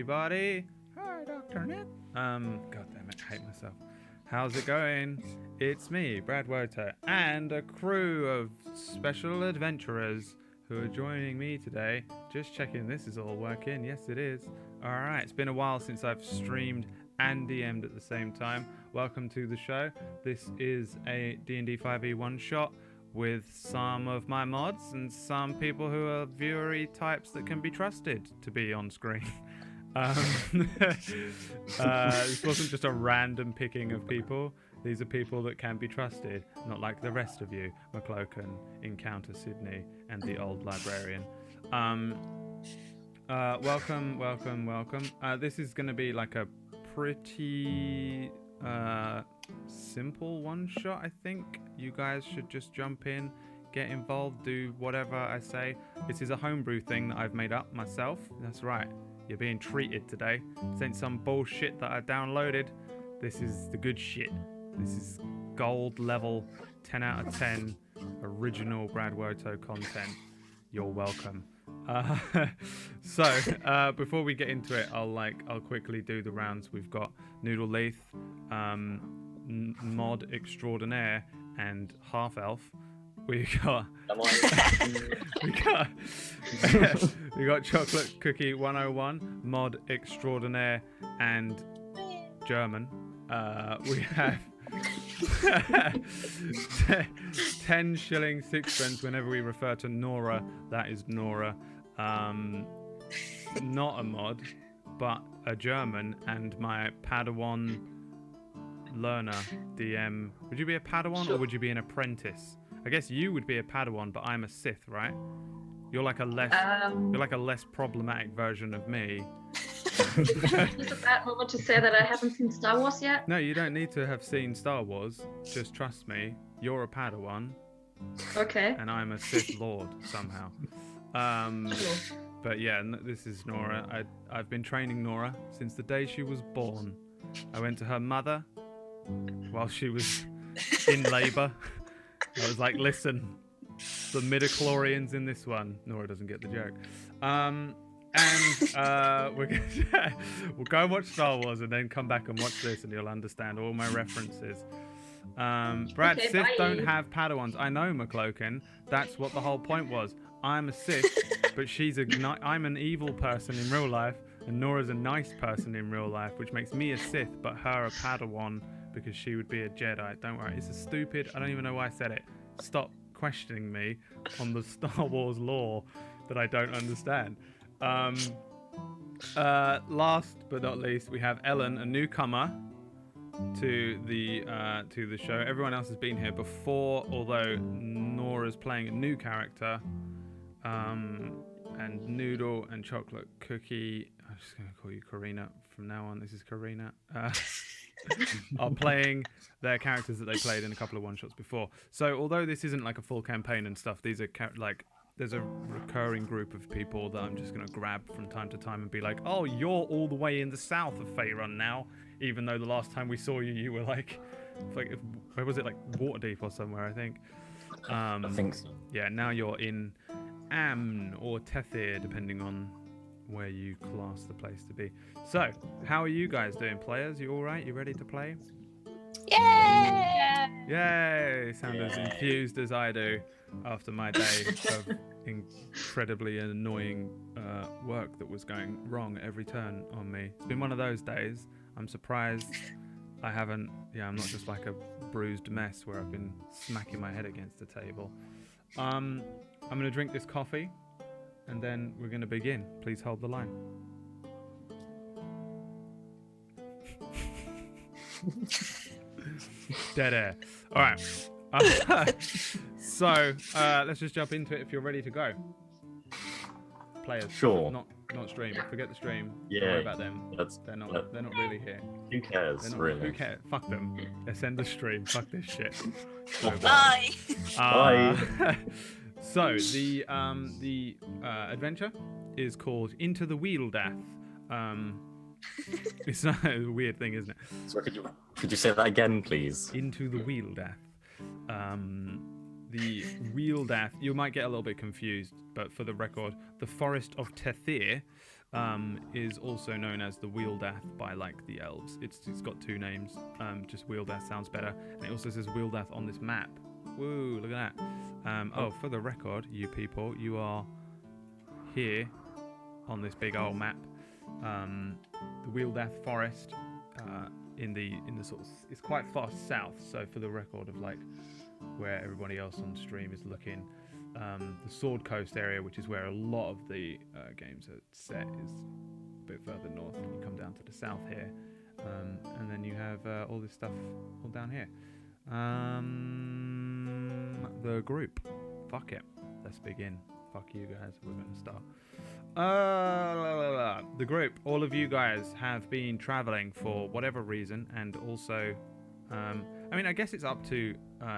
everybody. Hi, Dr. Nick. God damn it, I hate myself. How's it going? It's me, Brad Woter, and a crew of special adventurers who are joining me today. Just checking this is all working. Yes, it is. Alright, it's been a while since I've streamed and DM'd at the same time. Welcome to the show. This is a D&D 5e one-shot with some of my mods and some people who are viewery types that can be trusted to be on screen. This wasn't just a random picking of people. These are people that can be trusted, not like the rest of you, McCloken, Encounter Sydney, and the Old Librarian. Welcome. This is going to be like a pretty simple one-shot, I think. You guys should just jump in, get involved, do whatever I say. This is a homebrew thing that I've made up myself. That's right. You're being treated today. This ain't some bullshit that I downloaded. This is the good shit. This is gold level, 10 out of 10, original Brad Woto content. You're welcome. So before we get into it, I'll quickly do the rounds. We've got Noodle Leith, Mod Extraordinaire, and Half Elf. We got Chocolate Cookie 101, Mod Extraordinaire, and German. We have 10 shilling sixpence whenever we refer to Nora. That is Nora. Not a mod, but a German, and my Padawan learner DM. Would you be a Padawan or would you be an apprentice? I guess you would be a Padawan, but I'm a Sith, right? You're like a less problematic version of me. Just a bad moment to say that I haven't seen Star Wars yet. No, you don't need to have seen Star Wars. Just trust me. You're a Padawan. Okay. And I'm a Sith Lord somehow. But yeah, this is Nora. I've been training Nora since the day she was born. I went to her mother while she was in labour. I was like, listen, the midichlorians in this one. Nora doesn't get the joke. We'll go and watch Star Wars and then come back and watch this and you'll understand all my references. Brad, okay, Sith bye. don't have Padawans. I know, McCloken. That's what the whole point was. I'm a Sith, but I'm an evil person in real life, and Nora's a nice person in real life, which makes me a Sith, but her a Padawan because she would be a Jedi. Don't worry, it's a stupid. I don't even know why I said it. Stop questioning me on the Star Wars lore that I don't understand. Last but not least, we have Ellen, a newcomer to the show. Everyone else has been here before, although Nora's playing a new character. And Noodle and Chocolate Cookie, I'm just going to call you Karina from now on. This is Karina. Are playing their characters that they played in a couple of one-shots before. So although this isn't like a full campaign and stuff, these are there's a recurring group of people that I'm just going to grab from time to time and be like, oh, you're all the way in the south of Faerun now, even though the last time we saw you, you were like where was it, like Waterdeep or somewhere, I think. I think so. Yeah, now you're in Amn or Tethir, depending on where you class the place to be. So, how are you guys doing, players? You all right? You ready to play? Yay! Yay! Sound as infused as I do after my day of incredibly annoying work that was going wrong at every turn on me. It's been one of those days. I'm surprised I haven't... Yeah, I'm not just like a bruised mess where I've been smacking my head against the table. I'm going to drink this coffee, and then we're going to begin. Please hold the line. Dead air. All right. So let's just jump into it if you're ready to go. Players. Sure. Not stream. Forget the stream. Yeah. Don't worry about them. They're not really here. Who cares, really? Who cares? Fuck them. They send the stream. Fuck this shit. Bye. Bye. So the adventure is called Into the Wealdath. It's not a weird thing, isn't it? So could you say that again, please? Into the Wealdath. The Wealdath, you might get a little bit confused, but for the record, the Forest of Tethir is also known as the Wealdath by like the elves. It's got two names. Just Wealdath sounds better, and it also says Wealdath on this map. Woo! Look at that. Oh, for the record, you people, you are here on this big old map. The Wealdath Forest in the sort of, it's quite far south. So for the record of like where everybody else on stream is looking. The Sword Coast area, which is where a lot of the games are set, is a bit further north. And you come down to the south here, and then you have all this stuff all down here. The group. Fuck it. Let's begin. Fuck you guys. We're going to start. The group. All of you guys have been traveling for whatever reason, and also... I mean, I guess it's up to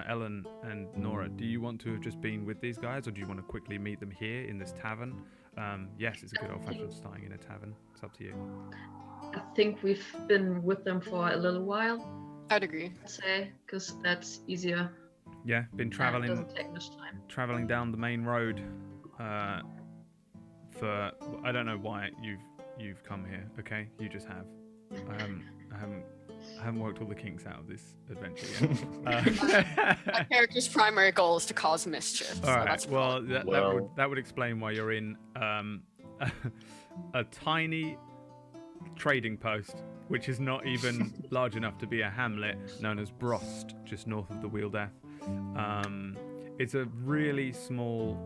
Ellen and Nora. Do you want to have just been with these guys, or do you want to quickly meet them here in this tavern? Yes, it's a good old-fashioned starting in a tavern. It's up to you. I think we've been with them for a little while. I'd agree. I'd say, because that's easier. Yeah, been traveling. It doesn't take much time. Traveling down the main road. For I don't know why you've come here. Okay, you just have. I haven't worked all the kinks out of this adventure yet. My character's primary goal is to cause mischief. All right. Well, that would explain why you're in a tiny trading post, which is not even large enough to be a hamlet, known as Brost, just north of the Wealdath. It's a really small.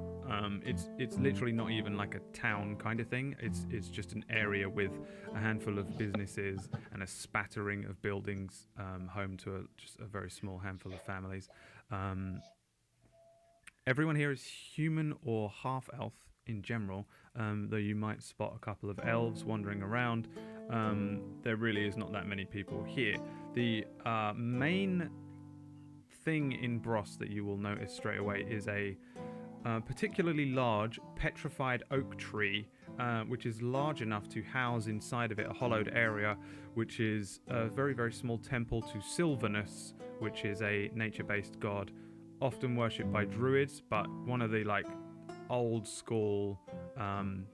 It's literally not even like a town kind of thing. It's just an area with a handful of businesses and a spattering of buildings, home to just a very small handful of families. Everyone here is human or half elf in general, though you might spot a couple of elves wandering around. There really is not that many people here. The main thing in Bros that you will notice straight away is a particularly large petrified oak tree, which is large enough to house inside of it a hollowed area, which is a very, very small temple to Sylvanus, which is a nature-based god, often worshipped by druids, but one of the like old school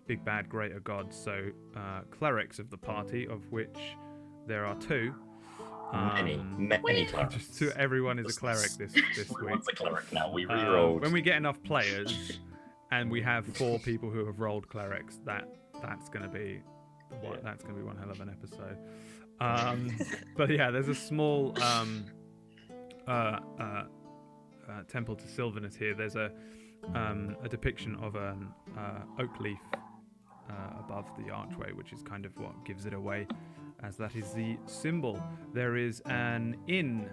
big bad greater gods, so clerics of the party, of which there are two. Many clerics. Just so everyone is a cleric this week. Everyone's a cleric now. We re-rolled. When we get enough players, and we have 4 people who have rolled clerics, that's gonna be one hell of an episode. But yeah, there's a small temple to Sylvanus here. There's a depiction of an oak leaf above the archway, which is kind of what gives it away, as that is the symbol. There is an inn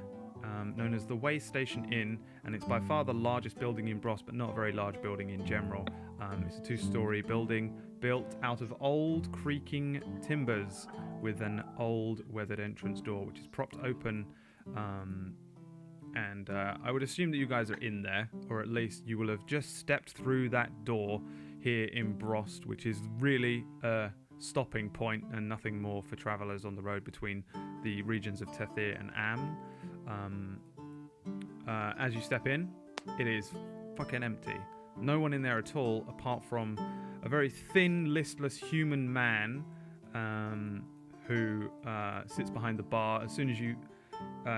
known as the Way Station Inn, and it's by far the largest building in Bros, but not a very large building in general. It's a 2-story building built out of old creaking timbers with an old weathered entrance door, which is propped open. And I would assume that you guys are in there, or at least you will have just stepped through that door here in Brost, which is really a stopping point and nothing more for travelers on the road between the regions of Tethir and Am. As you step in, it is fucking empty. No one in there at all, apart from a very thin, listless human man who sits behind the bar. As soon as you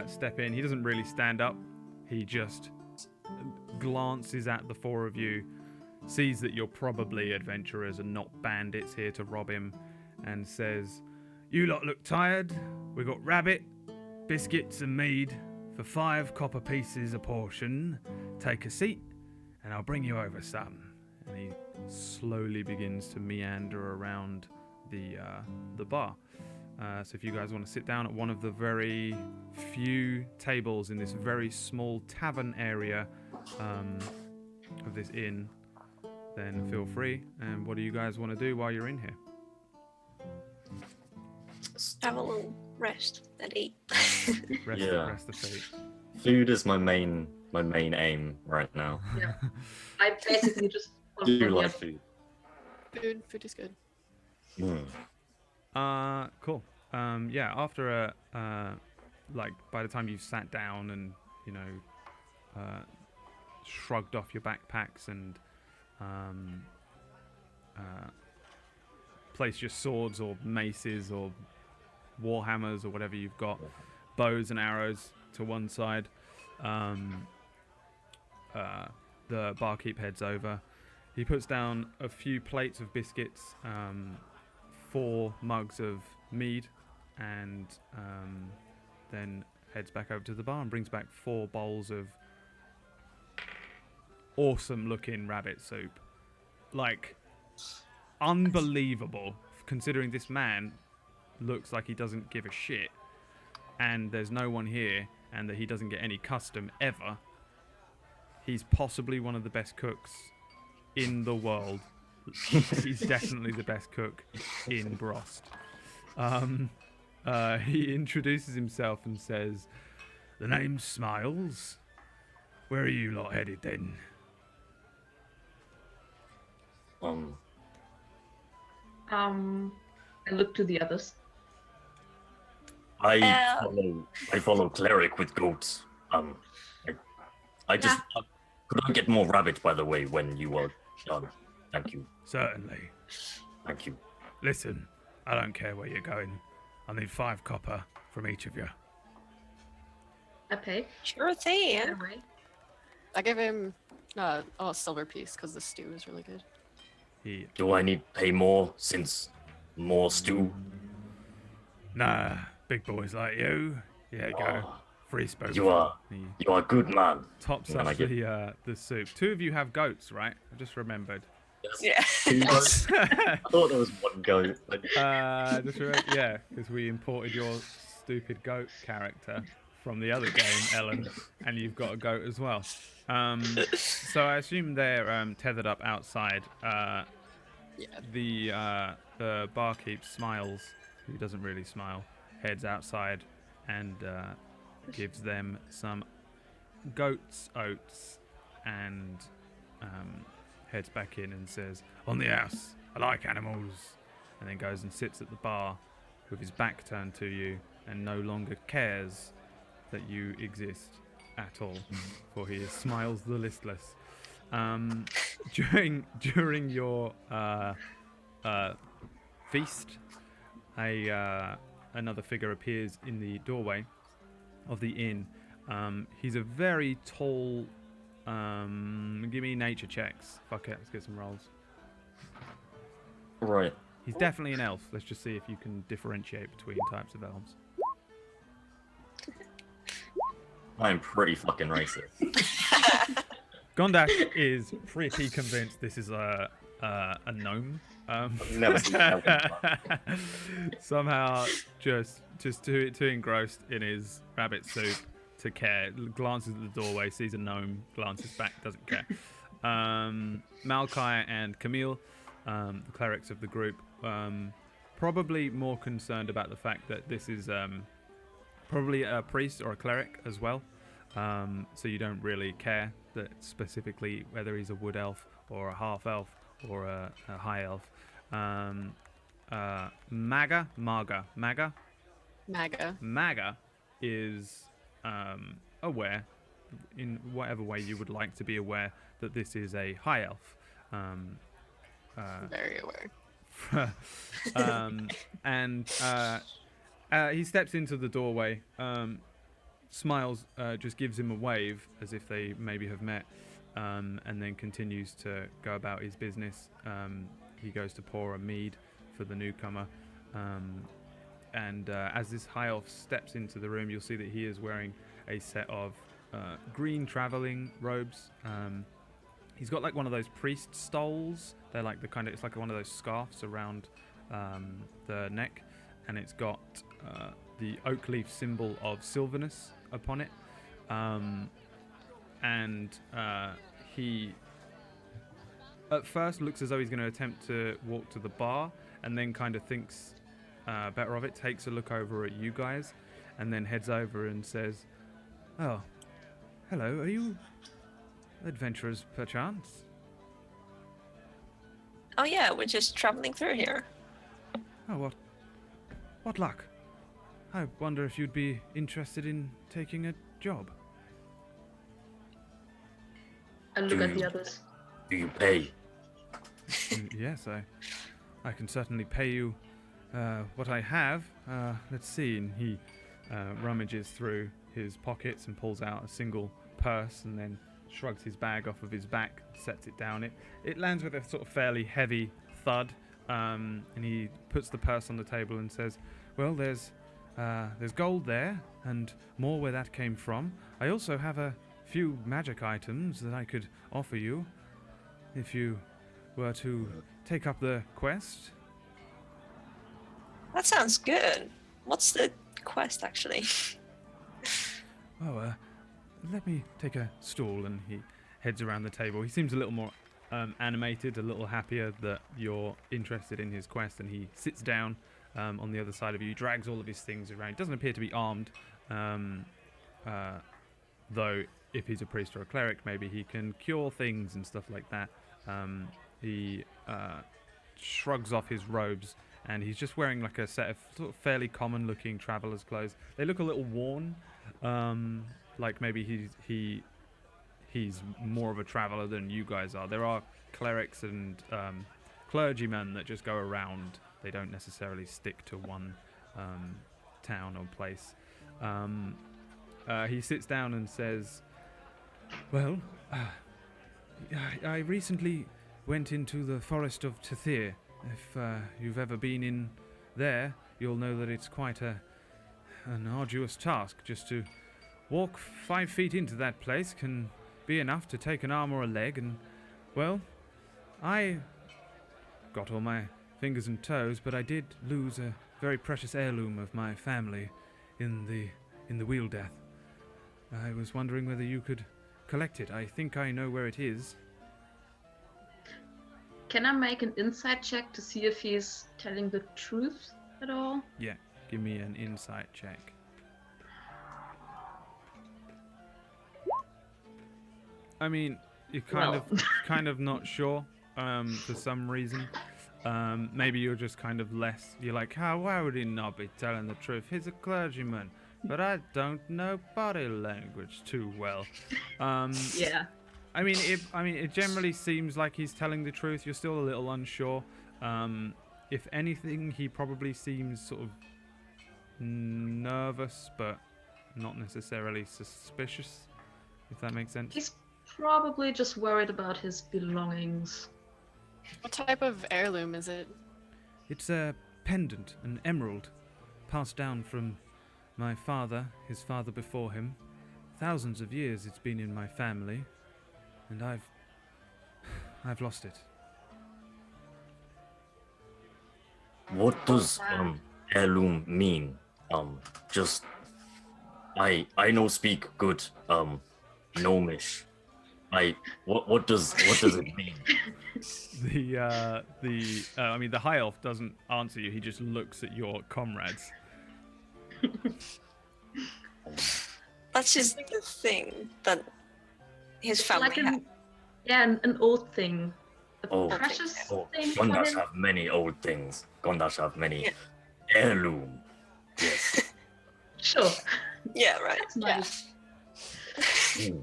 step in, he doesn't really stand up. He just glances at the 4 of you, sees that you're probably adventurers and not bandits here to rob him, and says, "You lot look tired. We got rabbit, biscuits and mead for 5 copper pieces a portion. Take a seat and I'll bring you over some." And he slowly begins to meander around the bar. So if you guys want to sit down at one of the very few tables in this very small tavern area of this inn, then feel free. And what do you guys want to do while you're in here? Have a little rest and eat. Rest the feet. Food is my main aim right now. Yeah. I basically just I do like food. Food is good. Cool. Yeah, after by the time you've sat down and, shrugged off your backpacks and place your swords or maces or warhammers or whatever you've got, bows and arrows to one side. The barkeep heads over. He puts down a few plates of biscuits, 4 mugs of mead, and then heads back over to the bar and brings back 4 bowls of awesome looking rabbit soup. Like, unbelievable, considering this man looks like he doesn't give a shit, and there's no one here, and that he doesn't get any custom ever. He's possibly one of the best cooks in the world. He's definitely the best cook in Brost. He introduces himself and says, "The name's Smiles. Where are you lot headed then?" I look to the others. I follow cleric with goats. I just could I get more rabbit, by the way, when you are done? Thank you. Certainly. Thank you. Listen, I don't care where you're going. I need 5 copper from each of you. I pay. Sure thing. Right away. I give him a silver piece because the stew is really good. Do I need to pay more since more stew? Nah, big boys like you. Yeah, go. Oh, Free spoke. you are a good man. Tops And up I get- the soup. 2 of you have goats, right? I just remembered. Yeah. I thought there was one goat. Yeah, because we imported your stupid goat character from the other game, Ellen, and you've got a goat as well. So I assume they're tethered up outside. Yeah. The barkeep Smiles, who doesn't really smile, heads outside and gives them some goat's oats and heads back in and says, "On the house, I like animals," and then goes and sits at the bar with his back turned to you and no longer cares that you exist at all, for he is Smiles the Listless. During your feast, another figure appears in the doorway of the inn. He's a very tall. Give me nature checks. Fuck it, let's get some rolls. Right. He's definitely an elf. Let's just see if you can differentiate between types of elves. I'm pretty fucking racist. Gondash is pretty convinced this is a gnome. I've never seen that one. Somehow, just too engrossed in his rabbit soup to care. Glances at the doorway, sees a gnome, glances back, doesn't care. Malachi and Camille, the clerics of the group, probably more concerned about the fact that this is probably a priest or a cleric as well. So you don't really care that specifically whether he's a wood elf or a half elf or a high elf. Maga is aware, in whatever way you would like to be aware, that this is a high elf. Very aware. And he steps into the doorway. Smiles, just gives him a wave as if they maybe have met, and then continues to go about his business. He goes to pour a mead for the newcomer, and as this high elf steps into the room, you'll see that he is wearing a set of green traveling robes. He's got like one of those priest stoles. They're like it's like one of those scarves around the neck, and it's got the oak leaf symbol of Sylvanus upon it. He at first looks as though he's going to attempt to walk to the bar, and then kind of thinks better of it, takes a look over at you guys, and then heads over and says, "Oh, hello, are you adventurers perchance?" Oh yeah, we're just traveling through here. "Oh, what luck. I wonder if you'd be interested in taking a job." I look at the others. Do you pay? Yes, I I can certainly pay you what I have. Let's see. And he rummages through his pockets and pulls out a single purse and then shrugs his bag off of his back, sets it down. It lands with a sort of fairly heavy thud, and he puts the purse on the table and says, well, there's gold there and more where that came from. I also have a few magic items that I could offer you if you were to take up the quest. That sounds good. What's the quest actually? Oh, let me take a stool. And he heads around the table. He seems a little more animated, a little happier that you're interested in his quest, and he sits down on the other side of you. He drags all of his things around. He doesn't appear to be armed, though if he's a priest or a cleric, maybe he can cure things and stuff like that. He shrugs off his robes, and he's just wearing like a set of sort of fairly common looking traveler's clothes. They look a little worn, like maybe he's more of a traveler than you guys are. There are clerics and clergymen that just go around. They don't necessarily stick to one town or place. He sits down and says, well, I recently went into the forest of Tethir. If you've ever been in there, you'll know that it's quite an arduous task. Just to walk 5 feet into that place can be enough to take an arm or a leg, and, well, I got all my fingers and toes, but I did lose a very precious heirloom of my family in the Wealdath. I was wondering whether you could collect it. I think I know where it is. Can I make an insight check to see if he's telling the truth at all? Yeah, give me an insight check. I mean, you're kind of not sure for some reason. Maybe you're just kind of less. You're like, why would he not be telling the truth? He's a clergyman, but I don't know body language too well. Yeah. I mean, it generally seems like he's telling the truth. You're still a little unsure. If anything, he probably seems sort of nervous, but not necessarily suspicious, if that makes sense. He's probably just worried about his belongings. What type of heirloom is it? It's a pendant, an emerald, passed down from my father, his father before him. Thousands of years it's been in my family, and I've lost it. What does heirloom mean? Just I no speak good gnomish. What does it mean? The high elf doesn't answer you. He just looks at your comrades. That's just the thing that his family Like had. an old thing. A Oh, precious oh, thing. Gondash for him. have many old things. Gondash have many Yeah. heirloom. Yes. Sure. Yeah, right. That's nice. Mm.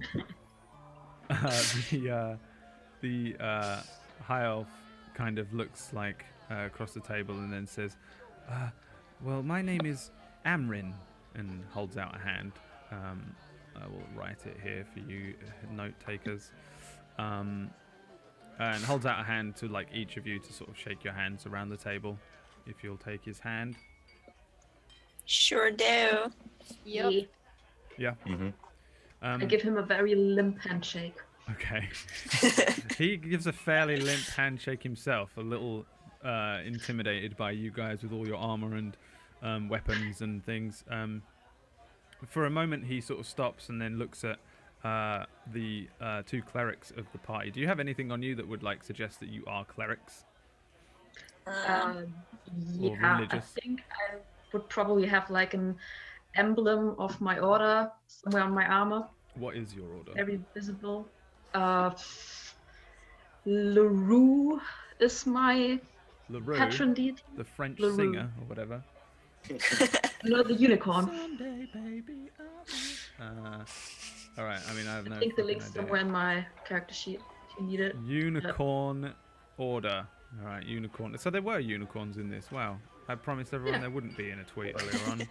The high elf kind of looks like across the table and then says, well, my name is Amrin, and holds out a hand. I will write it here for you note takers. And holds out a hand to like each of you to sort of shake your hands around the table, if you'll take his hand. Sure do. Yep. Yeah. Yeah. Mm-hmm. I give him a very limp handshake. Okay. He gives a fairly limp handshake himself, a little intimidated by you guys with all your armor and weapons and things. For a moment, he sort of stops and then looks at the two clerics of the party. Do you have anything on you that would like suggest that you are clerics? Yeah, I religious. think I would probably have like an emblem of my order somewhere on my armor, What is your order? very visible. Leroux is my LaRue, patron deity. the French LaRue. singer or whatever. No, the unicorn. Someday, baby, all right. I mean, I have no. I think the fucking link's idea. somewhere in my character sheet if you need it. Unicorn order. All right, unicorn. So there were unicorns in this. Wow. I promised everyone Yeah. there wouldn't be in a tweet earlier on.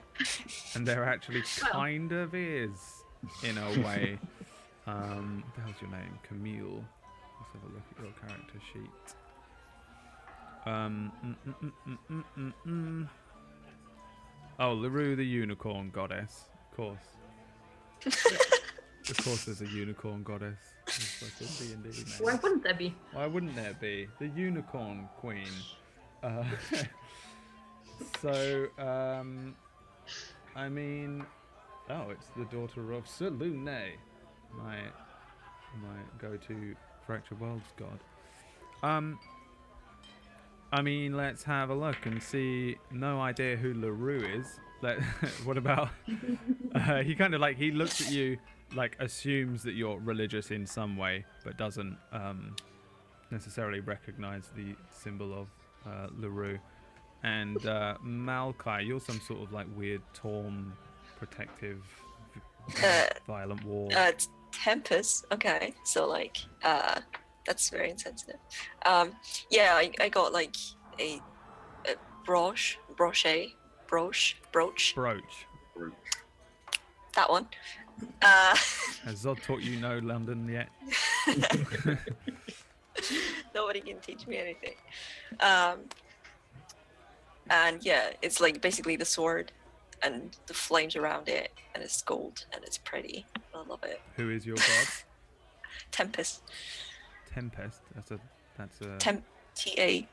And there actually Well. kind of is, in a way. What the hell's your name? Camille. Let's have a look at your character sheet. Oh, LaRue the unicorn goddess. Of course. Of course there's a unicorn goddess. It's like a D&D name. Why wouldn't there be? Why wouldn't there be? The unicorn queen. Uh, so, I mean, oh, it's the daughter of Sir Lune, my go-to Fracture Worlds god. I mean, let's have a look and see. No idea who LaRue is. What about? He kind of he looks at you, assumes that you're religious in some way, but doesn't necessarily recognize the symbol of LaRue. And Malkai, you're some sort of weird Torm protective violent war. Tempest. Okay, so that's very insensitive. Yeah, I got a brooch. That one. Has Zod taught you no London yet? Nobody can teach me anything. And yeah, it's basically the sword and the flames around it, and it's gold and it's pretty. I love it. Who is your god? Tempest. Tempest. That's a. T-A.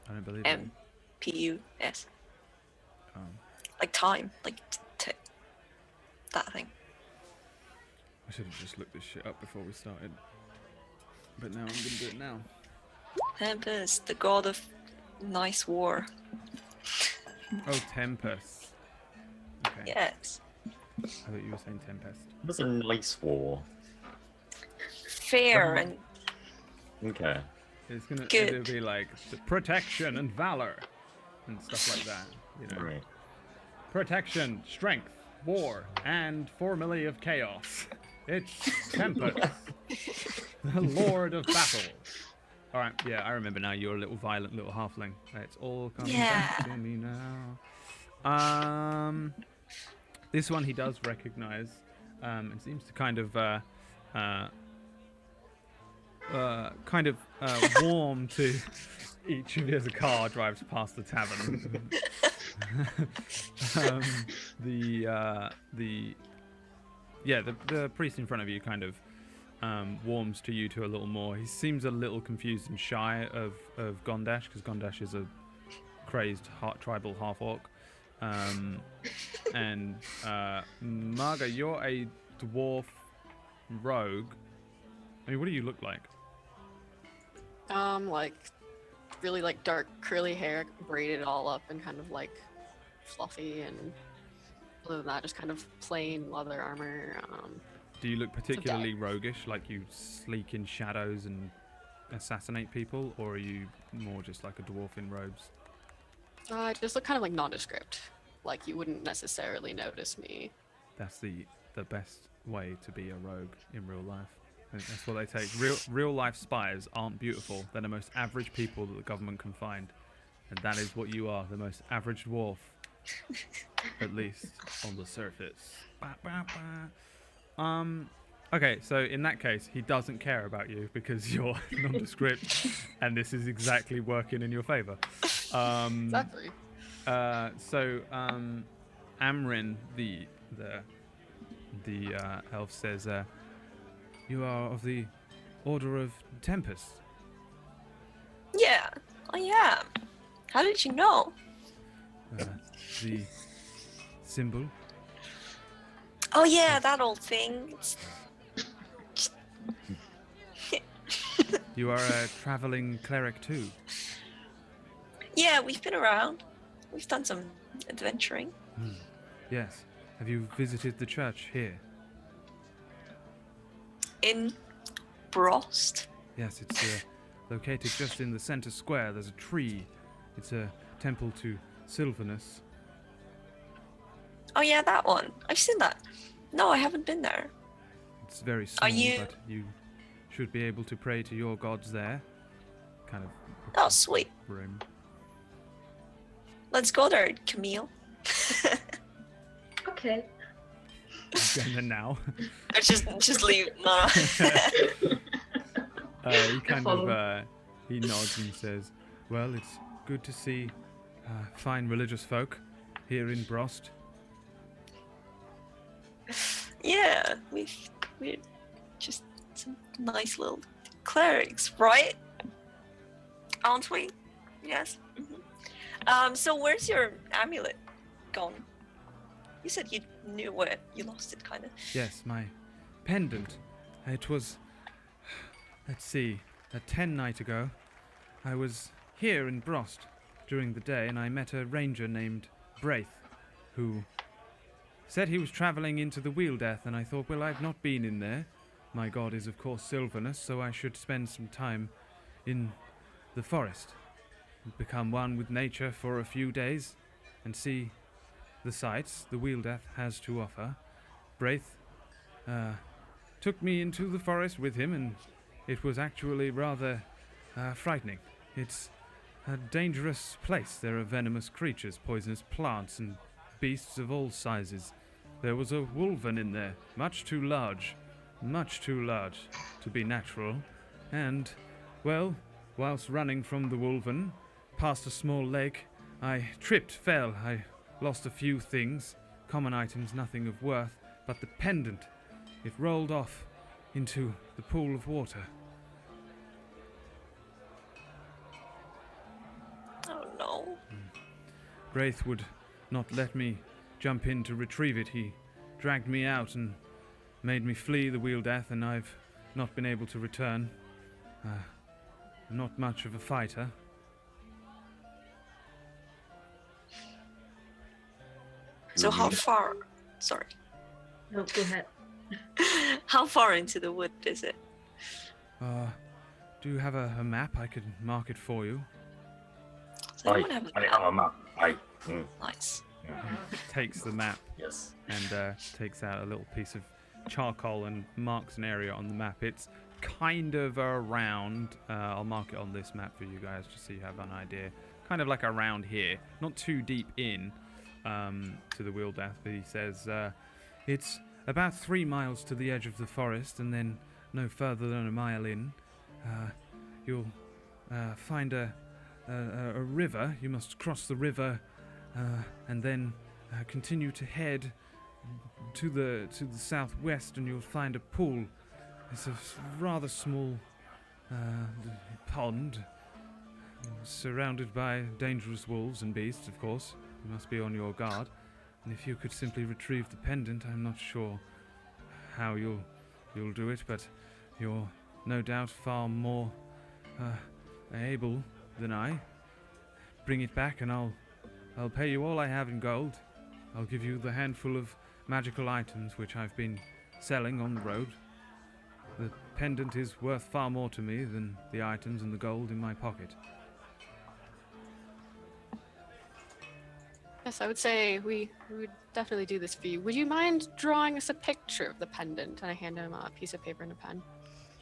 I don't believe it. M-P-U-S. Oh. Like time. That thing. I should have just looked this shit up before we started. But now I'm gonna do it now. Tempest, the god of nice war. Oh, Tempest. Okay. Yes. I thought you were saying Tempest. It was a nice war. Fair and Okay. It's gonna Good. it'll be the protection and valor and stuff like that. You know. Right. Protection, strength, war, and formulae of chaos. It's Tempest, the Lord of Battle. All right, yeah, I remember now. You're a little violent little halfling. It's all coming back to me now. This one he does recognize. It seems to kind of warm to each of you as a car drives past the tavern. The priest in front of you kind of warms to you two a little more. He seems a little confused and shy of Gondash, because Gondash is a crazed tribal half-orc. And Marga, you're a dwarf rogue. I mean, what do you look like? Really dark curly hair, braided all up and kind of fluffy, and other than that, just kind of plain leather armor. Do you look particularly roguish, like you sneak in shadows and assassinate people, or are you more just like a dwarf in robes? I just look kind of nondescript. You wouldn't necessarily notice me. That's the best way to be a rogue in real life. That's what they take. Real life spies aren't beautiful. They're the most average people that the government can find. And that is what you are, the most average dwarf. At least on the surface. Okay, so in that case, he doesn't care about you because you're nondescript, and this is exactly working in your favor. Exactly. So Amrin, the elf, says, you are of the Order of Tempest. yeah, I am. How did you know? The symbol. Oh yeah, that old thing. You are a traveling cleric too. Yeah, we've been around. We've done some adventuring. Yes. Have you visited the church here? In Brost. Yes, it's located just in the center square. There's a tree. It's a temple to Sylvanus. Oh yeah, that one. I've seen that. No, I haven't been there. It's very small, you- but you should be able to pray to your gods there. kind of Oh, sweet. room. Let's go there, Camille. Okay. And then now, Or just leave. No. he kind follow. of he nods and says, "Well, it's good to see fine religious folk here in Brost." Yeah, we're just some nice little clerics, right? Aren't we? Yes. So where's your amulet gone? You said you knew where you lost it, kind of. Yes, my pendant. It was, let's see, 10 night ago. I was here in Brost during the day, and I met a ranger named Braith, who said he was travelling into the Wealdath, and I thought, well, I've not been in there. My god is, of course, Sylvanus, so I should spend some time in the forest, become one with nature for a few days, and see the sights the Wealdath has to offer. Braith took me into the forest with him, and it was actually rather frightening. It's a dangerous place. There are venomous creatures, poisonous plants, and beasts of all sizes. There was a wolven in there, much too large to be natural, and, well, whilst running from the wolven, past a small lake, I tripped, fell, I lost a few things, common items, nothing of worth, but the pendant, it rolled off into the pool of water. Oh no. Braith would not let me jump in to retrieve it. He dragged me out and made me flee the Wealdath, and I've not been able to return. I'm not much of a fighter. So how far? Sorry. No, go ahead. How far into the wood is it? Do you have a map? I could mark it for you. Does anyone have a I map? have a map. Nice. Takes the map Yes. and takes out a little piece of charcoal and marks an area on the map. It's kind of around, I'll mark it on this map for you guys just so you have an idea. Kind of like around here, not too deep in to the Wealdath, but he says it's about 3 miles to the edge of the forest, and then no further than a mile in, you'll find a river. You must cross the river and then continue to head to the southwest, and you'll find a pool. It's a rather small pond, surrounded by dangerous wolves and beasts, of course. You must be on your guard. And if you could simply retrieve the pendant, I'm not sure how you'll do it, but you're no doubt far more able than I. Bring it back, and I'll pay you all I have in gold. I'll give you the handful of magical items which I've been selling on the road. The pendant is worth far more to me than the items and the gold in my pocket. Yes, I would say we would definitely do this for you. Would you mind drawing us a picture of the pendant? And I hand him a piece of paper and a pen.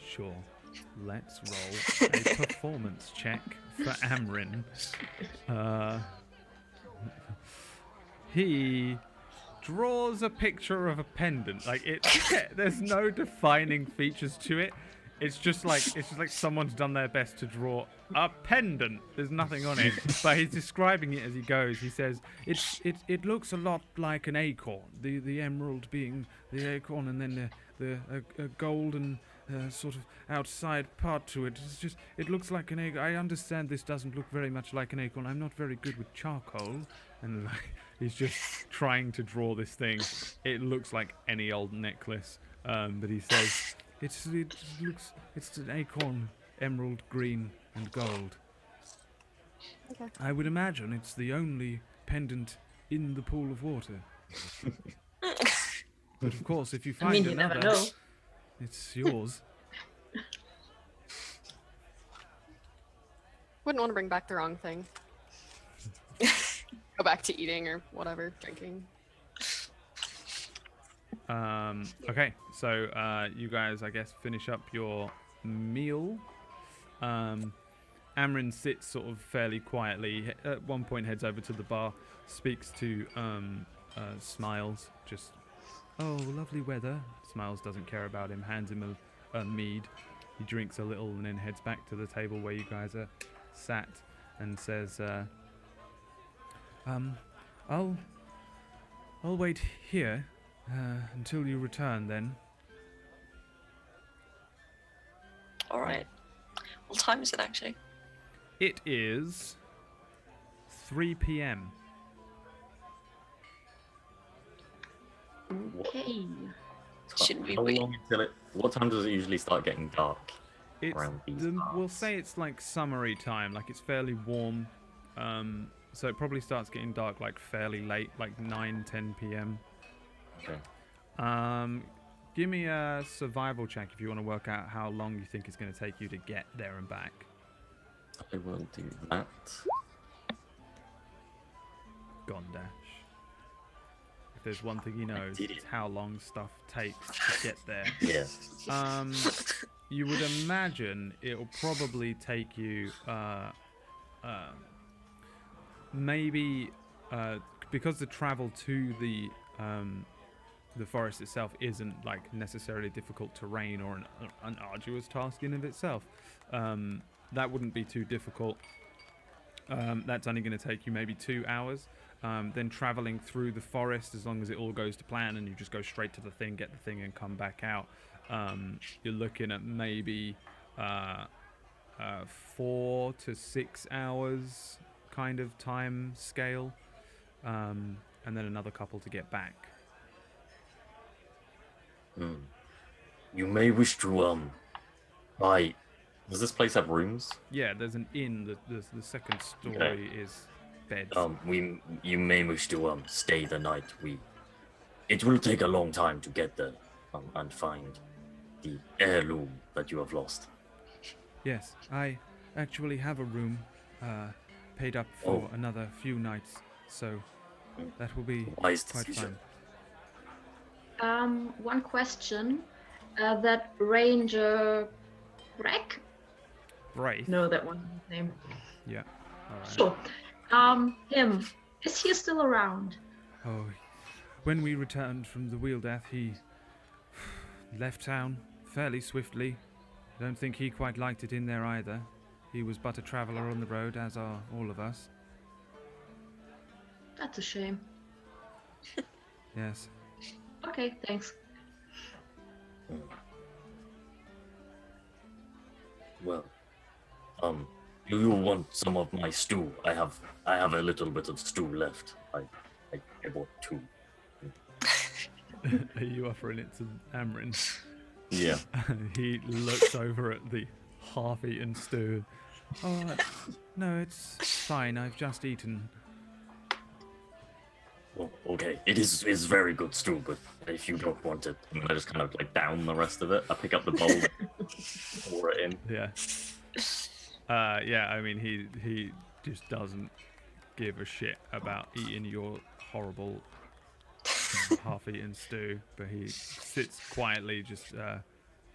Sure. Let's roll a performance check for Amrin. He draws a picture of a pendant. Like there's no defining features to it. It's just like someone's done their best to draw a pendant. There's nothing on it, but he's describing it as he goes. He says it looks a lot like an acorn. The emerald being the acorn, and then the golden sort of outside part to it. It looks like an acorn. I understand this doesn't look very much like an acorn. I'm not very good with charcoal, and he's just trying to draw this thing. It looks like any old necklace, but he says. It's an acorn, emerald green and gold. Okay. I would imagine it's the only pendant in the pool of water. But of course, if you I find mean, you another, never know. it's yours. Wouldn't want to bring back the wrong thing. Go back to eating or whatever, drinking. Okay, so you guys, I guess, finish up your meal, Amrin sits sort of fairly quietly. At one point, heads over to the bar, speaks to Smiles. Just, oh, lovely weather. Smiles doesn't care about him. Hands him a mead. He drinks a little and then heads back to the table where you guys are sat and says, I'll wait here until you return then. All right. What time is it actually? It is 3 p.m. Okay. Shouldn't we How wait? long until it? What time does it usually start getting dark? It's Around these we'll parts. say it's like summery time, like it's fairly warm. So it probably starts getting dark like fairly late, like 9-10 p.m. Okay. Give me a survival check if you want to work out how long you think it's going to take you to get there and back. I will do that. Gondash. If there's one thing he knows, did it's it. how long stuff takes to get there. Yeah. You would imagine it'll probably take you maybe because the travel to the forest itself isn't like necessarily difficult terrain or an arduous task in of itself. That wouldn't be too difficult. That's only going to take you maybe 2 hours. Then traveling through the forest, as long as it all goes to plan and you just go straight to the thing, get the thing and come back out, you're looking at maybe 4 to 6 hours kind of time scale, and then another couple to get back. You may wish to buy. Does this place have rooms? Yeah, there's an inn. The second story is beds. You may wish to stay the night. It will take a long time to get there and find the heirloom that you have lost. Yes, I actually have a room paid up for another few nights, so that will be Wise quite decision. fun. One question. That Ranger Breck? Braith. No, that wasn't his name. Yeah. All right. Sure. Him. Is he still around? Oh, when we returned from the Wealdath, he left town fairly swiftly. I don't think he quite liked it in there either. He was but a traveller on the road, as are all of us. That's a shame. Yes. Okay, thanks. Well, do you want some of my stew? I have a little bit of stew left. I bought 2. Are you offering it to Amrin? Yeah. He looks over at the half-eaten stew. Oh, no, it's fine. I've just eaten. Well, okay. It's very good stew, but if you don't want it, I'm gonna just kind of like down the rest of it. I pick up the bowl, pour it in. Yeah. Yeah, I mean, he just doesn't give a shit about eating your horrible half-eaten stew, but he sits quietly just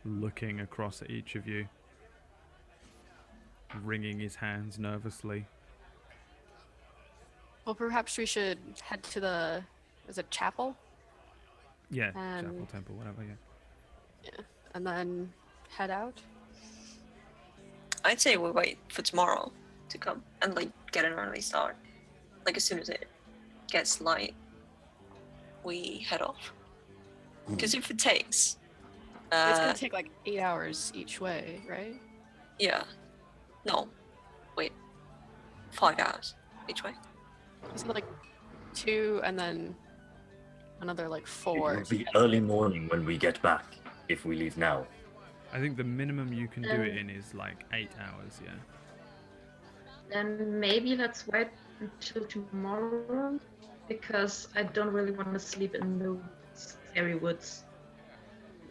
looking across at each of you, wringing his hands nervously. Well, perhaps we should head to the, is it chapel? Yeah, And- chapel, temple, whatever, yeah. Yeah. And then head out? I'd say we wait for tomorrow to come and like get an early start. Like as soon as it gets light, we head off. Because if it takes, It's gonna take like 8 hours each way, right? yeah, no, wait, 5 hours each way. Is it like 2 and then another like It 4? will be early morning when we get back if we leave now. I think the minimum you can do it in is like 8 hours, yeah. Then maybe let's wait until tomorrow, because I don't really want to sleep in the scary woods.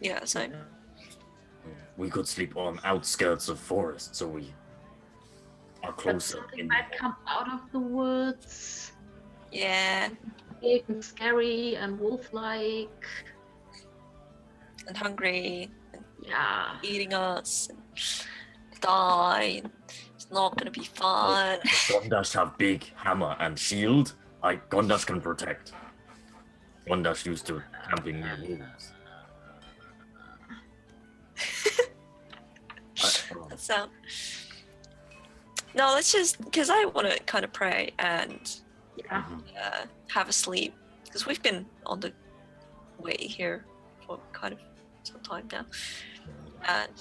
Yeah, so We could sleep on outskirts of forest, so we are But closer. something might come out of the woods, yeah, big and scary and wolf-like. and hungry, Yeah. eating us. die. It's not gonna be fun. The Gondas have big hammer and shield. Gondas can protect. Gondas used to camping near wolves. That sound. No, let's just because I want to kind of pray and Yeah. have a sleep because we've been on the way here for kind of some time now, and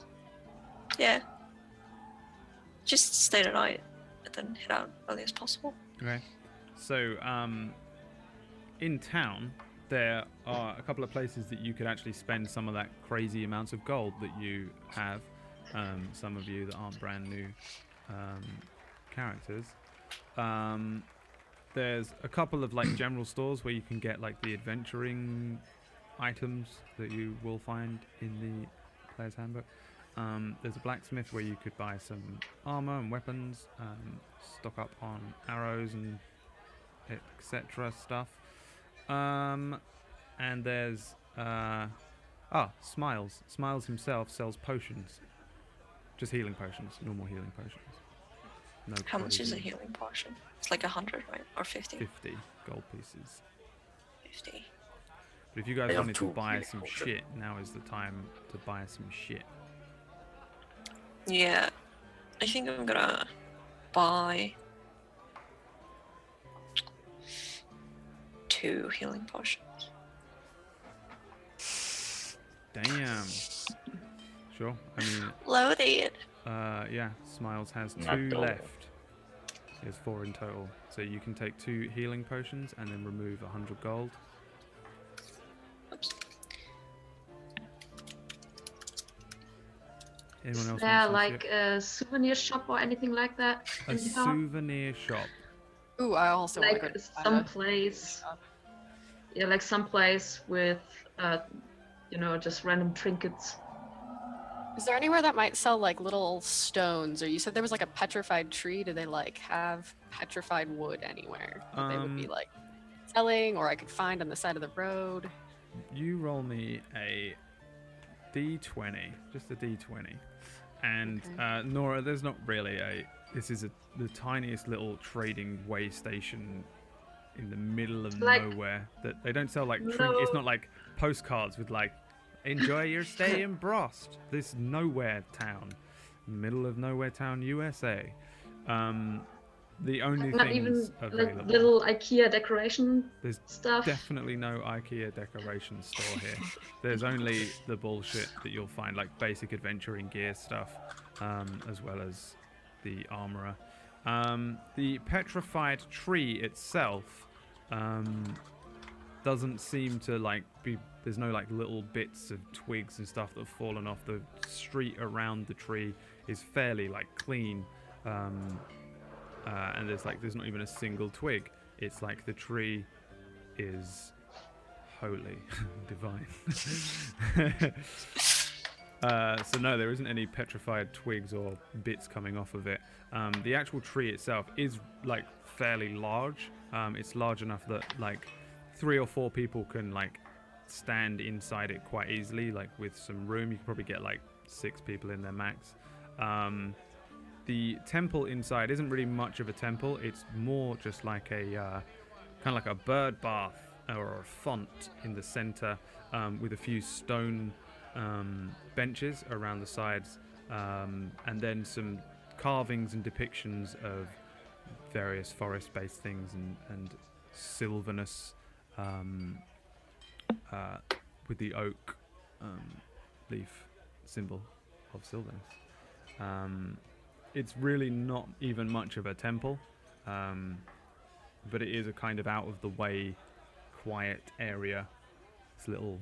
yeah, just stay the night and then head out early as possible. Okay. So, in town, there are a couple of places that you could actually spend some of that crazy amounts of gold that you have. Some of you that aren't brand new characters. There's a couple of like general stores where you can get like the adventuring items that you will find in the player's handbook. There's a blacksmith where you could buy some armor and weapons, stock up on arrows and etc. stuff. And there's Smiles. Smiles himself sells potions, just healing potions, normal healing potions. No How much is a crazy- healing potion? It's like 100, right? Or 50? 50 gold pieces. 50. But if you guys I have wanted to 2 buy healing some potions. shit, now is the time to buy some shit. Yeah, I think I'm gonna buy 2 healing potions. Damn. Sure. I mean, Loaded. yeah, Smiles has Not 2 dull. left. He has 4 in total. So you can take 2 healing potions and then remove 100 gold. Oops. Anyone else Is there want some like shit? a souvenir shop or anything like that A in town? souvenir shop. Ooh, I also want to Like go to find some a place, shop. yeah, like some place with, just random trinkets. Is there anywhere that might sell like little stones? Or you said there was like a petrified tree. Do they like have petrified wood anywhere that they would be like selling, or I could find on the side of the road? You roll me a d20, just a d20. And Okay. Nora, there's not really this is the tiniest little trading way station in the middle of Like- nowhere that they don't sell like it's No. not like postcards with like enjoy your stay in Brost, this nowhere town, middle of nowhere town, USA. The only Not things even available, like little IKEA decoration there's stuff. definitely no IKEA decoration store here. There's only the bullshit that you'll find, like basic adventuring gear stuff, as well as the armorer. The petrified tree itself doesn't seem to like be. There's no like little bits of twigs and stuff that have fallen off. The street around the tree is fairly like clean. And there's not even a single twig. It's like the tree is holy, divine. So no, there isn't any petrified twigs or bits coming off of it. The actual tree itself is like fairly large. It's large enough that like 3 or 4 people can like stand inside it quite easily. Like with some room, you can probably get like 6 people in there max. The temple inside isn't really much of a temple. It's more just like a kind of like a bird bath or a font in the center, with a few stone benches around the sides, and then some carvings and depictions of various forest-based things and sylvanus, with the oak leaf symbol of sylvanus. It's really not even much of a temple, but it is a kind of out of the way, quiet area. This little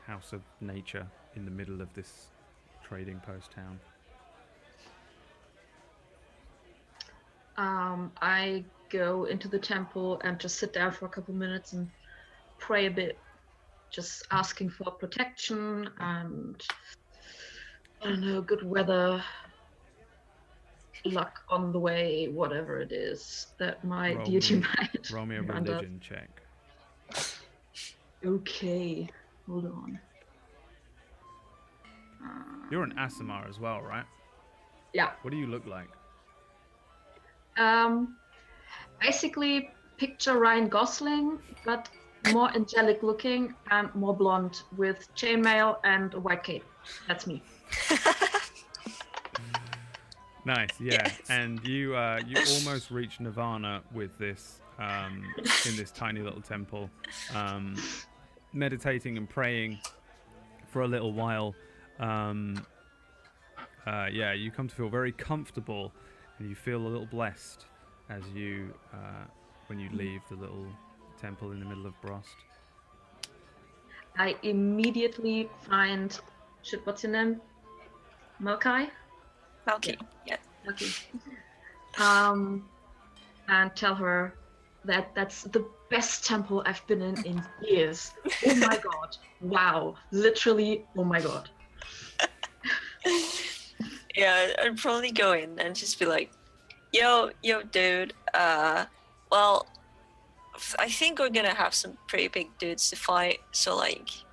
house of nature in the middle of this trading post town. I go into the temple and just sit down for a couple minutes and pray a bit, just asking for protection and I don't know, good weather, luck on the way, whatever it is that my Roll deity me- might Roll me a grant us. religion check. Okay, hold on. You're an Asimar as well, right? Yeah. What do you look like? Basically, picture Ryan Gosling, but more angelic looking and more blonde with chainmail and a white cape. That's me. Nice, yeah. Yes. And you almost reach nirvana with this in this tiny little temple, meditating and praying for a little while. Yeah, you come to feel very comfortable, and you feel a little blessed as you when you leave the little temple in the middle of Brost. I immediately find shit. What's your name? Mokai. Malky. Yeah. Okay. And tell her that that's the best temple I've been in years. Oh my god! Wow! Literally, oh my god! Yeah, I'd probably go in and just be like, yo, dude, well, I think we're gonna have some pretty big dudes to fight, so like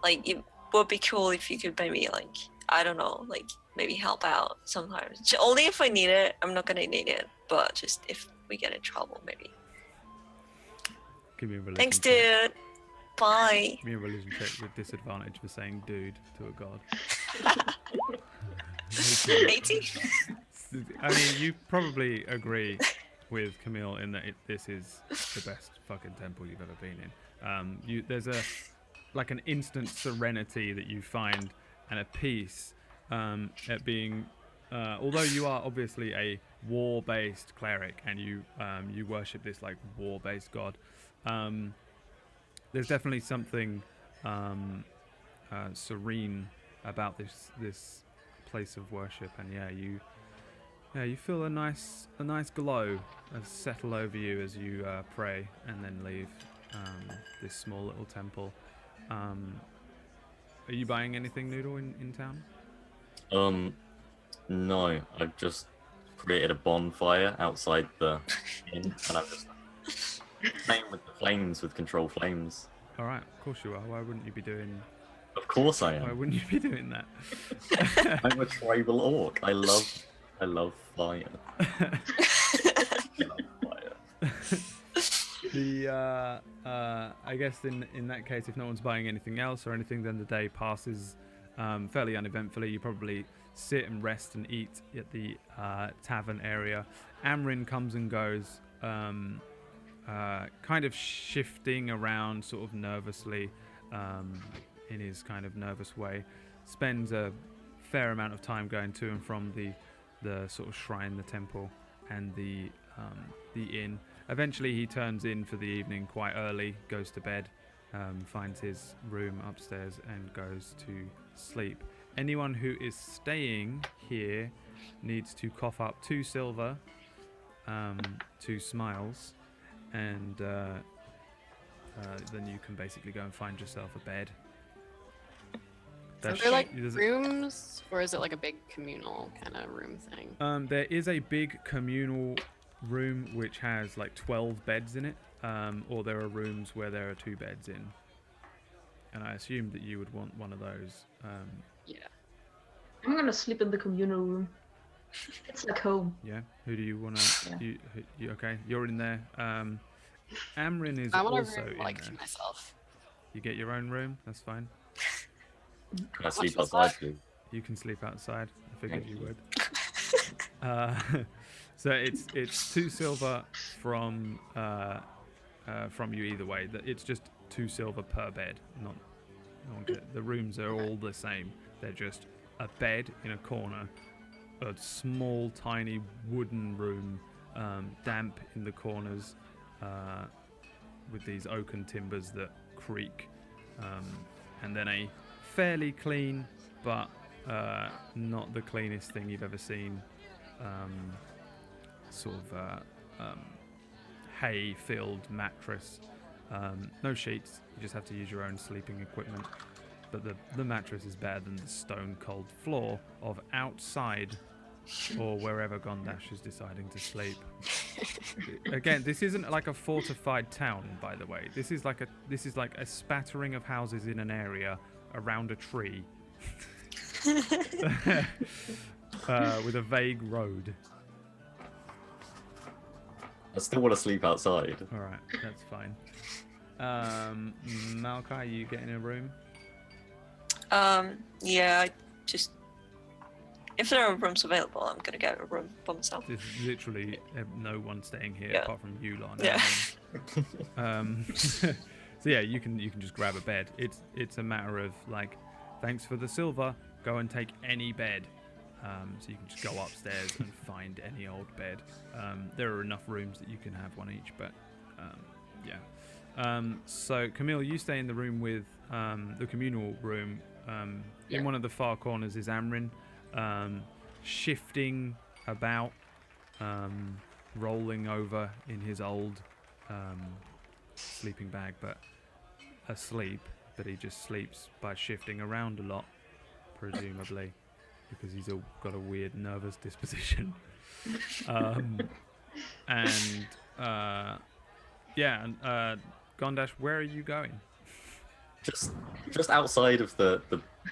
it would be cool if you could maybe, like, I don't know, like, maybe help out sometimes. Only if I need it. I'm not gonna need it, but just if we get in trouble, maybe. Give me a religion Thanks, check. dude. Bye. Give me a religion check with disadvantage for saying "dude" to a god. 18. I mean, you probably agree with Camille in that this is the best fucking temple you've ever been in. There's like an instant serenity that you find and a peace at being. Although you are obviously a war-based cleric and you worship this like war-based god, there's definitely something serene about this place of worship, and you feel a nice glow settle over you as you pray and then leave this small little temple. Are you buying anything, Noodle, in town? No, I've just created a bonfire outside the inn, and I'm just playing with the flames with control flames. All right, of course you are. Why wouldn't you be doing? Of course I Why am. wouldn't you be doing that? I'm a tribal orc. I love fire. I love fire. I guess in that case, if no one's buying anything else or anything, then the day passes fairly uneventfully. You probably sit and rest and eat at the tavern area. Amrin comes and goes, kind of shifting around sort of nervously in his kind of nervous way. Spends a fair amount of time going to and from the sort of shrine, the temple, and the inn. Eventually he turns in for the evening quite early, goes to bed, finds his room upstairs and goes to sleep. Anyone who is staying here needs to cough up 2 silver, 2 smiles, and then you can basically go and find yourself a bed. Are there like rooms, or is it like a big communal kind of room thing? There is a big communal room which has like 12 beds in it, or there are rooms where there are 2 beds in. And I assumed that you would want one of those. Yeah. I'm gonna sleep in the communal room. It's like home. Yeah. Who do you want to? Yeah. You okay? You're in there. Amrin is I want a also room in like there. to myself. You get your own room. That's fine. Can I sleep was outside, that? please? You can sleep outside. I figured Thank you you. would. So it's 2 silver from you either way. It's just 2 silver per bed. Not the rooms are all the same. They're just a bed in a corner, a small tiny wooden room, damp in the corners, with these oaken timbers that creak, and then a fairly clean but not the cleanest thing you've ever seen, sort of hay-filled mattress. No sheets, you just have to use your own sleeping equipment, but the mattress is better than the stone-cold floor of outside or wherever Gondash is deciding to sleep. Again, this isn't like a fortified town, by the way. This is like a spattering of houses in an area around a tree. with a vague road. I still want to sleep outside. All right, that's fine. Malachi, you get in a room? Yeah, I just if there are rooms available, I'm gonna get a room by myself. There's literally no one staying here Yeah. apart from you lot. Yeah. So yeah, you can just grab a bed. It's a matter of like, thanks for the silver. Go and take any bed. So you can just go upstairs and find any old bed. There are enough rooms that you can have one each, but yeah. So Camille, you stay in the room with the communal room. In one of the far corners is Amrin, shifting about, rolling over in his old sleeping bag, but asleep. But he just sleeps by shifting around a lot, presumably, because he's got a weird nervous disposition. Gondash, where are you going? Just outside of the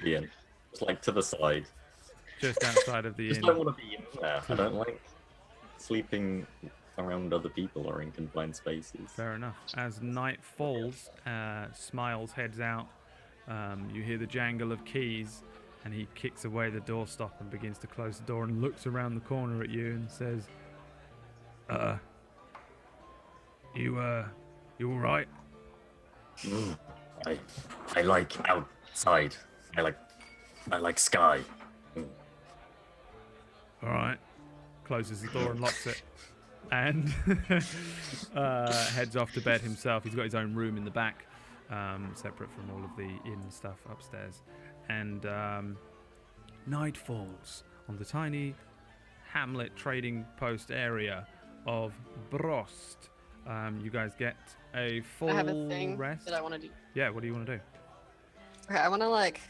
inn, just like to the side. Just outside of the Just inn. don't want to be in there. I don't like sleeping around other people or in confined spaces. Fair enough. As night falls, Smiles heads out. You hear the jangle of keys, and he kicks away the doorstop and begins to close the door and looks around the corner at you and says, you all right? I like outside. I like sky. All right. Closes the door and locks it. And heads off to bed himself. He's got his own room in the back, separate from all of the inn stuff upstairs. And night falls on the tiny hamlet trading post area of Brost. You guys get a full I have a thing rest. that I want to do. Yeah, what do you want to do? Okay, I want to like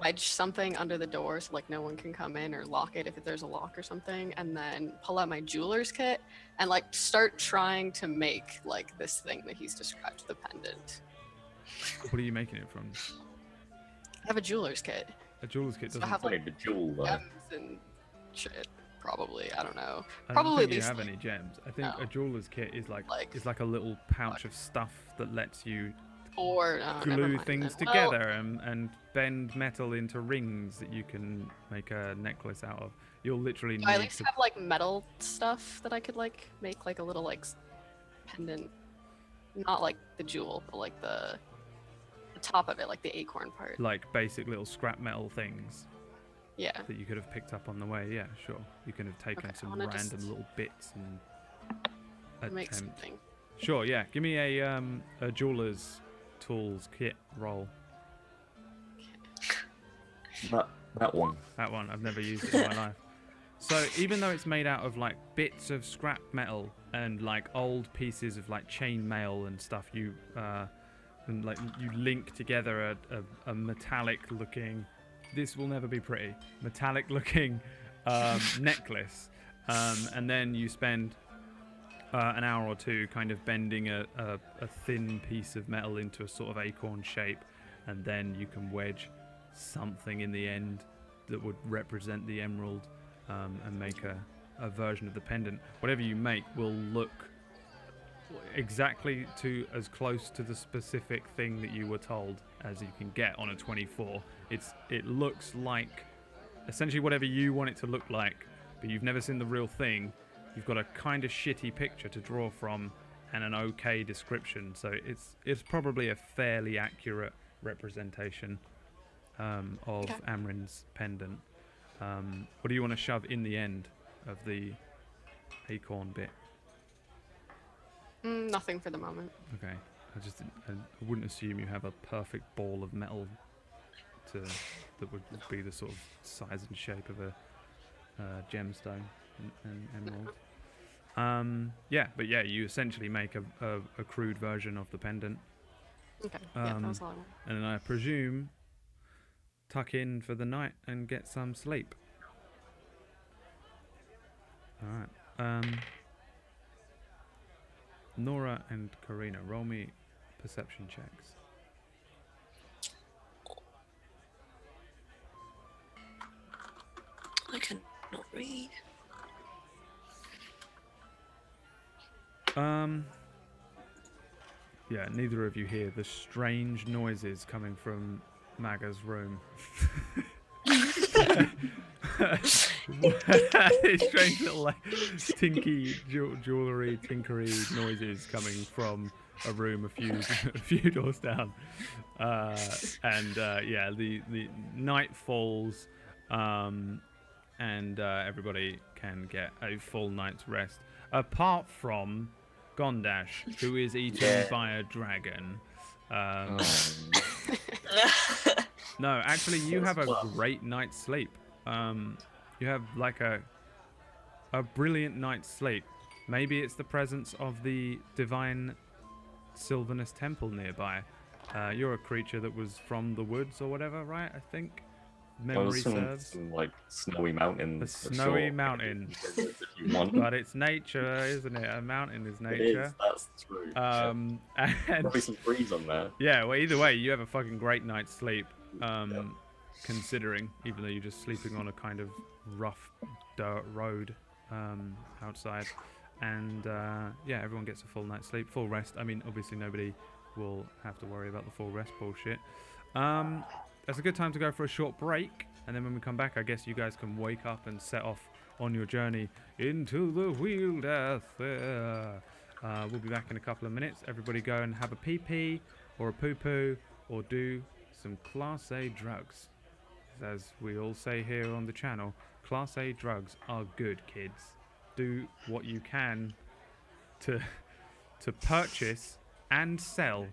wedge something under the door so like no one can come in, or lock it if there's a lock or something, and then pull out my jeweler's kit and like start trying to make like this thing that he's described, the pendant. What are you making it from? I have a jeweler's kit. A jeweler's kit So doesn't. I have like The jewel though. gems and shit. Probably, I don't know. I don't Probably think you these, have like- any gems. I think No. a jeweler's kit is like Like- a little pouch of stuff that lets you Or never glue mind things then. Well, together and bend metal into rings that you can make a necklace out of. You'll literally do I at need least to. have like metal stuff that I could like make like a little like pendant, not like the jewel, but like the top of it, like the acorn part. Like basic little scrap metal things Yeah. that you could have picked up on the way. Yeah, sure. You could have taken Okay, I some wanna random just little bits and Make attempt. something. Sure, yeah. Give me a jeweler's tools kit roll. That one. That one, I've never used it in my life. So even though it's made out of like bits of scrap metal and like old pieces of like chain mail and stuff, you link together a metallic looking. This will never be pretty. Metallic looking necklace, and then you spend an hour or two kind of bending a thin piece of metal into a sort of acorn shape, and then you can wedge something in the end that would represent the emerald, and make a version of the pendant. Whatever you make will look exactly to as close to the specific thing that you were told as you can get on a 24. It looks like essentially whatever you want it to look like, but you've never seen the real thing. You've got a kind of shitty picture to draw from and an okay description, so it's probably a fairly accurate representation of Okay. Amrin's pendant. What do you want to shove in the end of the acorn bit? Nothing for the moment. Okay, I wouldn't assume you have a perfect ball of metal that would be the sort of size and shape of a gemstone and emerald. But you essentially make a crude version of the pendant, Okay. Yeah, that was all I wanted. and then I presume tuck in for the night and get some sleep. All right. Nora and Karina, roll me perception checks. cannot read. Yeah, neither of you hear the strange noises coming from Maga's room. Strange little like tinky jewelry, tinkery noises coming from a room a few doors down. Yeah, the night falls, and everybody can get a full night's rest, apart from Gondash, who is eaten by a dragon. No, actually, you have a great night's sleep. You have like a brilliant night's sleep. Maybe it's the presence of the divine Sylvanus temple nearby. You're a creature that was from the woods or whatever, right? I think memory serves. Some, like snowy mountain. A snowy mountain. If you want. But it's nature, isn't it? A mountain is nature. It is, that's true. And probably some breeze on there. yeah, well, either way, you have a fucking great night's sleep. Considering, even though you're just sleeping on a kind of rough dirt road outside, and yeah, everyone gets a full night's sleep, full rest. I mean, obviously nobody will have to worry about the full rest bullshit. That's a good time to go for a short break, and then when we come back, I guess you guys can wake up and set off on your journey into the Wealdath. We'll be back in a couple of minutes. Everybody go and have a pee-pee or a poo-poo or do some Class A drugs. As we all say here on the channel, Class A drugs are good, kids. Do what you can to purchase and sell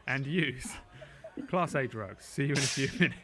and use Class A drugs. See you in a few minutes.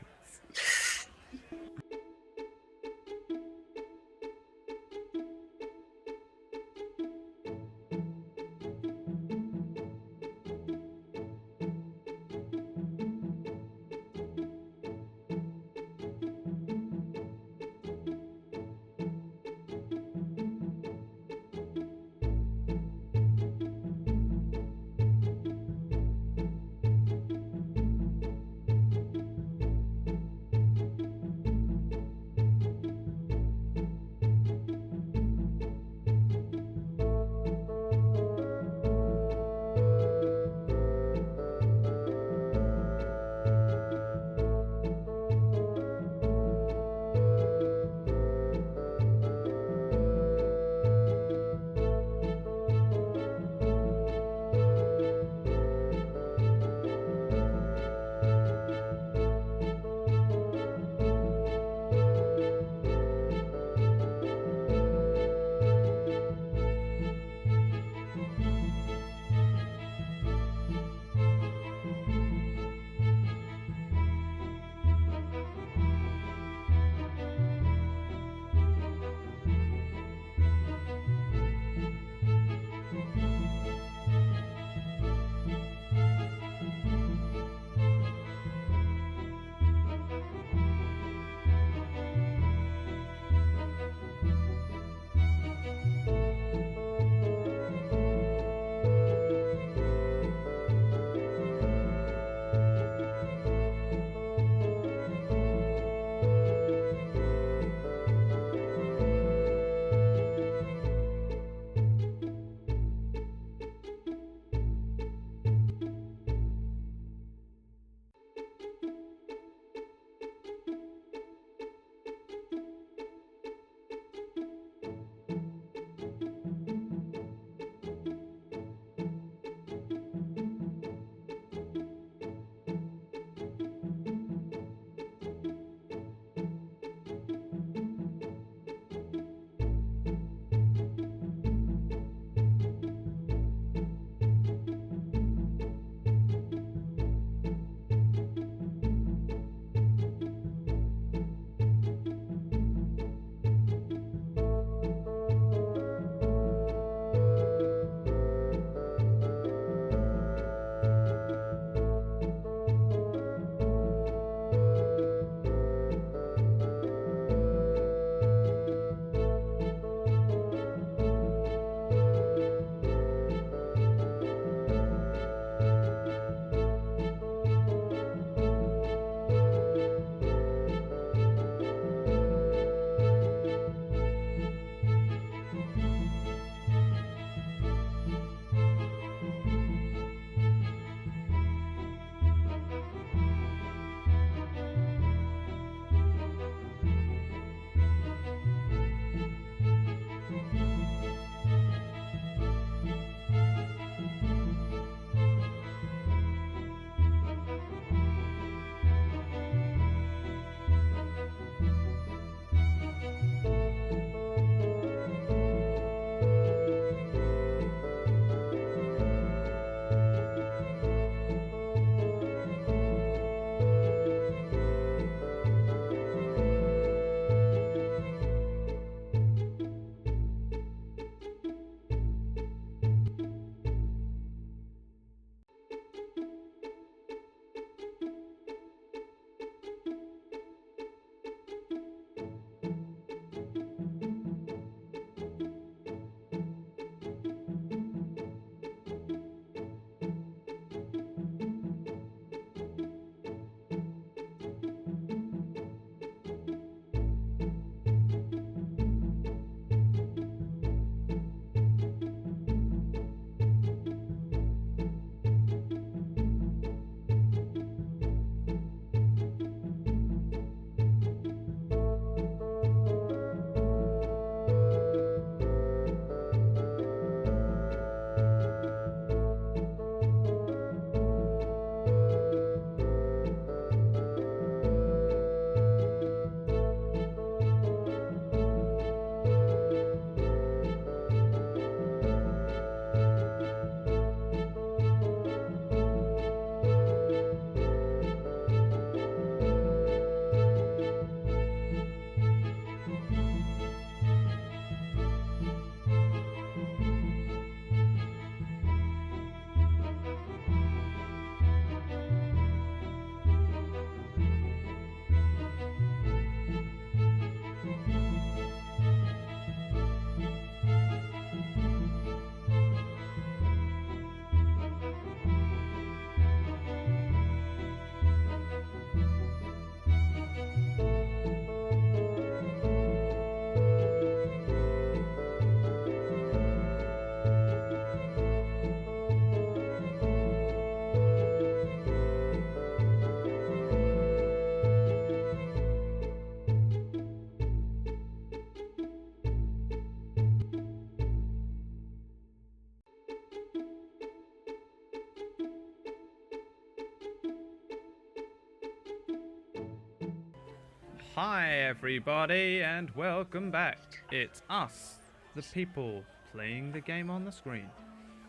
Hi, everybody, and welcome back. It's us, the people, playing the game on the screen.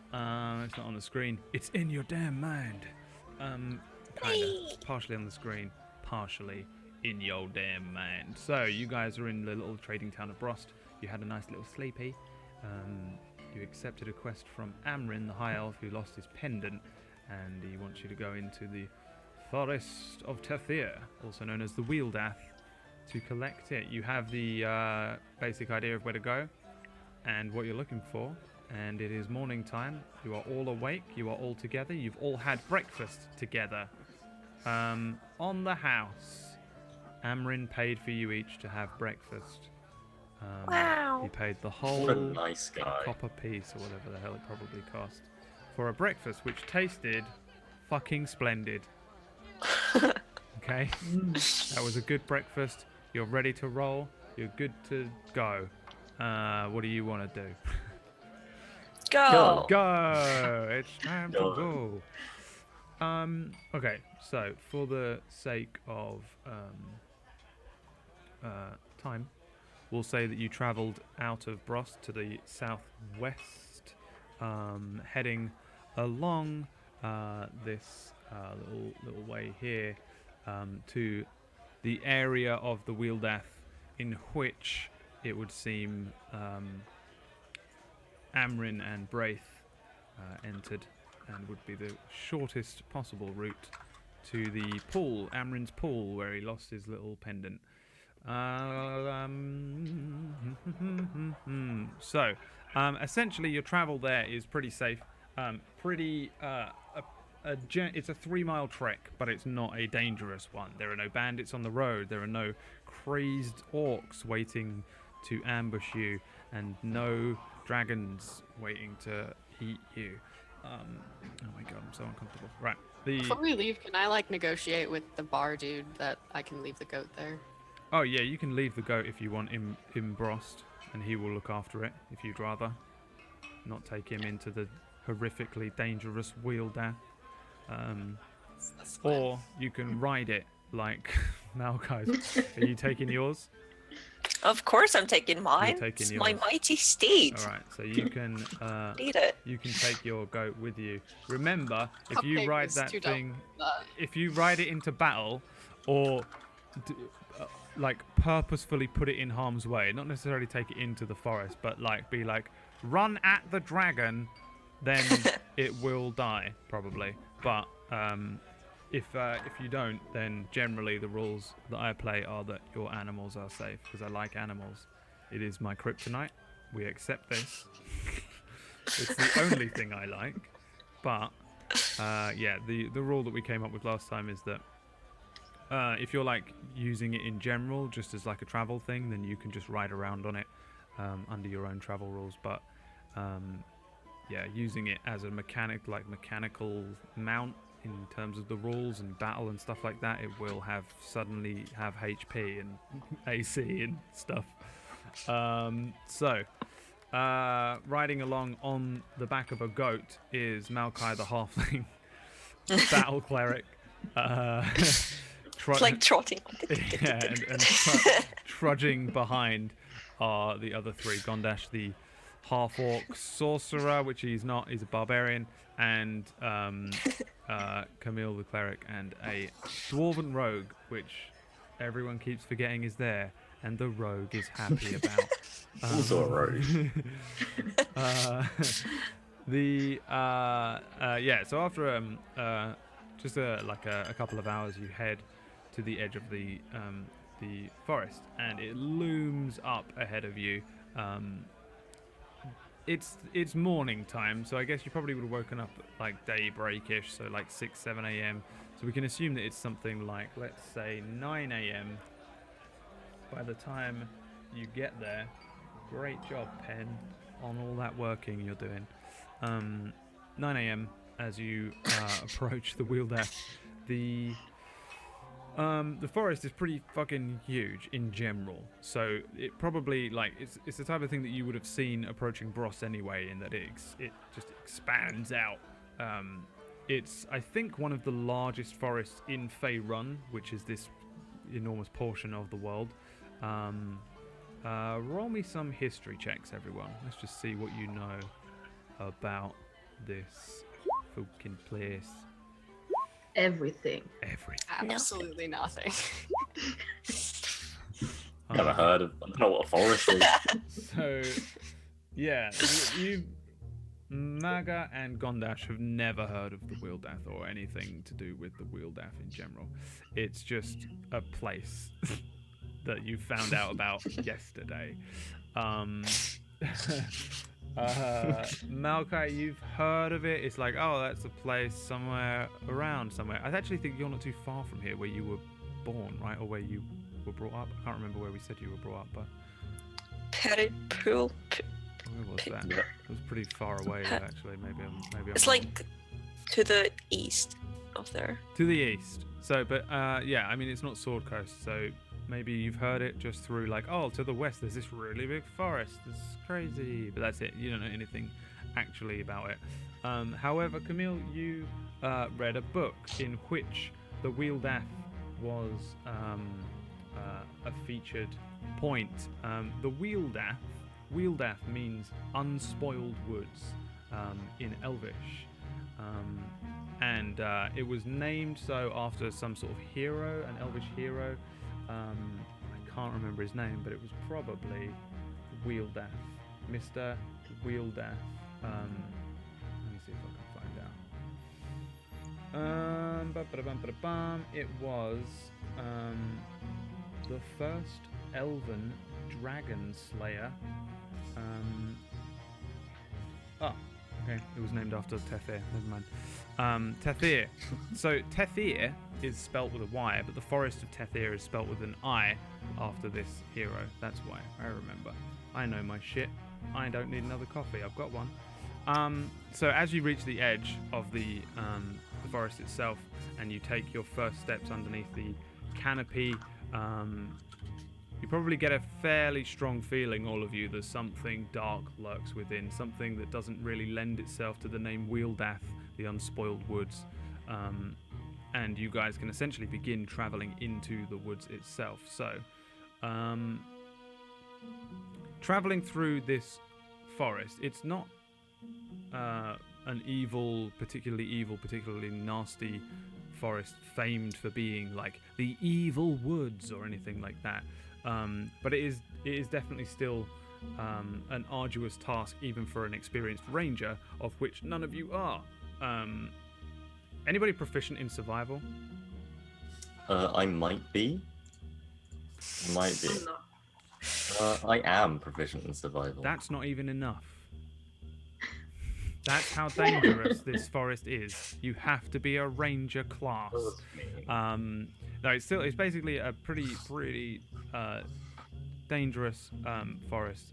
It's not on the screen. It's in your damn mind. Kinda. Partially on the screen, partially in your damn mind. So, you guys are in the little trading town of Brost. You had a nice little sleepy. You accepted a quest from Amrin, the High Elf, who lost his pendant, and he wants you to go into the Forest of Tethir, also known as the Wealdath, to collect it. You have the basic idea of where to go and what you're looking for, and it is morning time. You are all awake, you are all together, you've all had breakfast together. On the house, Amrin paid for you each to have breakfast. Wow. He paid the What a whole nice guy. copper piece, or whatever the hell it probably cost, for a breakfast which tasted fucking splendid. Okay? That was a good breakfast. You're ready to roll. You're good to go. What do you want to do? Go. Go! It's time to Go. go. Okay, so for the sake of time, we'll say that you travelled out of Brost to the southwest, heading along this little way here to the area of the Wealdath in which it would seem Amrin and Braith entered, and would be the shortest possible route to the pool, Amrin's pool, where he lost his little pendant. So, essentially, your travel there is pretty safe. It's a 3-mile trek, but it's not a dangerous one. There are no bandits on the road. There are no crazed orcs waiting to ambush you, and no dragons waiting to eat you. Oh my god, I'm so uncomfortable. Right. Before we leave, can I like negotiate with the bar dude that I can leave the goat there? Oh yeah, you can leave the goat if you want in Brost, and he will look after it if you'd rather. Not take him into the horrifically dangerous Wealdath. That's fine. Or you can ride it like Malchi's. Are you taking yours? Of course I'm taking mine. taking It's my yours. mighty steed. Alright, so you can Need it. you can take your goat with you. Remember, if How you big ride is that $2? thing, if you ride it into battle, or like purposefully put it in harm's way, not necessarily take it into the forest, but like be like, run at the dragon, then it will die probably. But if you don't, then generally the rules that I play are that your animals are safe, because I like animals. It is my kryptonite. We accept this. It's the only thing I like. But yeah, the rule that we came up with last time is that if you're like using it in general, just as like a travel thing, then you can just ride around on it under your own travel rules. But yeah, using it as a mechanical mount in terms of the rules and battle and stuff like that, it will suddenly have HP and AC and stuff. So riding along on the back of a goat is Malchi the halfling battle cleric. Like trotting. Yeah, and trudging behind are the other three. Gondash, the half-orc sorcerer, which he's not, he's a barbarian, and Camille the cleric, and a dwarven rogue, which everyone keeps forgetting is there, and the rogue is happy about. Also a rogue. Yeah, so after just a couple of hours, you head to the edge of the forest, and it looms up ahead of you. It's morning time, so I guess you probably would have woken up at like daybreak-ish, so like 6-7 a.m. So we can assume that it's something like, let's say, 9 a.m. by the time you get there. Great job, Pen, on all that working you're doing. 9 a.m. as you approach the Wealdath. The forest is pretty fucking huge in general, so it probably it's the type of thing that you would have seen approaching Bros anyway, in that it just expands out. It's, I think, one of the largest forests in Faerun, which is this enormous portion of the world. Roll me some history checks, everyone. Let's just see what you know about this fucking place. Everything. Everything. Absolutely nothing. Never heard of. I don't know what a forest is. So, yeah, you Maga and Gondash have never heard of the Wealdath or anything to do with the Wealdath in general. It's just a place that you found out about yesterday. Malkai, you've heard of it. It's like, oh, that's a place somewhere around somewhere. I actually think you're not too far from here where you were born, right? Or where you were brought up. I can't remember where we said you were brought up, but... Peripool. Where was that? It was pretty far away, actually. Maybe I'm It's wrong. like to the east of there. To the east. So, but yeah, I mean, it's not Sword Coast, so maybe you've heard it just through like, oh, to the west there's this really big forest. It's crazy, but that's it. You don't know anything actually about it. However, Camille, you read a book in which the Wealdath was a featured point. The Wealdath means unspoiled woods in Elvish. And it was named so after some sort of hero, an Elvish hero. I can't remember his name, but it was probably Wealdath, Mr. Wealdath. Let me see if I can find out. It was the first elven dragon slayer. Okay, it was named after Tethir. Never mind. Tethir. So Tethir is spelt with a Y, but the forest of Tethir is spelt with an I after this hero. That's why I remember. I know my shit. I don't need another coffee. I've got one. So as you reach the edge of the forest itself, and you take your first steps underneath the canopy, you probably get a fairly strong feeling, all of you, that something dark lurks within, something that doesn't really lend itself to the name Wealdath, the unspoiled woods. And you guys can essentially begin traveling into the woods itself. So, traveling through this forest, it's not an particularly nasty forest famed for being like the evil woods or anything like that. But it is definitely still an arduous task, even for an experienced ranger, of which none of you are. Anybody proficient in survival? I might be. Might be. I'm not. I am proficient in survival. That's not even enough. That's how dangerous this forest is. You have to be a ranger class. No, it's basically a pretty dangerous forest.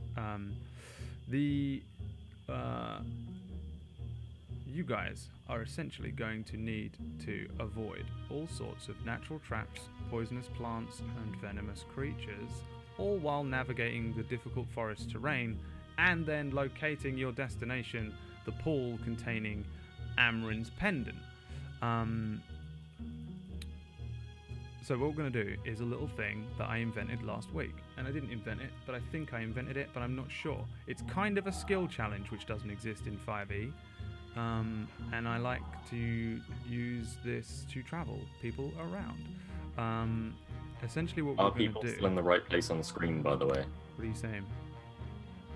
You guys are essentially going to need to avoid all sorts of natural traps, poisonous plants, and venomous creatures, all while navigating the difficult forest terrain, and then locating your destination, the pool containing Amrin's pendant. So what we're going to do is a little thing that I invented last week. And I didn't invent it, but I think I invented it, but I'm not sure. It's kind of a skill challenge which doesn't exist in 5e. And I like to use this to travel people around. Essentially what Are we're going people to do... still in the right place on the screen, by the way? What are you saying?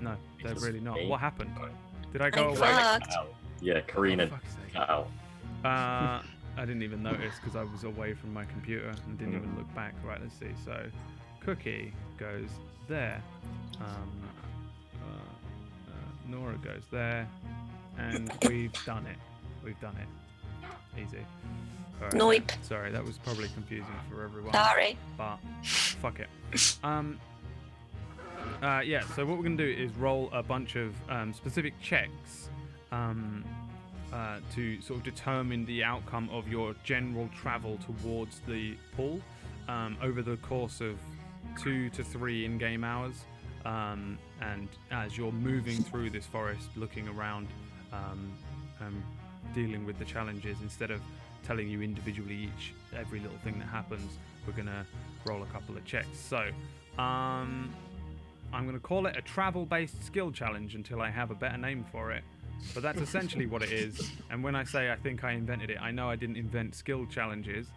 No, they're Just really not. me? What happened? Did I go I away? fucked. Ow. Yeah, Karina. For fuck's sake. Ow. I didn't even notice because I was away from my computer and didn't even look back. Right, let's see. So, Cookie goes there. Nora goes there. And we've done it. We've done it. Easy. All right, Nope. sorry, that was probably confusing for everyone. Sorry. But fuck it. Yeah, so what we're going to do is roll a bunch of specific checks to sort of determine the outcome of your general travel towards the pool over the course of 2 to 3 in-game hours. And as you're moving through this forest, looking around, dealing with the challenges, instead of telling you individually every little thing that happens, we're going to roll a couple of checks. So, I'm going to call it a travel-based skill challenge until I have a better name for it. But that's essentially what it is. And when I say I think I invented it, I know I didn't invent skill challenges,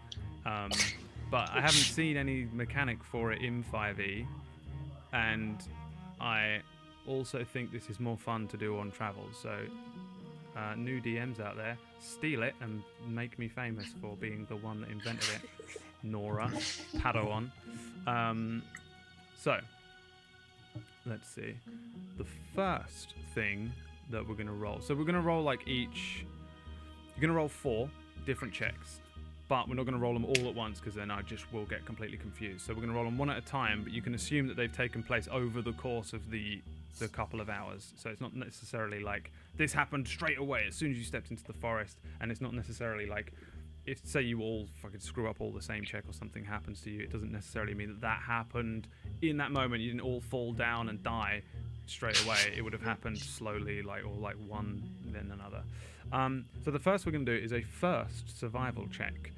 but I haven't seen any mechanic for it in 5e. And I also think this is more fun to do on travel. So, new DMs out there, steal it and make me famous for being the one that invented it. Nora, Padawan. So, let's see. The first thing that we're going to roll. So we're going to roll like each... You're going to roll 4 different checks. But we're not going to roll them all at once because then I just will get completely confused. So we're going to roll them one at a time, but you can assume that they've taken place over the course of the couple of hours. So it's not necessarily like this happened straight away as soon as you stepped into the forest, and it's not necessarily like if, say, you all fucking screw up all the same check or something happens to you, it doesn't necessarily mean that that happened in that moment. You didn't all fall down and die straight away. It would have happened slowly, like, or like one then another. So the first we're going to do is a first survival check.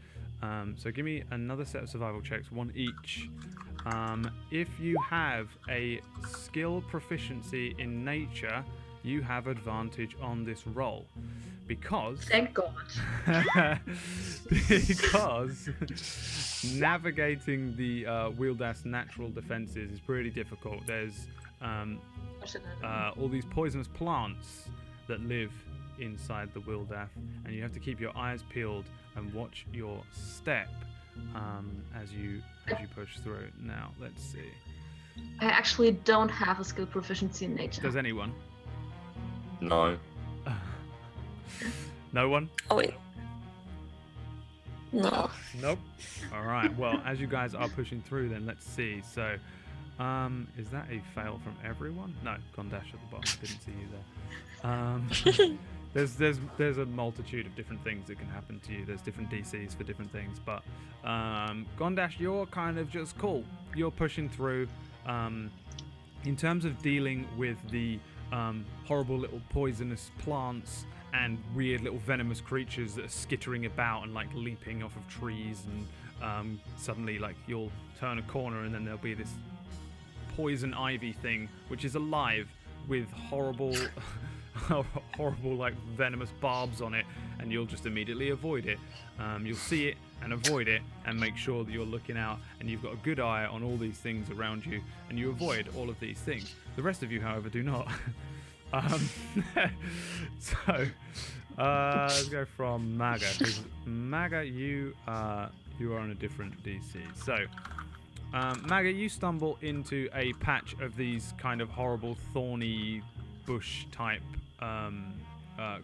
So give me another set of survival checks, one each. If you have a skill proficiency in nature, you have advantage on this roll. Because... Thank God. because navigating the Wealdath's natural defenses is pretty difficult. There's all these poisonous plants that live inside the Wealdath, and you have to keep your eyes peeled and watch your step as you push through. Now, let's see. I actually don't have a skill proficiency in nature. Does anyone? No. No one? Oh wait. No. Nope. All right. Well, as you guys are pushing through, then let's see. So, is that a fail from everyone? No, Gondash at the bottom. Didn't see you there. There's a multitude of different things that can happen to you. There's different DCs for different things, but Gondash, you're kind of just cool. You're pushing through. In terms of dealing with the horrible little poisonous plants and weird little venomous creatures that are skittering about and like leaping off of trees, and suddenly like you'll turn a corner and then there'll be this poison ivy thing which is alive with horrible like venomous barbs on it, and you'll just immediately avoid it. You'll see it and avoid it and make sure that you're looking out and you've got a good eye on all these things around you, and you avoid all of these things. The rest of you, however, do not. So let's go from Maga, because Maga, you are on a different DC. So Maga, you stumble into a patch of these kind of horrible thorny bush type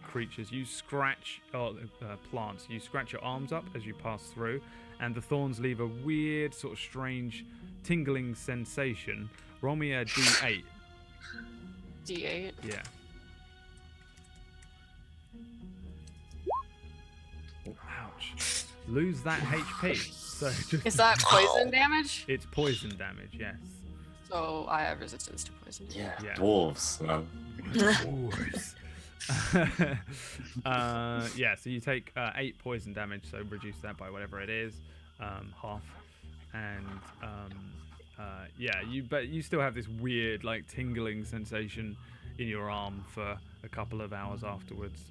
creatures. You scratch plants. You scratch your arms up as you pass through, and the thorns leave a weird, sort of strange, tingling sensation. Roll me a D8. D8. Yeah. Ouch. Lose that HP. So just Is that poison damage? It's poison damage. Yes. So I have resistance to poison. Yeah. Yeah. Dwarves. Dwarves. Yeah, so you take 8 poison damage, so reduce that by whatever it is, half, and yeah, but you still have this weird like tingling sensation in your arm for a couple of hours afterwards.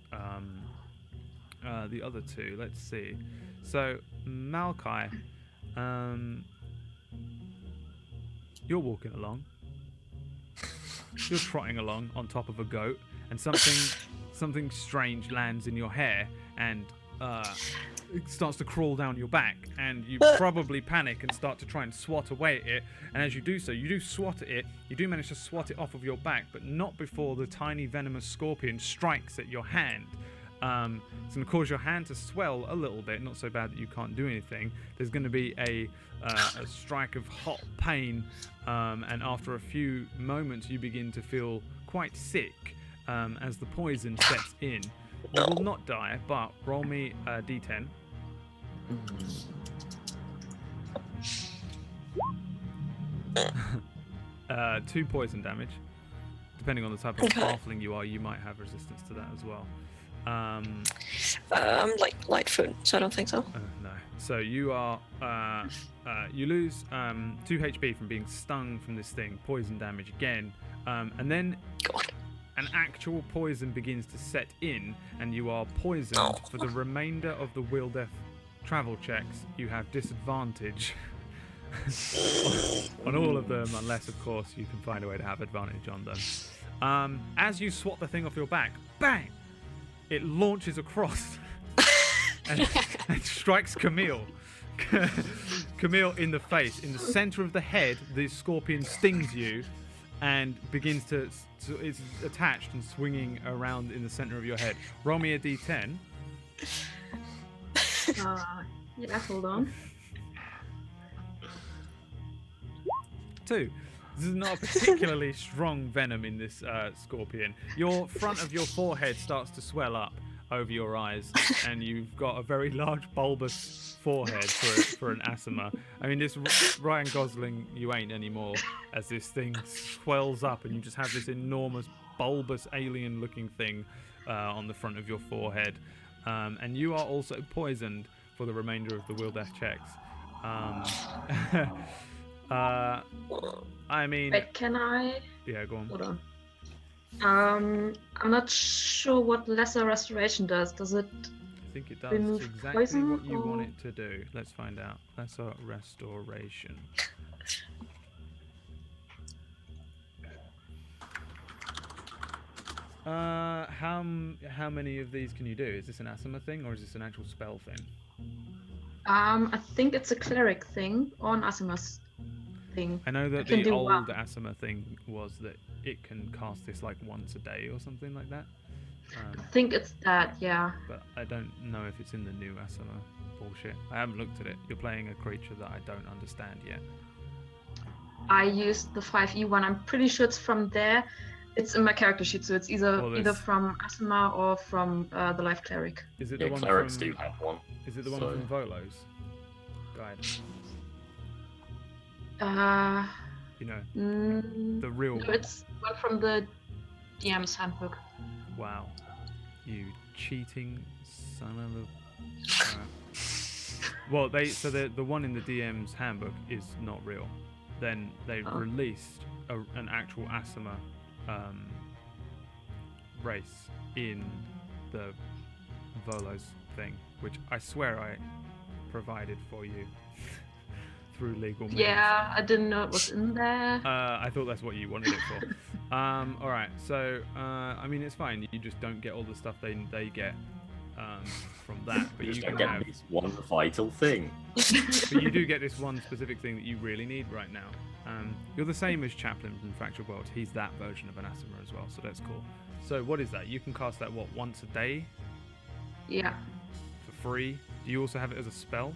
The other two, let's see. So Malachi, you're walking along. You're trotting along on top of a goat, and something strange lands in your hair, and it starts to crawl down your back, and you probably panic and start to try and swat away at it. And as you do so, you do swat at it. You do manage to swat it off of your back, but not before the tiny venomous scorpion strikes at your hand. It's going to cause your hand to swell a little bit, not so bad that you can't do anything. There's going to be a strike of hot pain, and after a few moments you begin to feel quite sick as the poison sets in. You will not die, but roll me a d10. 2 poison damage. Depending on the type of halfling you are, you might have resistance to that as well. I'm like light food, so I don't think so. No. So you are you lose 2 HP from being stung from this thing, poison damage again, and then God. an actual poison begins to set in, and you are poisoned for the remainder of the Wealdath travel checks. You have disadvantage on all of them, unless, of course, you can find a way to have advantage on them. As you swat the thing off your back, bang! It launches across and strikes Camille. Camille in the face. In the center of the head, the scorpion stings you and begins to it's attached and swinging around in the center of your head. Roll me a d10. Yeah, hold on. 2. This is not a particularly strong venom in this scorpion. Your front of your forehead starts to swell up over your eyes, and you've got a very large bulbous forehead for an asthma. I mean, this Ryan Gosling, you ain't anymore, as this thing swells up, and you just have this enormous bulbous alien-looking thing on the front of your forehead. And you are also poisoned for the remainder of the Wealdath checks. I mean... Wait, can I... Yeah, go on. Hold on. I'm not sure what lesser restoration does. Does it... I think it does remove exactly poison, what you want or- it to do. Let's find out. Lesser restoration. How many of these can you do? Is this an asthma thing, or is this an actual spell thing? I think it's a cleric thing or an Asimus thing. I know I that can the do old one. asthma thing was that it can cast this like once a day or something like that. I think it's that, yeah. But I don't know if it's in the new asthma bullshit. I haven't looked at it. You're playing a creature that I don't understand yet. I used the 5e one. I'm pretty sure it's from there. It's in my character sheet, so it's either Well, either there's- from Asima or from the Life Cleric. Is it Yeah, the one clerics from? do have one. Is it the one so- from Volo's guide? You know, the real No, one. it's one from the DM's handbook. Wow, you cheating son of a. Well, the one in the DM's handbook is not real. Then they Oh. released an actual Asima race in the Volo's thing, which I swear I provided for you through legal means. Yeah, I didn't know it was in there. I thought that's what you wanted it for. All right, so I mean it's fine. You just don't get all the stuff they get from that, but You you just can don't have. get this one vital thing. But you do get this one specific thing that you really need right now. You're the same as Chaplain from Fractured World. He's that version of an Asima as well, so that's cool. So what is that? You can cast that once a day Yeah. for free. Do you also have it as a spell?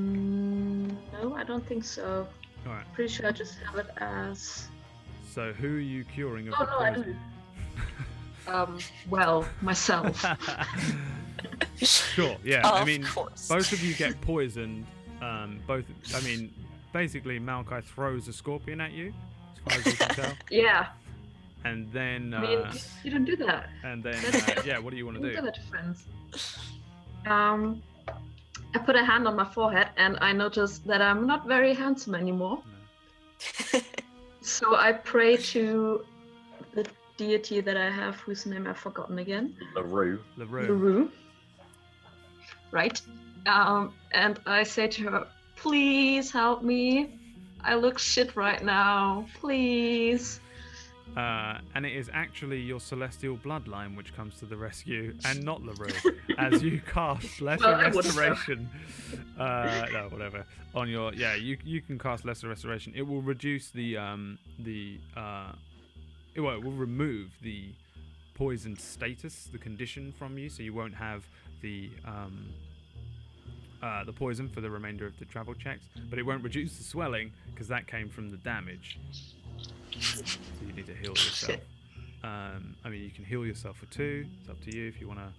No, I don't think so. All right. Pretty sure I just have it as. So who are you curing of Oh the no, I poison? do. Well, myself. Sure. Yeah. I Of mean, course. both of you get poisoned. Basically, Malachi throws a scorpion at you, as far as you can tell, Yeah. and then I mean, you don't do that. yeah. What do you want You to don't do do? that to friends. I put a hand on my forehead and I noticed that I'm not very handsome anymore. So I pray to the deity that I have, whose name I've forgotten again. LaRue. LaRue. Luru. Right. And I say to her, please help me. I look shit right now. Please. And it is actually your celestial bloodline which comes to the rescue, and not LaRue, as you cast Lesser Well, I wouldn't know. Restoration. No, whatever. On your you can cast Lesser Restoration. It will reduce it will remove the poisoned status, the condition from you, so you won't have the poison for the remainder of the travel checks. But it won't reduce the swelling because that came from the damage. So you need to heal yourself. I mean, you can heal yourself for 2. It's up to you if you want to.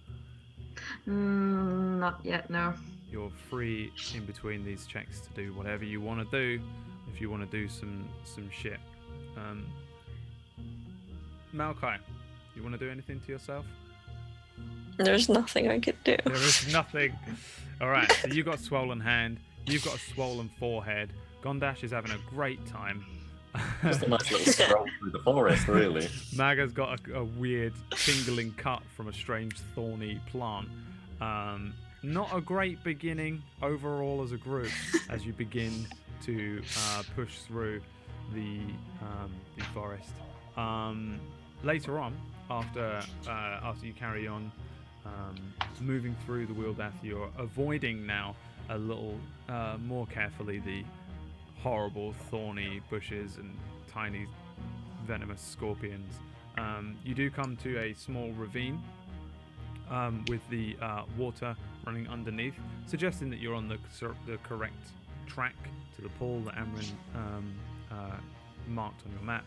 Not yet, no. You're free in between these checks to do whatever you want to do. If you want to do some shit. Malachi, You want to do anything to yourself? There's nothing I could do. There is nothing. All right, so you got swollen hand. You've got a swollen forehead. Gondash is having a great time. Just a nice little stroll through the forest, really. Maga's got a weird tingling cut from a strange thorny plant. Not a great beginning overall as a group as you begin to push through the forest. Later on, after you carry on moving through the Wealdath, you're avoiding now a little more carefully the horrible thorny bushes and tiny venomous scorpions. You do come to a small ravine with the water running underneath, suggesting that you're on the correct track to the pool that Amrin marked on your map.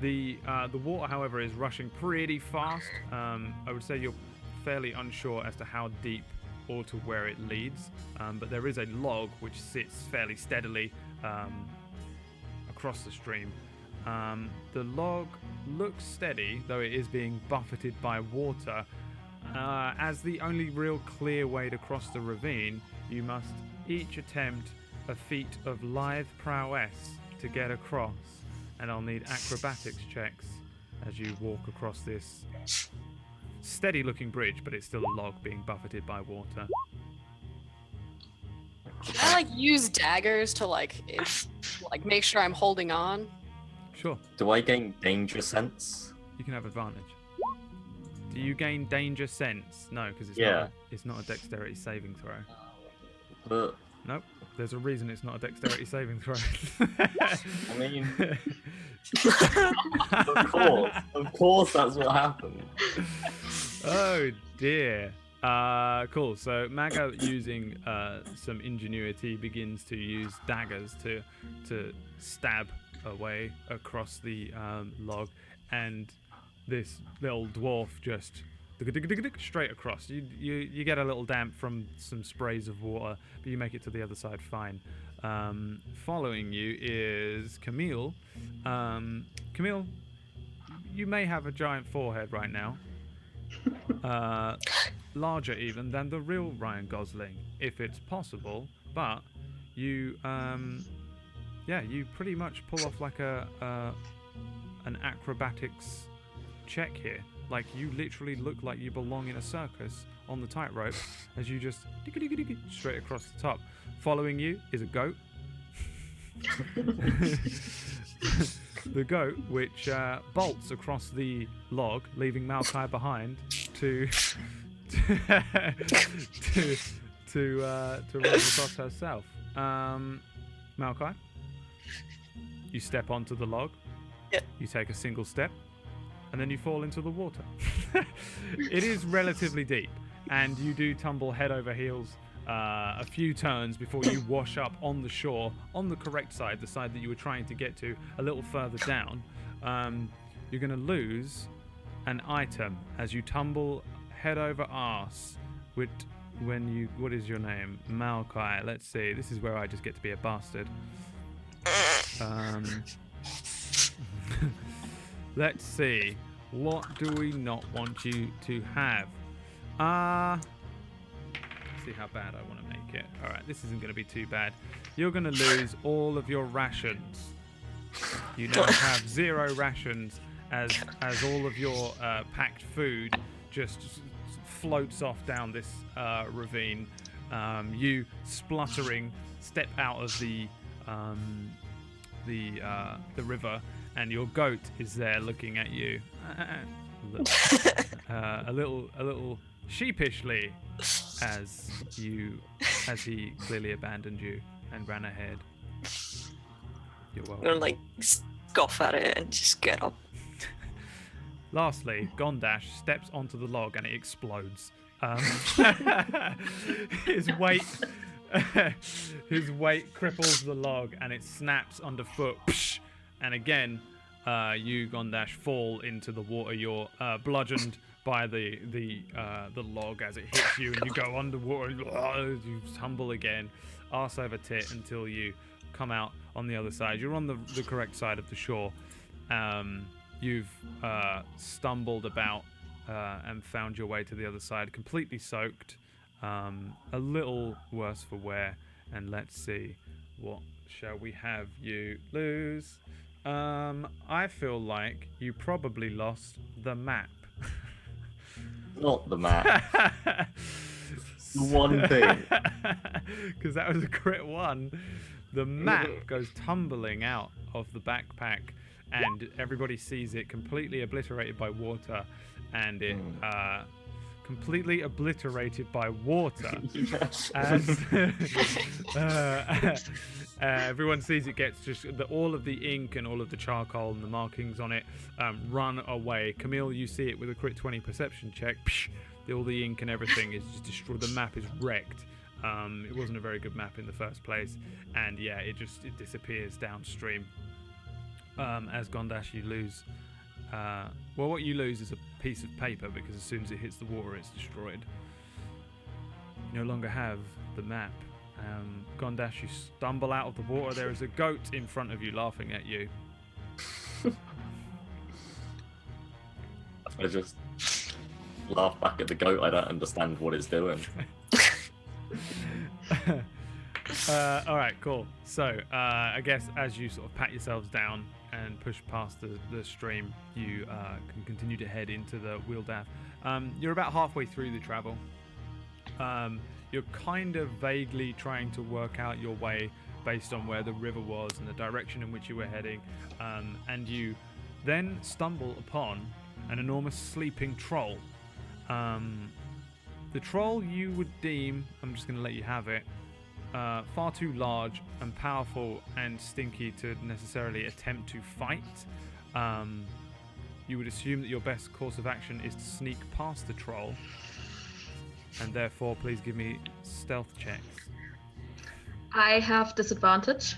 The water, however, is rushing pretty fast. I would say you're fairly unsure as to how deep or to where it leads, but there is a log which sits fairly steadily across the stream. The log looks steady, though it is being buffeted by water. As the only real clear way to cross the ravine, you must each attempt a feat of lithe prowess to get across, and I'll need acrobatics checks as you walk across this steady-looking bridge, but it's still a log being buffeted by water. Can I use daggers to make sure I'm holding on? Sure. Do I gain danger sense? You can have advantage. Do you gain danger sense? No, because it's not a dexterity saving throw. But Nope. There's a reason it's not a dexterity saving throw. I mean, of course, that's what happened. Oh dear. Cool. So Maga, using some ingenuity, begins to use daggers to stab away across the log, and this little dwarf just straight across. You get a little damp from some sprays of water, but you make it to the other side fine. Following you is Camille. Camille, you may have a giant forehead right now. Larger even than the real Ryan Gosling, if it's possible, but you you pretty much pull off like an acrobatics check here. Like, you literally look like you belong in a circus on the tightrope as you just straight across the top. Following you is a goat. The goat, which bolts across the log, leaving Maokai behind to run across herself. Maokai, you step onto the log. Yep. You take a single step, and then you fall into the water. It is relatively deep, and you do tumble head over heels a few turns before you wash up on the shore, on the correct side, the side that you were trying to get to a little further down. You're going to lose an item as you tumble head over arse with what is your name? Maokai. Let's see. This is where I just get to be a bastard. Let's see. What do we not want you to have? See how bad I want to make it. All right, this isn't going to be too bad. You're going to lose all of your rations. You now have 0 rations as all of your packed food just floats off down this ravine. You spluttering step out of the river, and your goat is there looking at you a little sheepishly as he clearly abandoned you and ran ahead. You're welcome. I'm gonna scoff at it and just get up. Lastly, Gondash steps onto the log and it explodes. His weight cripples the log and it snaps underfoot. And again, you, Gondash, fall into the water. You're bludgeoned by the log as it hits you, and you go underwater. You tumble again, arse over tit, until you come out on the other side. You're on the correct side of the shore. you've stumbled about and found your way to the other side, completely soaked, a little worse for wear. And let's see, what shall we have you lose? I feel like you probably lost the map. Not the map. The one thing. Because that was a crit 1. The map goes tumbling out of the backpack, and everybody sees it completely obliterated by water, and it completely obliterated by water. As everyone sees it gets just all of the ink and all of the charcoal and the markings on it run away. Camille, you see it with a crit 20 perception check. Psh, all the ink and everything is just destroyed. The map is wrecked. It wasn't a very good map in the first place, and yeah, it disappears downstream. As Gondash, you lose. Well, what you lose is a piece of paper, because as soon as it hits the water, it's destroyed. You no longer have the map. Gondash, you stumble out of the water. There is a goat in front of you, laughing at you. I just laugh back at the goat. I don't understand what it's doing. All right, cool. So I guess as you sort of pat yourselves down and push past the stream, you can continue to head into the Wealdath. You're about halfway through the travel. You're kind of vaguely trying to work out your way based on where the river was and the direction in which you were heading, and you then stumble upon an enormous sleeping troll. The troll you would deem, I'm just going to let you have it, far too large and powerful and stinky to necessarily attempt to fight. You would assume that your best course of action is to sneak past the troll, and therefore please give me stealth checks. I have disadvantage.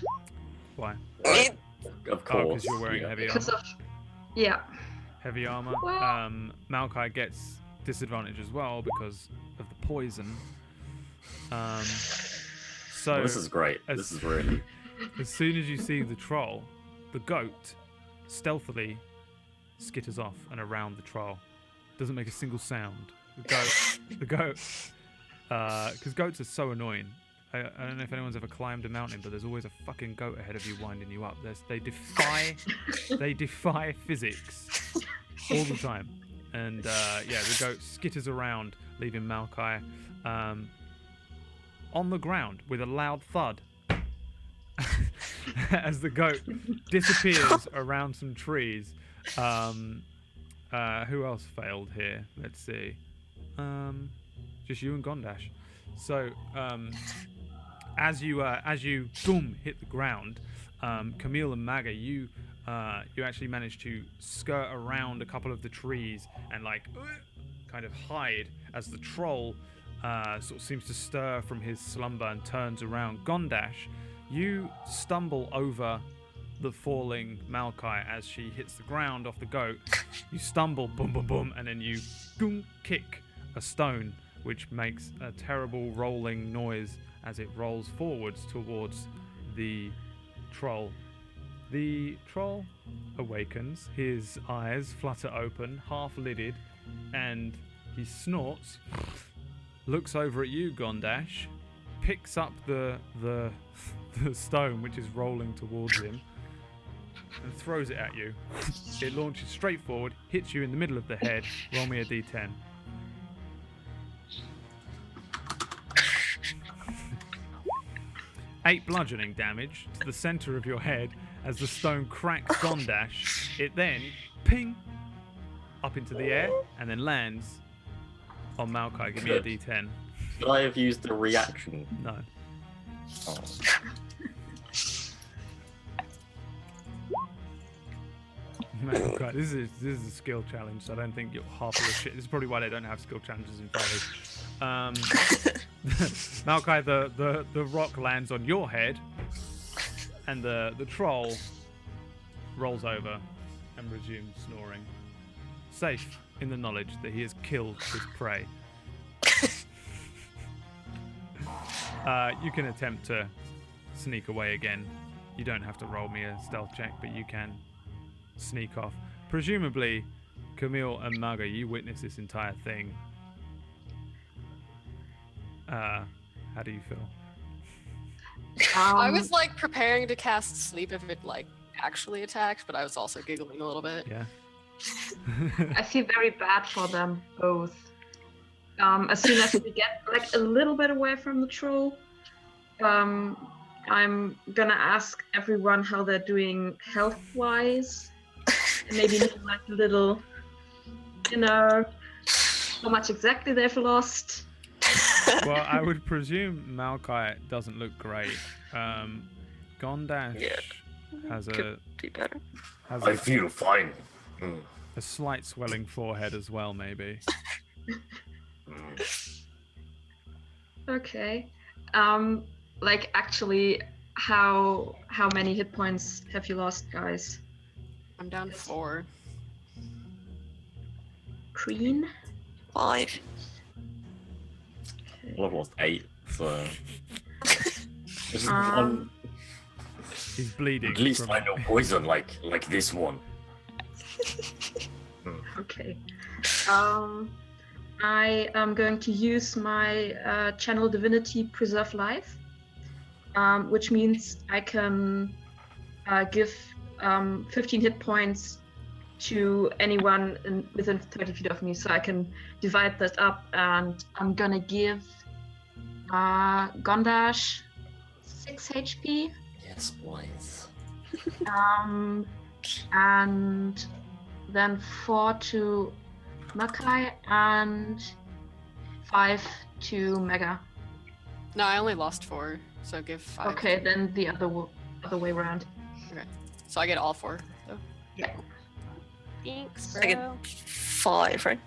Why? Of Oh, course. because you're wearing heavy Because armor. of, yeah. Heavy armor. Well- Maokai gets disadvantage as well because of the poison. So Well, this is great. This is really. as soon as you see the troll, the goat stealthily skitters off and around the troll. Doesn't make a single sound. The goat, because goats are so annoying. I don't know if anyone's ever climbed a mountain, but there's always a fucking goat ahead of you winding you up. They defy physics all the time. And yeah, the goat skitters around, leaving Maokai on the ground with a loud thud as the goat disappears around some trees. Who else failed here? Let's see. Just you and Gondash. So as you boom hit the ground, Camille and Maga, you actually managed to skirt around a couple of the trees and kind of hide as the troll sort of seems to stir from his slumber and turns around. Gondash, you stumble over the falling Maokai as she hits the ground off the goat. You stumble, boom, boom, boom, and then you kick a stone, which makes a terrible rolling noise as it rolls forwards towards the troll. The troll awakens, his eyes flutter open, half-lidded, and he snorts, looks over at you, Gondash, picks up the stone which is rolling towards him, and throws it at you. It launches straight forward, hits you in the middle of the head. Roll me a d10. Eight bludgeoning damage to the center of your head as the stone cracks Gondash. It then, ping, up into the air and then lands on Maokai. Give me a d10. Should I have used the reaction? No. Oh. Maokai, this is a skill challenge, so I don't think you're half of the shit. This is probably why they don't have skill challenges in Faerie. Maokai, the rock lands on your head, and the troll rolls over and resumes snoring, safe in the knowledge that he has killed his prey. You can attempt to sneak away again. You don't have to roll me a stealth check, but you can sneak off. presumably, Camille and Maga, you witness this entire thing. How do you feel? I was like preparing to cast sleep if it like actually attacked, but I was also giggling a little bit. Yeah. I feel very bad for them both. As soon as we get like a little bit away from the troll, I'm gonna ask everyone how they're doing health-wise. And maybe like a little, how much exactly they've lost. Well, I would presume Malkai doesn't look great. Gondash has Could be better. I feel fine. a slight swelling forehead as well, maybe. Okay. Like actually, how many hit points have you lost, guys? I'm down to 4. Crean? 5. Well, I've lost 8, so. Just Um, He's bleeding. at least from- I know poison like this one. Okay. I am going to use my Channel Divinity Preserve Life, which means I can give 15 hit points to anyone within 30 feet of me, so I can divide that up, and I'm gonna give Gondash 6 HP. Yes, boys. And then 4 to Makai and 5 to Mega. No, I only lost 4, so give 5. Okay, then the other way around. So I get all 4, though. Yeah. Thanks, I get bro. 5, right?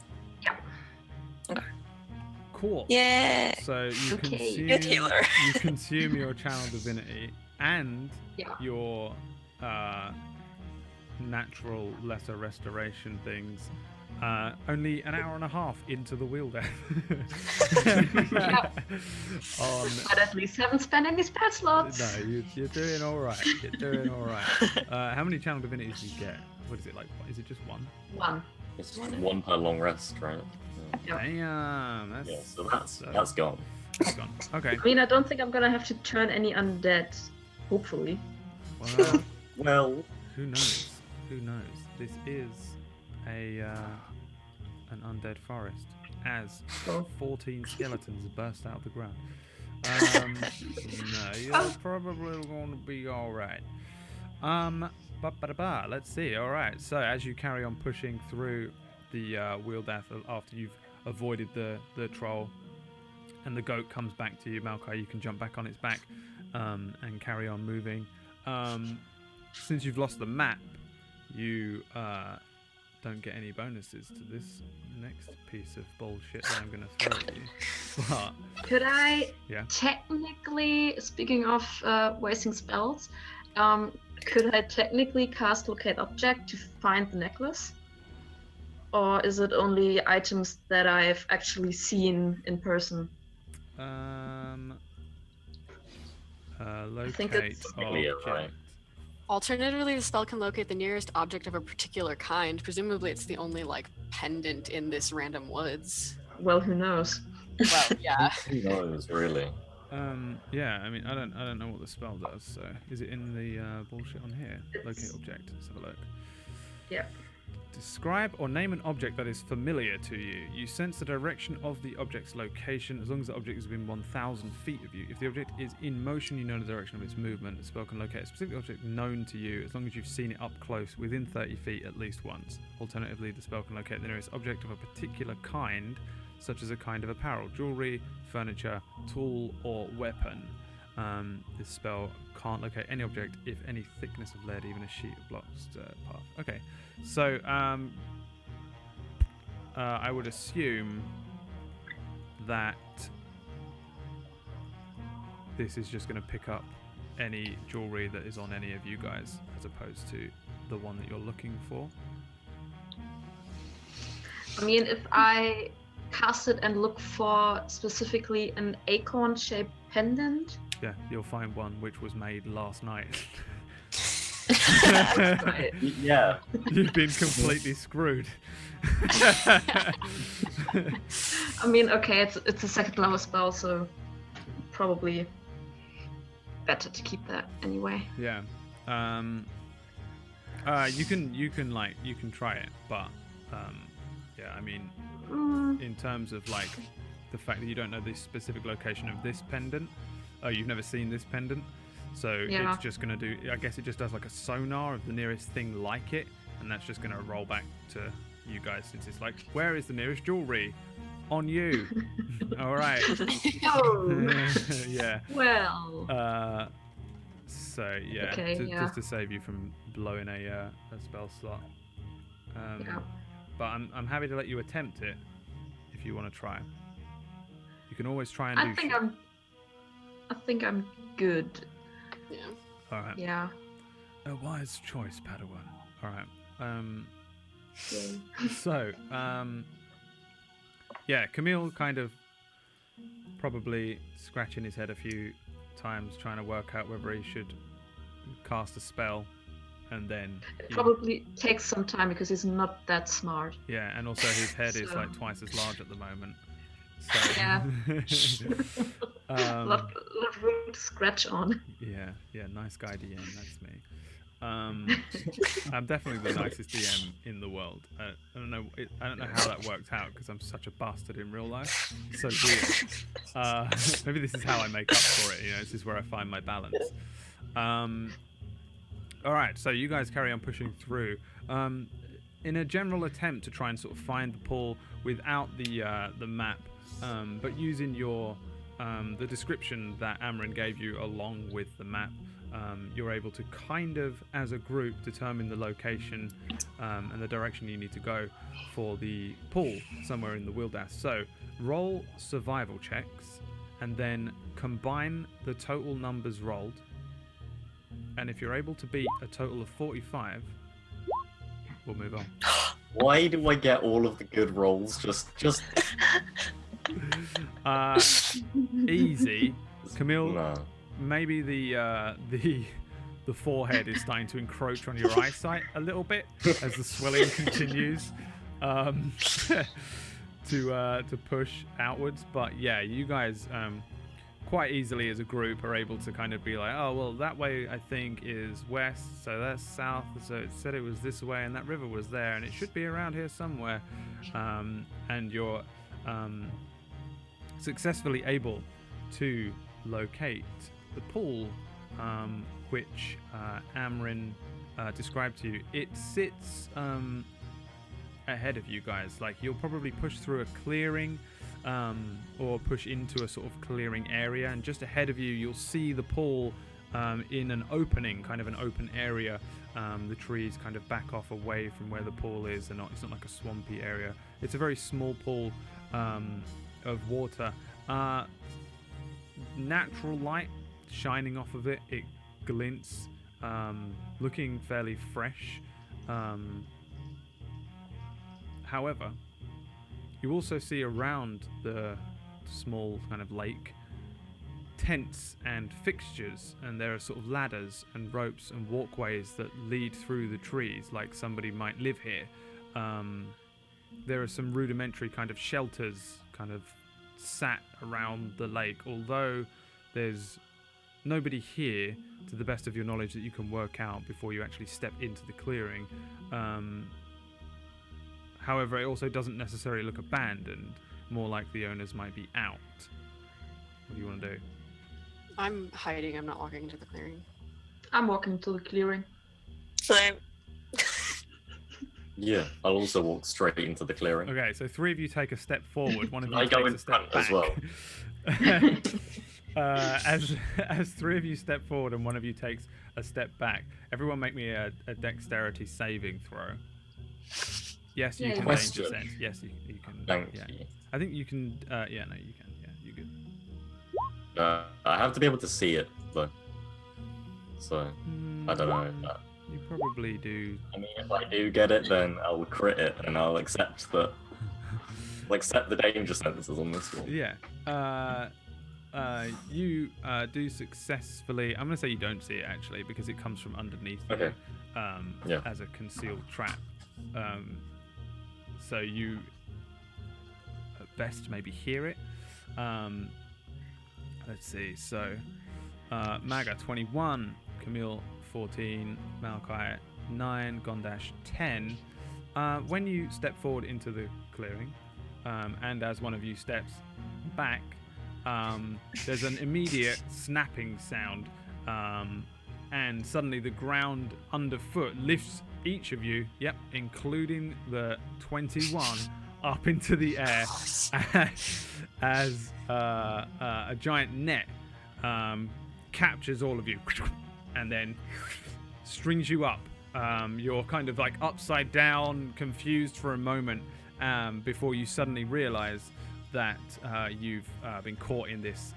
Cool. Yeah. So you Okay. consume, Good healer. you consume your channel divinity and Yeah. your natural lesser restoration things. Only an hour and a half into the Wealdath. But at least haven't spent any spell slots. No, you're doing all right. You're doing all right. How many channel divinities do you get? What is it like? Is it just one? 1. It's 1 per long rest, right? Yeah. Damn, that's Yeah, so that's gone. gone. Okay. I mean, I don't think I'm gonna have to turn any undead. Hopefully. Well, Well, who knows? Who knows? This is an undead forest, as Oh. 14 skeletons burst out of the ground. No, you're probably going to be all right. Let's see. All right. So as you carry on pushing through the Wealdath after you've avoided the troll, and the goat comes back to you, Malkai, you can jump back on its back and carry on moving. Since you've lost the map, you don't get any bonuses to this next piece of bullshit that I'm going to throw at you. But Could I Yeah. technically, speaking of wasting spells, could I technically cast Locate Object to find the necklace? Or is it only items that I've actually seen in person? think locate it's- Yeah, object. right. Alternatively, the spell can locate the nearest object of a particular kind. Presumably, it's the only like pendant in this random woods. Well, who knows? Well, yeah. Who knows, really? Yeah, I mean, I don't know what the spell does. So, is it in the bullshit on here? Locate It's- object. Let's have a look. Yeah. Describe or name an object that is familiar to you. You sense the direction of the object's location as long as the object is within 1,000 feet of you. If the object is in motion, you know the direction of its movement. The spell can locate a specific object known to you as long as you've seen it up close within 30 feet at least once. Alternatively, the spell can locate the nearest object of a particular kind, such as a kind of apparel, jewelry, furniture, tool, or weapon. This spell can't locate any object if any thickness of lead, even a sheet, blocks the path. Okay, so I would assume that this is just going to pick up any jewelry that is on any of you guys, as opposed to the one that you're looking for. I mean, if I cast it and look for specifically an acorn-shaped pendant, Yeah, you'll find one which was made last night. Right. Yeah. You've been completely screwed. I mean, okay, it's a second level spell, so probably better to keep that anyway. Yeah. You can try it, but yeah, I mean, in terms of like the fact that you don't know the specific location of this pendant, you've never seen this pendant, so Yeah. it's just gonna do. I guess it just does like a sonar of the nearest thing like it, and that's just gonna roll back to you guys since it's like, where is the nearest jewelry? On you. All right. Oh, Yeah. well. So yeah, Okay, just to save you from blowing a spell slot. Yeah. But I'm happy to let you attempt it if you want to try. You can always try and I do. think I'm good. Yeah. All right. Yeah. A wise choice, Padawan. All right. Yay. So yeah, Camille kind of probably scratching his head a few times trying to work out whether he should cast a spell, and then It probably takes some time because he's not that smart. yeah, and also his head is So- like twice as large at the moment. So Yeah. um, lot of room to scratch on. yeah, nice guy DM, that's me. I'm definitely the nicest DM in the world. I don't know how that worked out because I'm such a bastard in real life. So weird. Maybe this is how I make up for it. You know, this is where I find my balance. All right, so you guys carry on pushing through. In a general attempt to try and sort of find the pool without the map, but using your the description that Amrin gave you along with the map. You're able to kind of, as a group, determine the location and the direction you need to go for the pool somewhere in the Wealdath. So roll survival checks and then combine the total numbers rolled. And if you're able to beat a total of 45, we'll move on. Why do I get all of the good rolls? Just Easy. Camille, no. maybe the forehead is starting to encroach on your eyesight a little bit as the swelling continues to push outwards. But yeah, you guys quite easily as a group are able to kind of be like, oh well, that way I think is west, so that's south, so it said it was this way, and that river was there, and it should be around here somewhere. And you're successfully able to locate the pool, which Amrin described to you. It sits ahead of you guys. Like, you'll probably push through a clearing or push into a sort of clearing area, and just ahead of you you'll see the pool in an opening, kind of an open area. The trees kind of back off away from where the pool is, and it's not like a swampy area. It's a very small pool of water. Natural light shining off of it. It glints, looking fairly fresh. However, you also see around the small kind of lake tents and fixtures, and there are sort of ladders and ropes and walkways that lead through the trees, like somebody might live here. There are some rudimentary kind of shelters kind of sat around the lake, although there's nobody here to the best of your knowledge that you can work out before you actually step into the clearing. However, it also doesn't necessarily look abandoned, more like the owners might be out. What do you want to do? I'm hiding. I'm not walking into the clearing. I'm walking to the clearing. So Yeah, I'll also walk straight into the clearing. Okay, so three of you take a step forward, one of you I go takes in a step front as back. well. As three of you step forward and one of you takes a step back, everyone make me a dexterity saving throw. Yes, you Yeah. can Question. danger sense. Yes, you can. Thank yeah. you. I think you can. Yeah, no, you can. Yeah, you're good. I have to be able to see it though. So I don't know. You probably do. I mean, if I do get it, then I'll crit it, and I'll accept the danger sentences on this one. Yeah. you do successfully. I'm gonna say you don't see it actually because it comes from underneath Okay. you as a concealed trap. So you at best maybe hear it. Let's see. So Maga 21, Camille 14, Malachi 9, Gondash 10. When you step forward into the clearing, and as one of you steps back, there's an immediate snapping sound, and suddenly the ground underfoot lifts each of you, including the 21, up into the air as a giant net captures all of you and then strings you up. You're kind of like upside down, confused for a moment, before you suddenly realize that you've been caught in this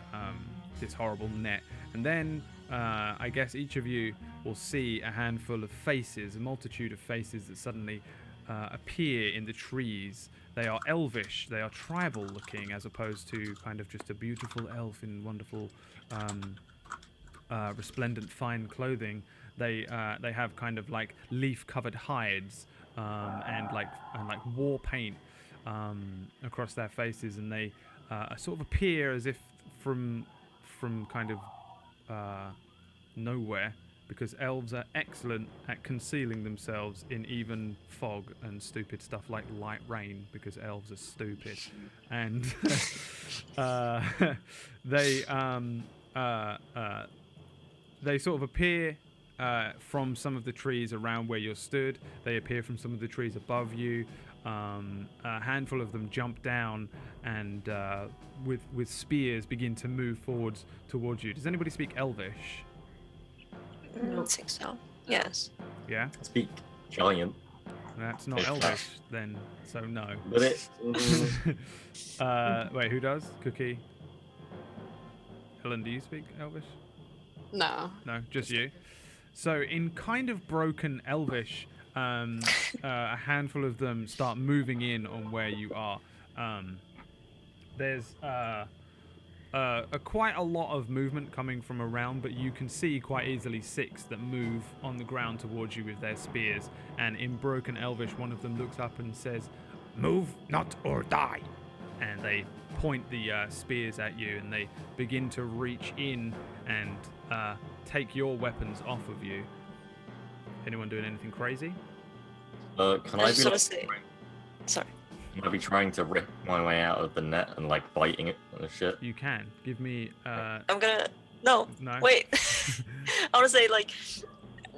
horrible net. And then I guess each of you will see a handful of faces, a multitude of faces that suddenly appear in the trees. They are elvish, they are tribal looking, as opposed to kind of just a beautiful elf in wonderful resplendent fine clothing. They have kind of like leaf covered hides and like war paint across their faces, and they sort of appear as if from kind of nowhere, because elves are excellent at concealing themselves in even fog and stupid stuff like light rain, because elves are stupid. And they sort of appear from some of the trees around where you're stood. They appear from some of the trees above you. A handful of them jump down and with spears begin to move forwards towards you. Does anybody speak Elvish? I don't think so. Yes. Yeah? I speak giant. That's not It's Elvish then, so no. But it. Wait, who does? Cookie? Helen, do you speak Elvish? No. No, just you. So in kind of broken Elvish, a handful of them start moving in on where you are. There's quite a lot of movement coming from around, but you can see quite easily 6 that move on the ground towards you with their spears. And in broken Elvish, one of them looks up and says, "Move not or die." And they point the spears at you, and they begin to reach in and take your weapons off of you. Anyone doing anything crazy? Can I I just be want to like, say. Sorry. can I be trying to rip my way out of the net and like biting it and shit? You can. Give me... I'm gonna. No. No? Wait. I want to say, like,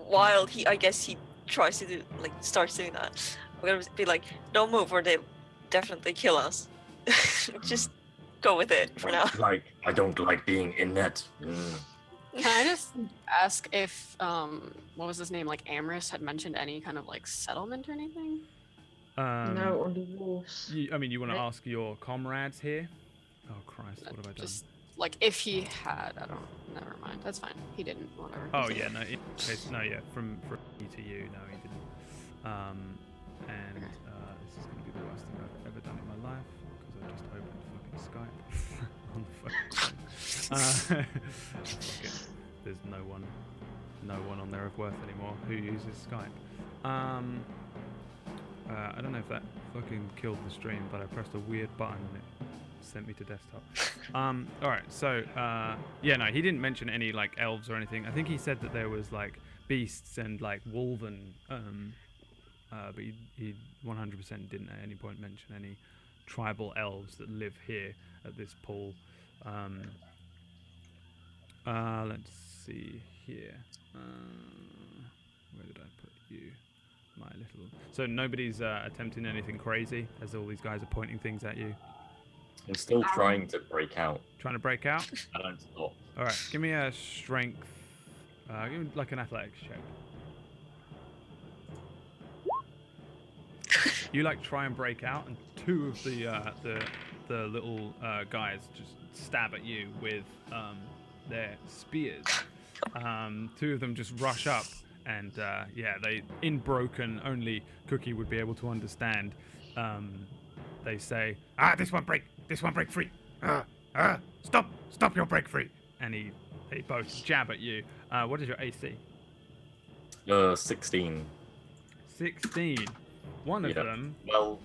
while I guess he tries to starts doing that, I'm gonna be like, don't move or they'll definitely kill us. Just go with it for now. I don't like being in net. Can I just ask if what was his name? Like Amris had mentioned any kind of like settlement or anything? No, on the wolves. You want to Right. ask your comrades here? Oh, Christ, what have I done? Just like if he had, never mind. That's fine. He didn't. Whatever. Oh, yeah, no, from me to you, no, he didn't. And this is going to be the worst thing I've ever done in my life, because I just opened fucking Skype on the phone. Fuck it. There's no one on there of worth anymore who uses Skype. I don't know if that fucking killed the stream, but I pressed a weird button and it sent me to desktop. Alright, so no, he didn't mention any like elves or anything. I think he said that there was like beasts and like wolven, but he 100% didn't at any point mention any tribal elves that live here at this pool. Let's see here. Where did I put you? My little... So nobody's attempting anything crazy as all these guys are pointing things at you. I'm still trying to break out. Trying to break out? I don't stop. Alright, give me a strength... give me like an athletics check. You like try and break out, and 2 of the little guys just stab at you with their spears. 2 of them just rush up, and they, in broken, only Cookie would be able to understand. They say, "This one break free," Stop your break free! And they both jab at you. What is your AC? 16. 16. One of Yeah. them. Well,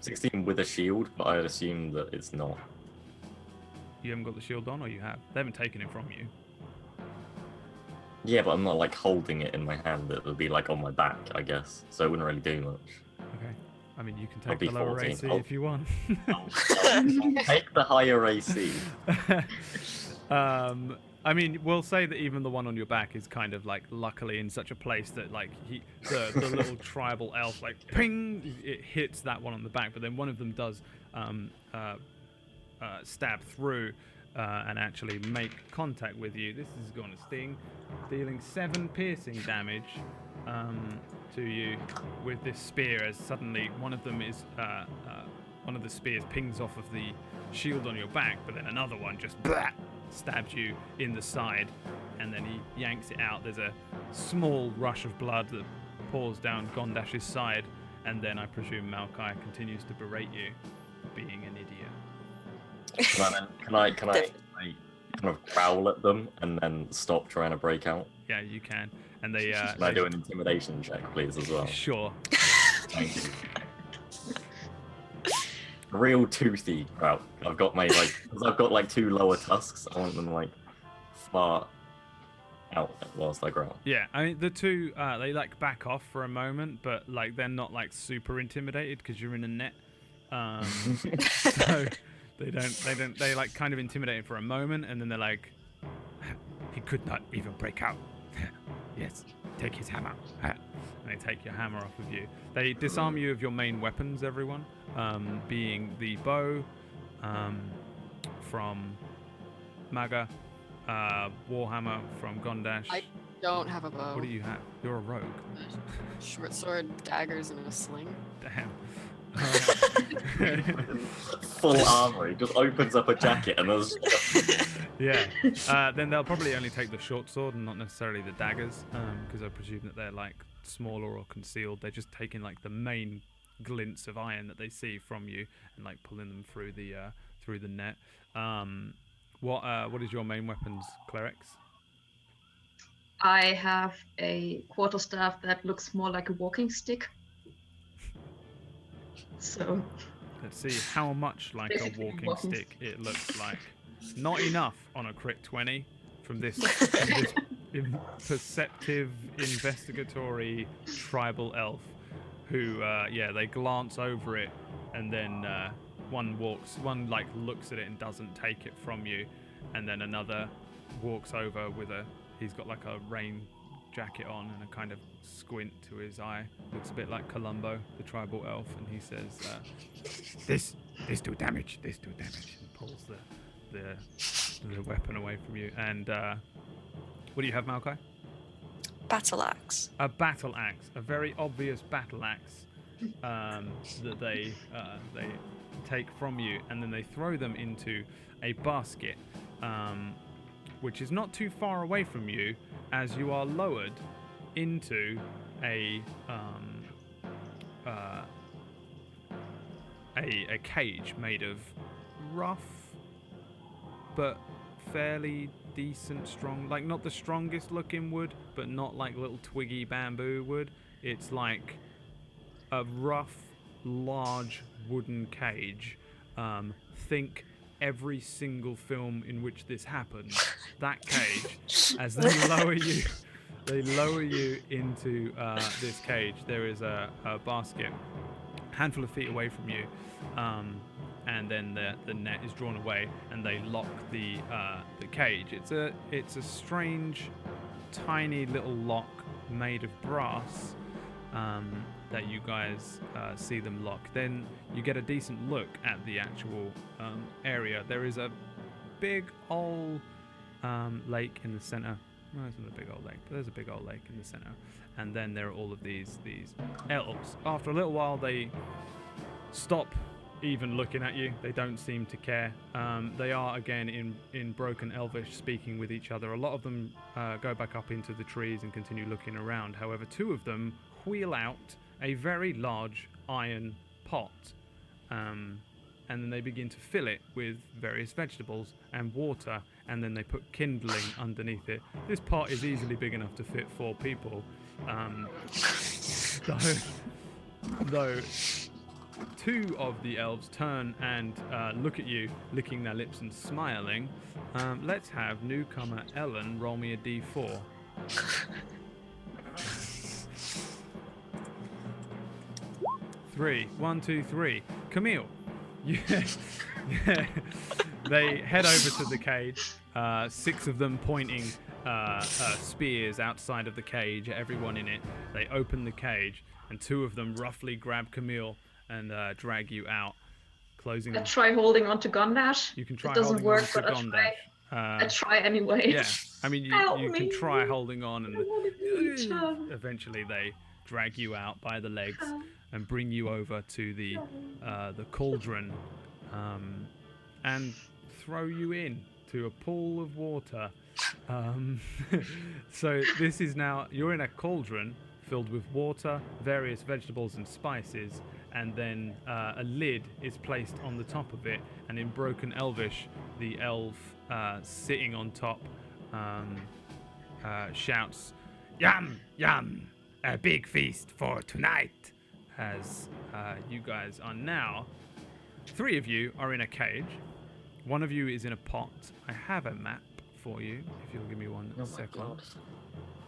16 with a shield, but I'd assume that it's not. You haven't got the shield on, or you have? They haven't taken it from you. Yeah, but I'm not like holding it in my hand. It would be like on my back, I guess. So it wouldn't really do much. Okay. I mean, you can I'll take be the lower 14. AC Oh. if you want. I'll take the higher AC. I mean, we'll say that even the one on your back is kind of like luckily in such a place that like the little tribal elf like ping, it hits that one on the back, but then one of them does stab through and actually make contact with you. This is going to sting, dealing 7 piercing damage to you with this spear. As suddenly one of them is one of the spears pings off of the shield on your back, but then another one just stabs you in the side, and then he yanks it out. There's a small rush of blood that pours down Gondash's side, and then I presume Maokai continues to berate you for being an idiot. Can I kind of growl at them and then stop trying to break out? Yeah, you can. And they Can I do an intimidation check, please, as well? Sure. Thank you. Real toothy growl. I've got my because I've got like 2 lower tusks. I want them like far out whilst I growl. Yeah, I mean the two they like back off for a moment, but like they're not like super intimidated because you're in a net. So they like kind of intimidated for a moment, and then they're like, he could not even break out. Yes, take his hammer. And they take your hammer off of you. They disarm you of your main weapons, everyone, being the bow from Maga, Warhammer from Gondash. I don't have a bow. What do you have? You're a rogue. Short sword, daggers, and a sling. Damn. Full armor. He just opens up a jacket and there's. Yeah. Then they'll probably only take the short sword and not necessarily the daggers, because I presume that they're like smaller or concealed. They're just taking like the main glints of iron that they see from you and like pulling them through the net. What is your main weapons, clerics? I have a quarterstaff that looks more like a walking stick. So Let's see how much like a Basically walking walking stick it looks like. Not enough on a crit 20 from this, perceptive, investigatory tribal elf who, they glance over it, and then one like looks at it and doesn't take it from you, and then another walks over with he's got like a rain jacket on and a kind of squint to his eye. Looks a bit like Columbo, the tribal elf, and he says, this do damage, and pulls the weapon away from you. And what do you have, Maokai? Battle axe. A battle axe, a very obvious battle axe that they take from you, and then they throw them into a basket, which is not too far away from you, as you are lowered into a cage made of rough but fairly decent, strong, like not the strongest looking wood, but not like little twiggy bamboo wood. It's like a rough, large wooden cage. Think every single film in which this happens. That cage, as they lower you into this cage. There is a basket, a handful of feet away from you, and then the net is drawn away, and they lock the cage. It's a strange, tiny little lock made of brass that you guys see them lock. Then you get a decent look at the actual area. There is a big old lake in the center. No, it's not a big old lake, but there's a big old lake in the center. And then there are all of these elves. After a little while, they stop even looking at you. They don't seem to care. They are again in broken Elvish, speaking with each other. A lot of them go back up into the trees and continue looking around. However, 2 of them wheel out a very large iron pot, and then they begin to fill it with various vegetables and water, and then they put kindling underneath it. This pot is easily big enough to fit 4 people. Though 2 of the elves turn and look at you, licking their lips and smiling. Let's have newcomer Ellen roll me a d4. 3. 1, 2, 3. Camille. Yeah. They head over to the cage. 6 of them pointing spears outside of the cage at everyone in it. They open the cage, and 2 of them roughly grab Camille and drag you out, closing. I try holding on to Gondash. You can try it doesn't holding work, on to but Gondash. I try anyway. Yeah, I mean, you can try holding on, and eventually they drag you out by the legs and bring you over to the cauldron, and throw you in to a pool of water. So this is now, you're in a cauldron filled with water, various vegetables and spices, and then a lid is placed on the top of it, and in broken Elvish, the elf sitting on top shouts, "Yum, yum, a big feast for tonight," as you guys are now, 3 of you are in a cage, 1 of you is in a pot. I have a map for you, if you'll give me 1 second.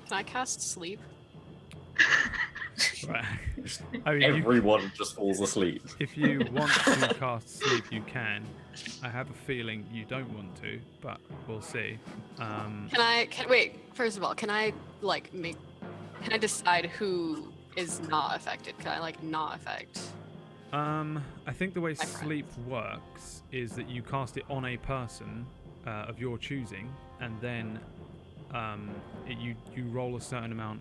Can I cast sleep? Right. I mean, Everyone just falls asleep. if you want to cast sleep, you can. I have a feeling you don't want to, but we'll see. Wait, first of all, can I decide who is not affected? Can I not affect? I think the way My sleep works is that you cast it on a person of your choosing, and then you roll a certain amount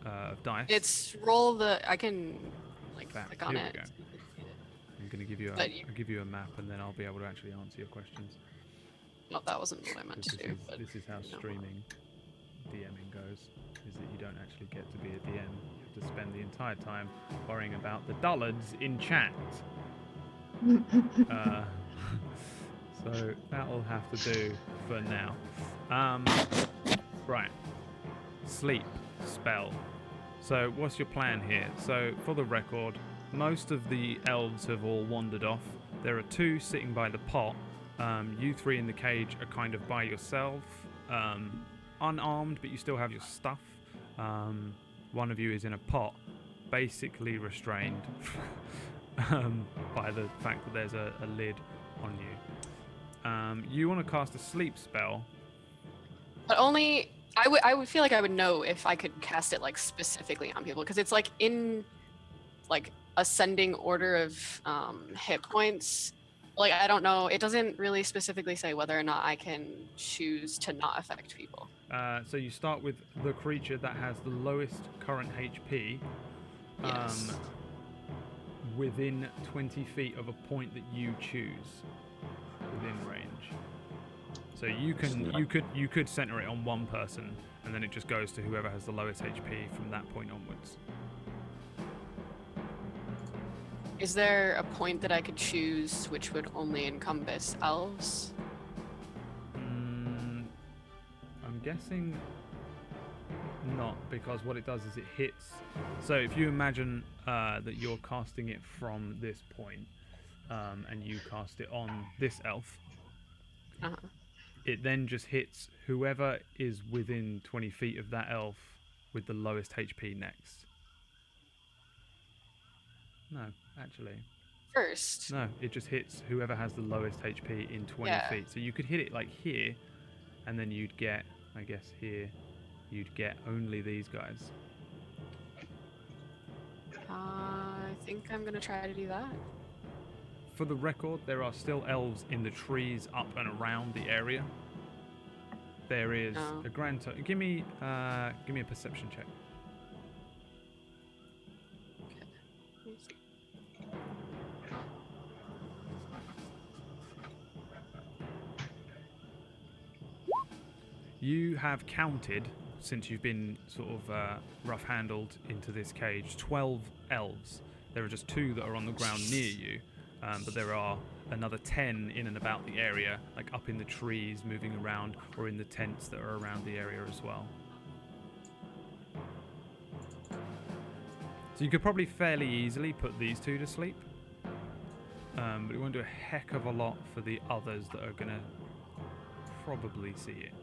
of dice. It's roll the. I can that. click on Here it. we go. I'm gonna give you But I'll give you a map, and then I'll be able to actually answer your questions. No, that wasn't what I meant to do. But This is how streaming DMing goes, is that you don't actually get to be a DM. You have to spend the entire time worrying about the dullards in chat. So that'll have to do for now. Right. Sleep spell. So what's your plan here? So for the record, most of the elves have all wandered off. There are 2 sitting by the pot. You 3 in the cage are kind of by yourself, unarmed, but you still have your stuff. 1 of you is in a pot, basically restrained by the fact that there's a lid on you. You want to cast a sleep spell. But only I would feel like I would know if I could cast it specifically on people, because it's in ascending order of hit points. I don't know. It doesn't really specifically say whether or not I can choose to not affect people. So you start with the creature that has the lowest current HP. Yes. Within 20 feet of a point that you choose within range. So you could center it on 1 person, and then it just goes to whoever has the lowest HP from that point onwards. Is there a point that I could choose which would only encompass elves? I'm guessing not, because what it does is it hits. So if you imagine that you're casting it from this point, and you cast it on this elf, it then just hits whoever is within 20 feet of that elf with the lowest HP next. No, actually. First. No, it just hits whoever has the lowest HP in 20 feet. So you could hit it here, and then you'd get, I guess here, you'd get only these guys. I think I'm going to try to do that. For the record, there are still elves in the trees up and around the area. There is a grand total. Give me a perception check. You have counted, since you've been sort of rough-handled into this cage, 12 elves. There are just 2 that are on the ground near you. but there are another 10 in and about the area, like up in the trees, moving around, or in the tents that are around the area as well. So you could probably fairly easily put these two to sleep, but it won't do a heck of a lot for the others that are gonna probably see it.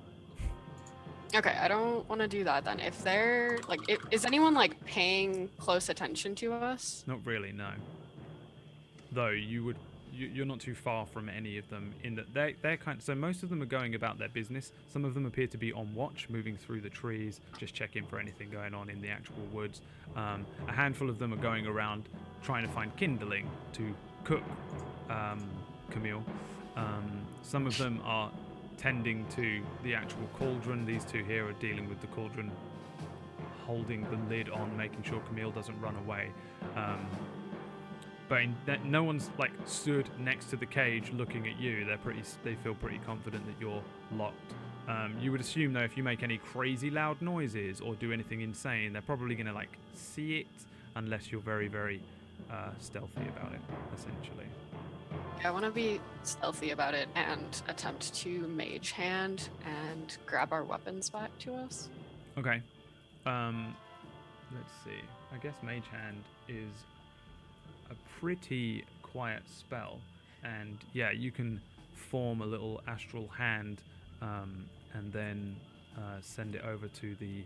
Okay, I don't want to do that then. If they're like, is anyone like paying close attention to us? Not really, no. Though you're not too far from any of them in that they're kind. So most of them are going about their business. Some of them appear to be on watch, moving through the trees, just checking for anything going on in the actual woods. A handful of them are going around trying to find kindling to cook, Camille. Some of them are tending to the actual cauldron. These two here are dealing with the cauldron, holding the lid on, making sure Camille doesn't run away. But no one's like stood next to the cage looking at you. They feel pretty confident that you're locked. You would assume though, if you make any crazy loud noises or do anything insane, they're probably gonna like see it, unless you're very, very stealthy about it, essentially. I want to be stealthy about it and attempt to mage hand and grab our weapons back to us. Okay. Let's see. I guess Mage Hand is a pretty quiet spell, and yeah, you can form a little astral hand and then send it over to the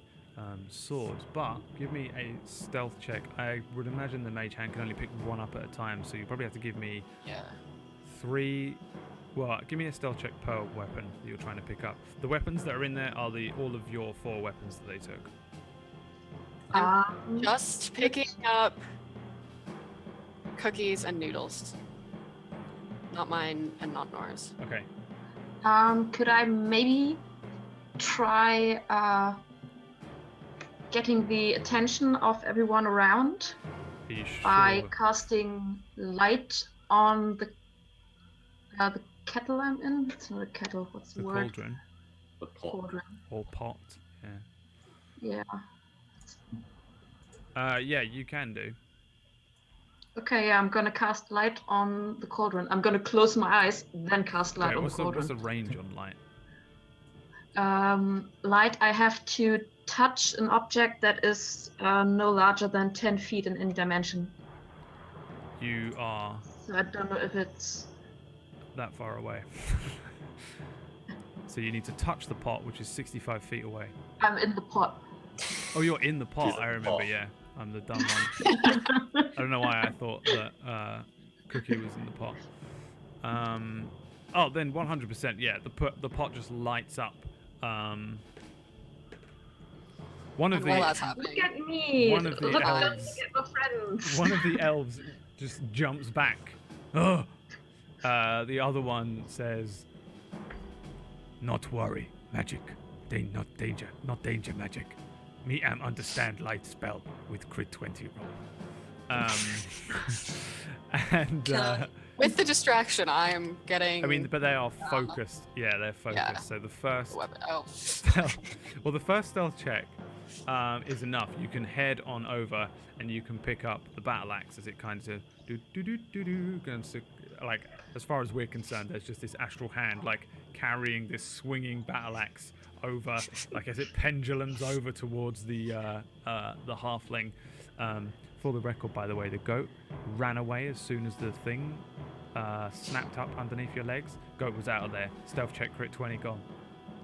swords. But give me a stealth check. I would imagine the Mage Hand can only pick one up at a time, so you probably have to give me 3. Well, give me a stealth check per weapon that you're trying to pick up. The weapons that are in there are all of your 4 weapons that they took. I'm just picking up cookies and noodles. Not mine and not Nora's. Okay. Could I maybe try getting the attention of everyone around Are you sure? by casting light on the kettle I'm in? It's not a kettle. What's the The word? cauldron The pot. Cauldron. or pot. Yeah. Yeah. Yeah, you can do. Okay, yeah, I'm gonna cast light on the cauldron. I'm gonna close my eyes, then cast light Okay, on what's the cauldron. the range on light? Light, I have to touch an object that is no larger than 10 feet in any dimension. You are So I don't know if it's... that far away. So you need to touch the pot, which is 65 feet away. I'm in the pot. Oh, you're in the pot. She's in I the remember. pot. Yeah, I'm the dumb one. I don't know why I thought that Cookie was in the pot. Oh, then 100%. Yeah, the pot just lights up. One of And while the that's happening, Look at me! One of the Look at elves- me, my friends! one of the elves just jumps back. Oh. The other one says, "Not worry, magic. Not danger, magic. Me am understand light spell with crit 20 roll." And with the distraction, I'm getting. I mean, but they are focused. Yeah, they're focused. Yeah. So the first weapon. Oh, stealth, well, the first stealth check is enough. You can head on over and you can pick up the battle axe as it kind of goes to, like, as far as we're concerned, there's just this astral hand like carrying this swinging battle axe over, like as it pendulums over towards the halfling. For the record, by the way, the goat ran away as soon as the thing snapped up underneath your legs. Goat was out of there. Stealth check, crit 20, gone.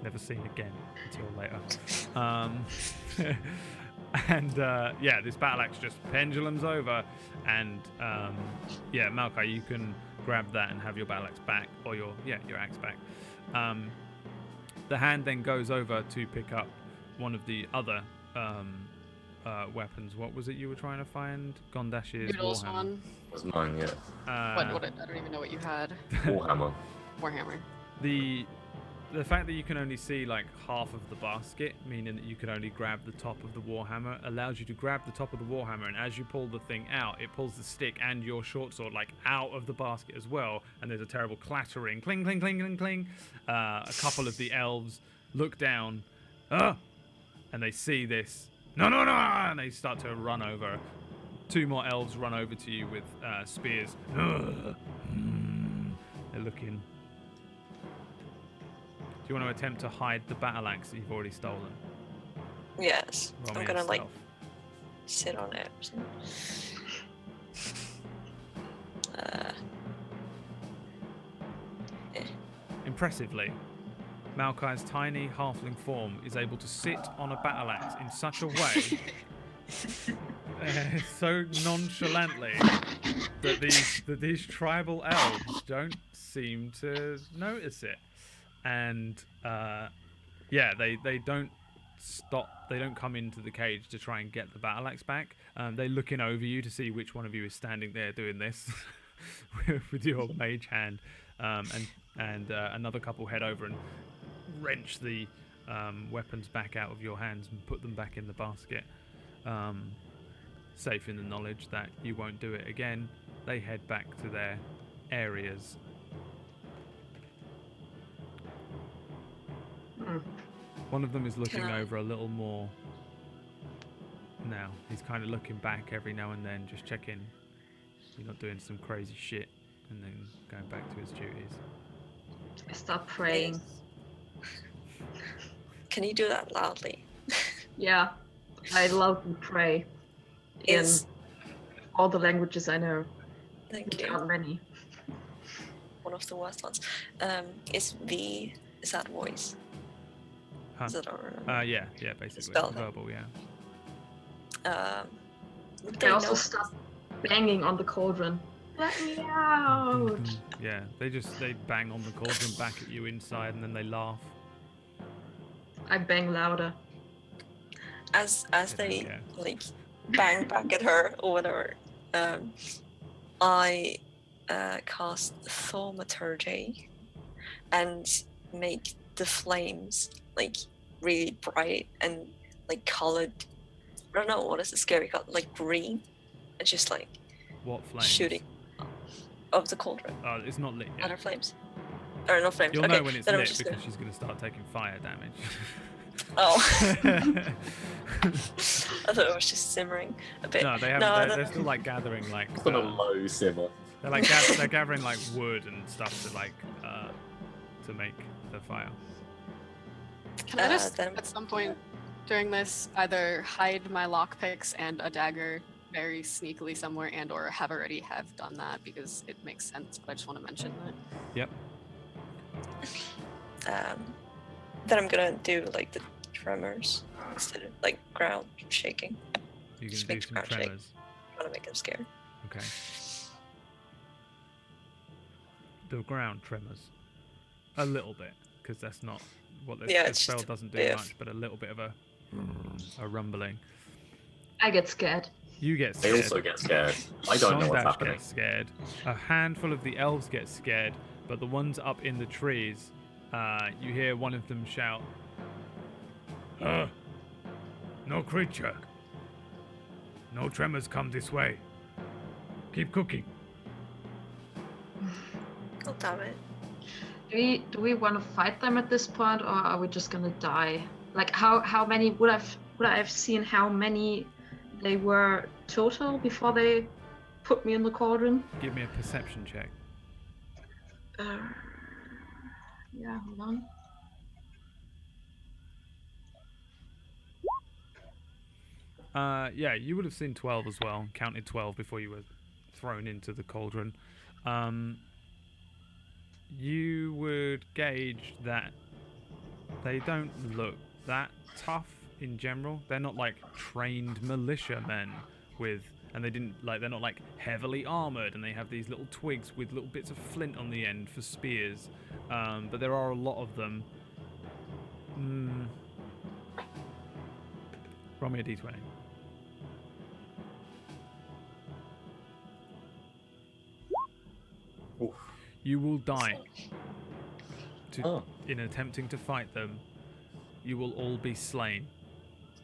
Never seen again until later. And yeah, this battle axe just pendulums over, and yeah, Malkai, you can grab that and have your battle axe back, or your axe back. The hand then goes over to pick up one of the other weapons. What was it you were trying to find? Gondash's noodles warhammer. one. Was mine, yeah. What? I don't even know what you had. Warhammer. Warhammer. The fact that you can only see like half of the basket, meaning that you can only grab the top of the warhammer, allows you to grab the top of the warhammer, and as you pull the thing out, it pulls the stick and your short sword like out of the basket as well, and there's a terrible clattering, cling, cling, cling, cling, cling. A couple of the elves look down, and they see this. No, and they start to run over. 2 more elves run over to you with spears. They're looking. Do you want to attempt to hide the battle axe that you've already stolen? Yes. Roll I'm me gonna a like stealth. sit on it. Or something. Impressively, Malkai's tiny halfling form is able to sit on a battle axe in such a way so nonchalantly that these tribal elves don't seem to notice it, and they don't stop. They don't come into the cage to try and get the battle axe back. They're looking over you to see which one of you is standing there doing this with your mage hand, and another couple head over and wrench the weapons back out of your hands and put them back in the basket. Safe in the knowledge that you won't do it again, they head back to their areas. One of them is looking over a little more now. He's kind of looking back every now and then, just checking you're not doing some crazy shit, and then going back to his duties. I start praying. Can you do that loudly? Yeah, I loudly pray in all the languages I know. Thank Which you. aren't many. One of the worst ones. Is that voice? Huh? Is that our Yeah, basically. spell? Verbal, yeah. Would I they also know? start banging on the cauldron. Let me out! Yeah, they bang on the cauldron back at you inside, and then they laugh. I bang louder. As they care. like bang back at her or whatever, I cast thaumaturgy and make the flames like really bright and like colored. I don't know what is the scary color, like green. It's just like What flames? shooting of the cauldron. It's not lit yet. Other flames. Or no flames. You'll okay, know when it's then I'm lit just because gonna... she's going to start taking fire damage. Oh. I thought it was just simmering a bit. No, they haven't. They're still like gathering like. It's on a low simmer. They're like they're gathering like wood and stuff to like to make the fire. Can I just at some point during this either hide my lockpicks and a dagger very sneakily somewhere, and or have done that because it makes sense, but I just want to mention that. Yep. Then I'm gonna do like the tremors instead of like ground shaking. You can Just do make some ground shake. tremors. I want to make them scared. Okay. The ground tremors. A little bit, because that's not what the spell doesn't do much, but a little bit of a rumbling. I get scared. You get scared. They also get scared. I don't know what's Sondash happening. gets scared. A handful of the elves get scared, but the ones up in the trees, you hear one of them shout, no creature. No tremors come this way. Keep cooking. Oh damn it. Do we want to fight them at this point, or are we just gonna die? Like how many would I have seen how many they were total before they put me in the cauldron? Give me a perception check. Yeah, hold on. Yeah, you would have seen 12 as well. Counted 12 before you were thrown into the cauldron. You would gauge that they don't look that tough in general. They're not like trained militiamen and they're not like heavily armored, and they have these little twigs with little bits of flint on the end for spears. But there are a lot of them. Roll me a d20. Oof. You will die. In attempting to fight them, you will all be slain.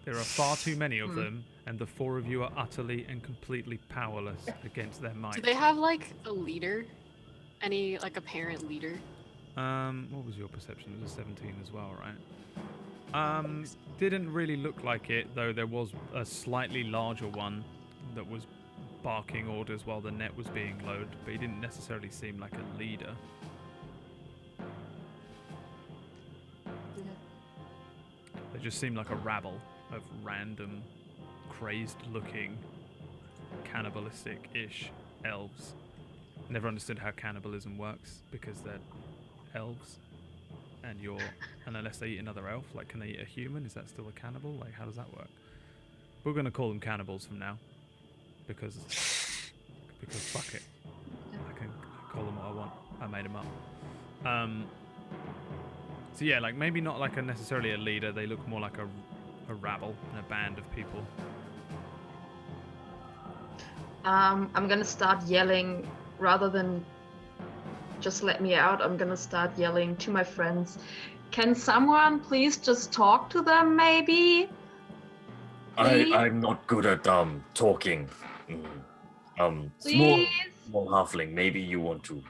There are far too many of them, and the 4 of you are utterly and completely powerless against their might. Do they have like a leader? Any like apparent leader? What was your perception? It was a 17 as well, right? Didn't really look like it, though there was a slightly larger one that was barking orders while the net was being lowered, but he didn't necessarily seem like a leader. They just seemed like a rabble of random, crazed-looking, cannibalistic-ish elves. Never understood how cannibalism works because they're elves, and unless they eat another elf, like, can they eat a human? Is that still a cannibal? Like, how does that work? We're gonna call them cannibals from now, because fuck it. I can call them what I want. I made them up. So yeah, like maybe not like necessarily a leader. They look more like a rabble and a band of people. I'm gonna start yelling rather than just let me out. I'm gonna start yelling to my friends. Can someone please just talk to them, maybe? Please? I'm not good at talking. Please? Small halfling. Maybe you want to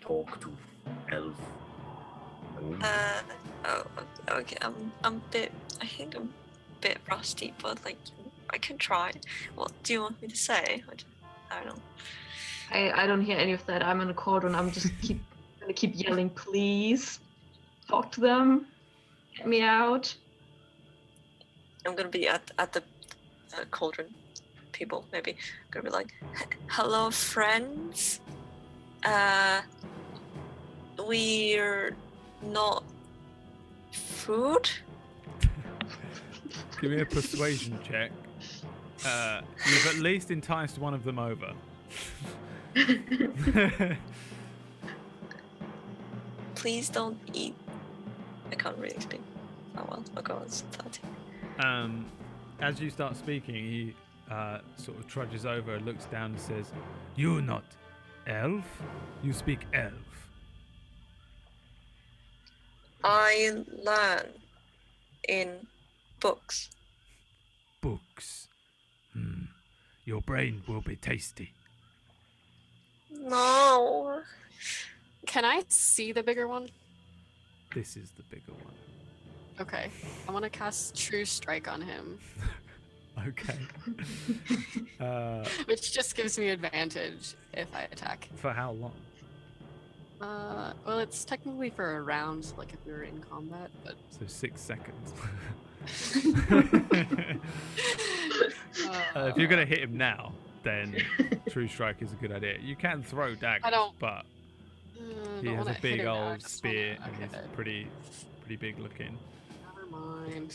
talk to elf. Okay. I think I'm a bit rusty, but like I can try. What do you want me to say? I don't know. I don't hear any of that. I'm in a cauldron. I'm just gonna keep yelling, please. Talk to them. Get me out. I'm gonna be at the cauldron people. Maybe I'm gonna be like, hello friends. We're not food. Give me a persuasion check. You've at least enticed one of them over. Please don't eat. I can't really speak. Oh well, I'll go on 30. As you start speaking, he sort of trudges over, looks down and says, "You're not elf. You speak elf." I learn in books. Books. Your brain will be tasty. No. Can I see the bigger one? This is the bigger one. Okay. I want to cast True Strike on him, Okay. which just gives me advantage if I attack. For how long? Well, it's technically for a round, like if we were in combat, but... So 6 seconds. Uh, If you're going to hit him now, then True Strike is a good idea. You can throw daggers, but he has a big old spear and he's pretty big looking. Never mind.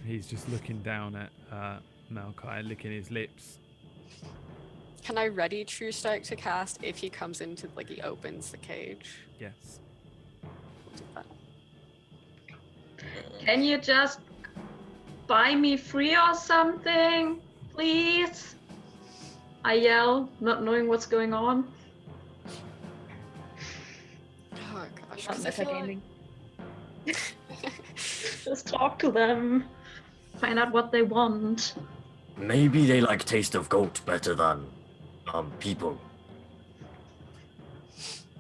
He's just looking down at Malachi, licking his lips. Can I ready True Strike to cast if he comes into, like, he opens the cage? Yes. We'll do that. Can you just buy me free or something, please? I yell, not knowing what's going on. Oh gosh. Not 'cause I feel metagaming. Just talk to them. Find out what they want. Maybe they like taste of goat better than people.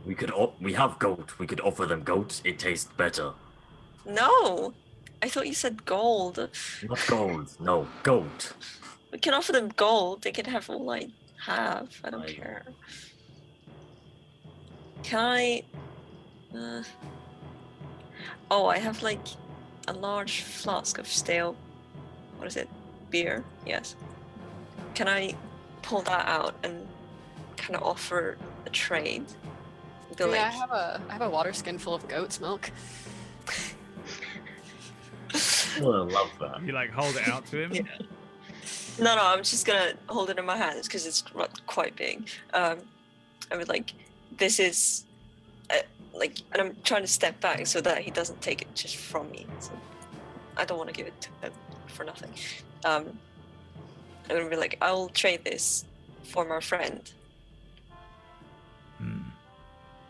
We have goat. We could offer them goat. It tastes better. No. I thought you said gold. Not gold. No, goat. We can offer them gold. They can have all I have. I don't care. Can I? Oh, I have like a large flask of stale. What is it? Beer. Yes. Can I pull that out and kind of offer a trade? Be Yeah, like, I have a water skin full of goat's milk. Oh, I love that. You like hold it out to him? Yeah. No, I'm just gonna hold it in my hands because it's quite big. I would like, this is, like, and I'm trying to step back so that he doesn't take it just from me. So I don't want to give it to him for nothing. I'm gonna be like, I'll trade this for my friend.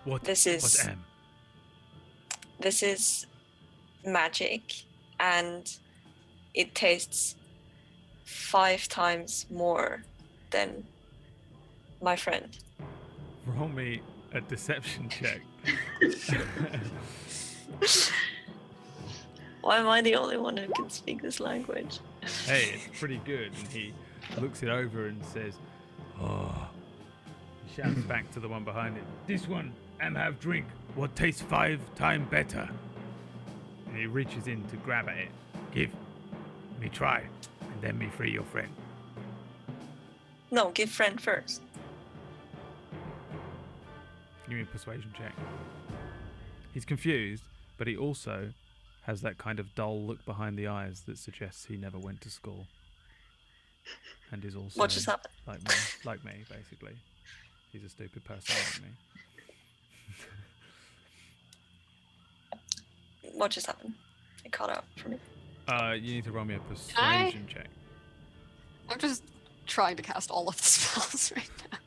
What? This is- What M? This is magic, and it tastes 5 times more than my friend. Roll me a deception check. Why am I the only one who can speak this language? Hey, it's pretty good. And he looks it over and says, Oh. He shouts back to the one behind him. This one am have drink. What tastes 5 times better? And he reaches in to grab at it. Give me try, and then me free your friend. No, give friend first. Give me a persuasion check. He's confused, but he also has that kind of dull look behind the eyes that suggests he never went to school. And is also What just happened? like me, basically. He's a stupid person like me. What just happened? It caught out for me. You need to roll me a persuasion check. I'm just trying to cast all of the spells right now.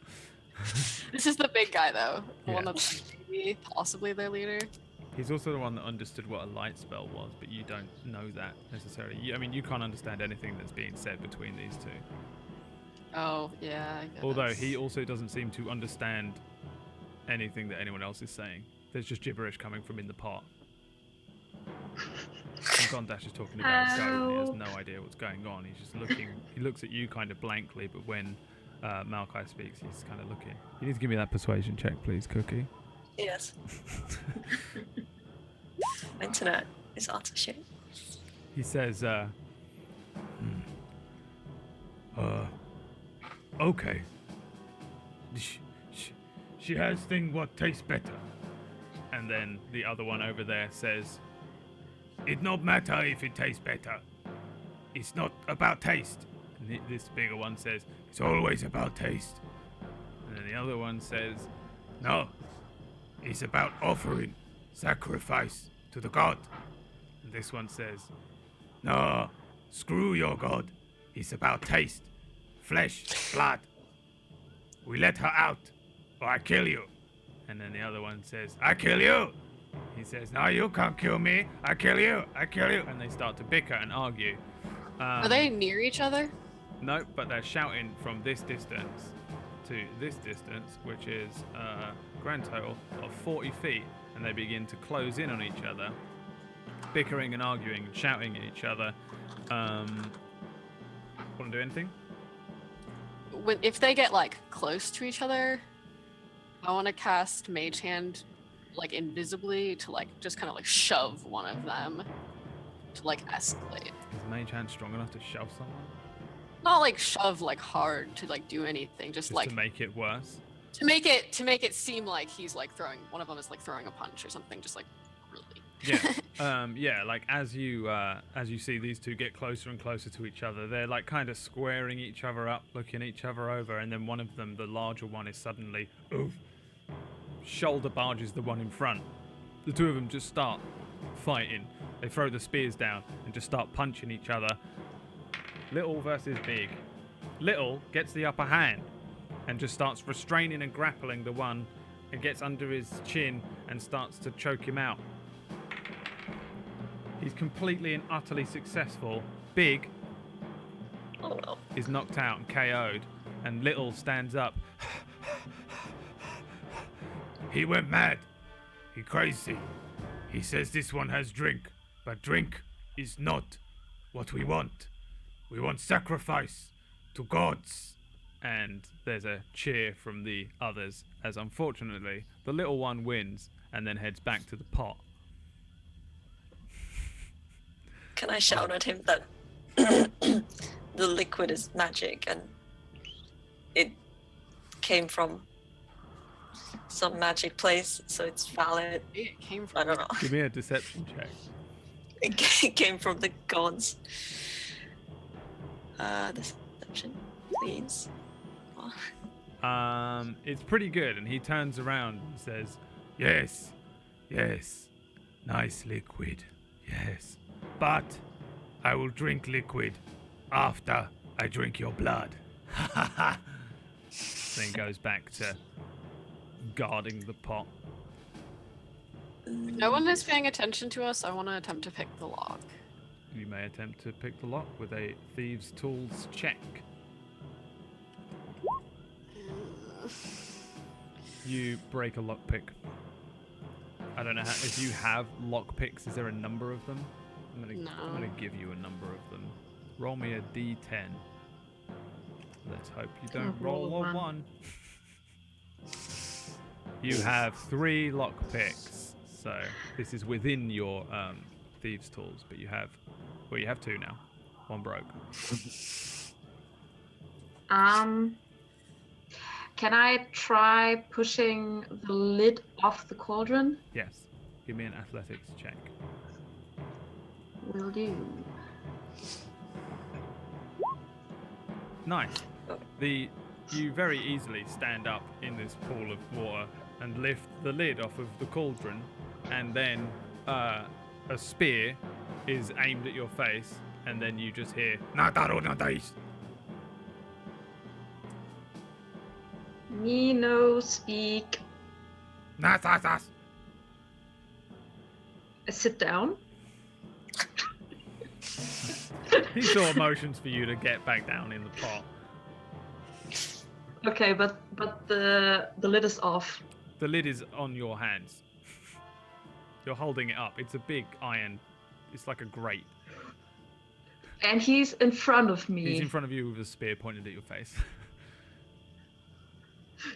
This is the big guy, though. The one Yeah. that's maybe possibly their leader. He's also the one that understood what a light spell was, but you don't know that necessarily. You can't understand anything that's being said between these two. Oh, yeah. I guess. Although he also doesn't seem to understand anything that anyone else is saying. There's just gibberish coming from in the pot. And Gondash is talking about his goat, and he has no idea what's going on. He's just looking. He looks at you kind of blankly, but when Malachi speaks, he's kind of looking. You need to give me that persuasion check, please, Cookie. Yes. Internet is utter shit. He says, okay. She has thing what tastes better. And then the other one over there says, it not matter if it tastes better. It's not about taste. And this bigger one says, it's always about taste. And then the other one says, no, it's about offering sacrifice to the god. And this one says, no, screw your god. It's about taste, flesh, blood. We let her out, or I kill you. And then the other one says, I kill you. He says, no, you can't kill me. I kill you. I kill you. And they start to bicker and argue. Are they near each other? No, but they're shouting from this distance to this distance, which is a grand total of 40 feet. And they begin to close in on each other, bickering and arguing and shouting at each other. Want to do anything? If they get like close to each other, I want to cast Mage Hand like invisibly to like just kind of like shove one of them to like escalate. Is Mage Hand strong enough to shove someone? Not like shove like hard to like do anything, just like to make it worse? to make it seem like he's like throwing one of them is like throwing a punch or something, just like really. Yeah. Like as you see these two get closer and closer to each other, they're like kind of squaring each other up, looking each other over, and then one of them, the larger one, is suddenly shoulder barges the one in front. The two of them just start fighting. They throw the spears down and just start punching each other. Little versus big. Little gets the upper hand and just starts restraining and grappling the one and gets under his chin and starts to choke him out. He's completely and utterly successful. Big is knocked out and KO'd, and Little stands up. He went mad. He crazy. He says this one has drink, but drink is not what we want. We want sacrifice to gods. And there's a cheer from the others, as unfortunately the little one wins and then heads back to the pot. Can I shout at him that the liquid is magic and it came from some magic place, so it's valid? It came from I don't know. Give me a deception check. It came from the gods. Deception, please. It's pretty good, and he turns around and says, yes, nice liquid, yes. But I will drink liquid after I drink your blood. Then goes back to guarding the pot. No one is paying attention to us. I want to attempt to pick the lock. You may attempt to pick the lock with a thieves' tools check. You break a lockpick. I don't know if you have lockpicks. Is there a number of them? I'm gonna give you a number of them. Roll me a d10. Let's hope you Gonna don't roll roll a a one. 1. You have 3 lockpicks, so this is within your thieves' tools. But you have 2 now. 1 broke. Can I try pushing the lid off the cauldron? Yes. Give me an athletics check. Will do. Nice. You very easily stand up in this pool of water and lift the lid off of the cauldron, and then a spear is aimed at your face, and then you just hear "Nataro natais." Me no speak. Natasas. I sit down. He sort of motions for you to get back down in the pot. Okay, but the lid is off. The lid is on your hands. You're holding it up. It's a big iron. It's like a grate. And he's in front of me. He's in front of you with a spear pointed at your face.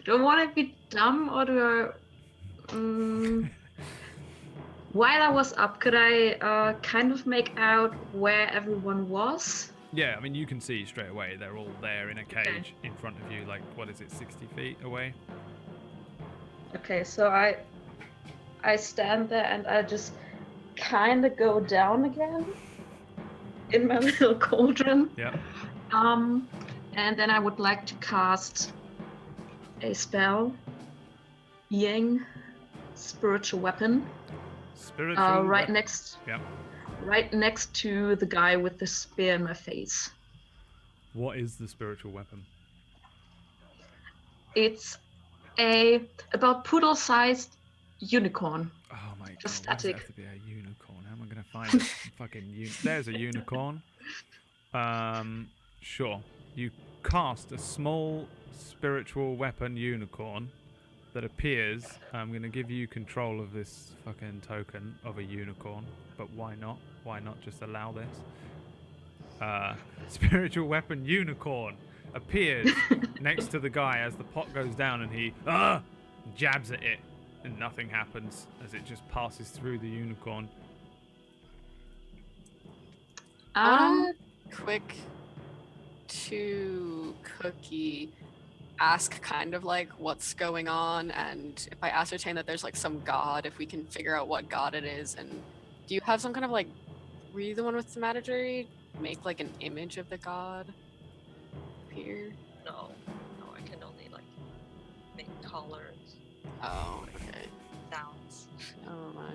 Do I want to be dumb or do I... While I was up, could I kind of make out where everyone was? Yeah, I mean, you can see straight away. They're all there in a cage in front of you, like, what is it, 60 feet away? Okay, so I stand there and I just kind of go down again in my little cauldron. Yeah. And then I would like to cast a spell, Yang Spiritual Weapon. Spiritual right weapon. next. Yeah. Right next to the guy with the spear in my face. What is the spiritual weapon? It's about poodle-sized unicorn. Oh my god, Just why does it static. have to be a unicorn? How am I going to find a fucking There's a unicorn. Sure. You cast a small spiritual weapon unicorn that appears. I'm going to give you control of this fucking token of a unicorn, but why not? Why not just allow this? Spiritual weapon unicorn appears next to the guy as the pot goes down, and he jabs at it, and nothing happens as it just passes through the unicorn. Quick to Cookie ask kind of like what's going on, and if I ascertain that there's like some god, if we can figure out what god it is. And do you have some kind of like, were you the one with the magic? Make like an image of the god appear? No, I can only like make colors, Oh, okay. sounds. Oh my.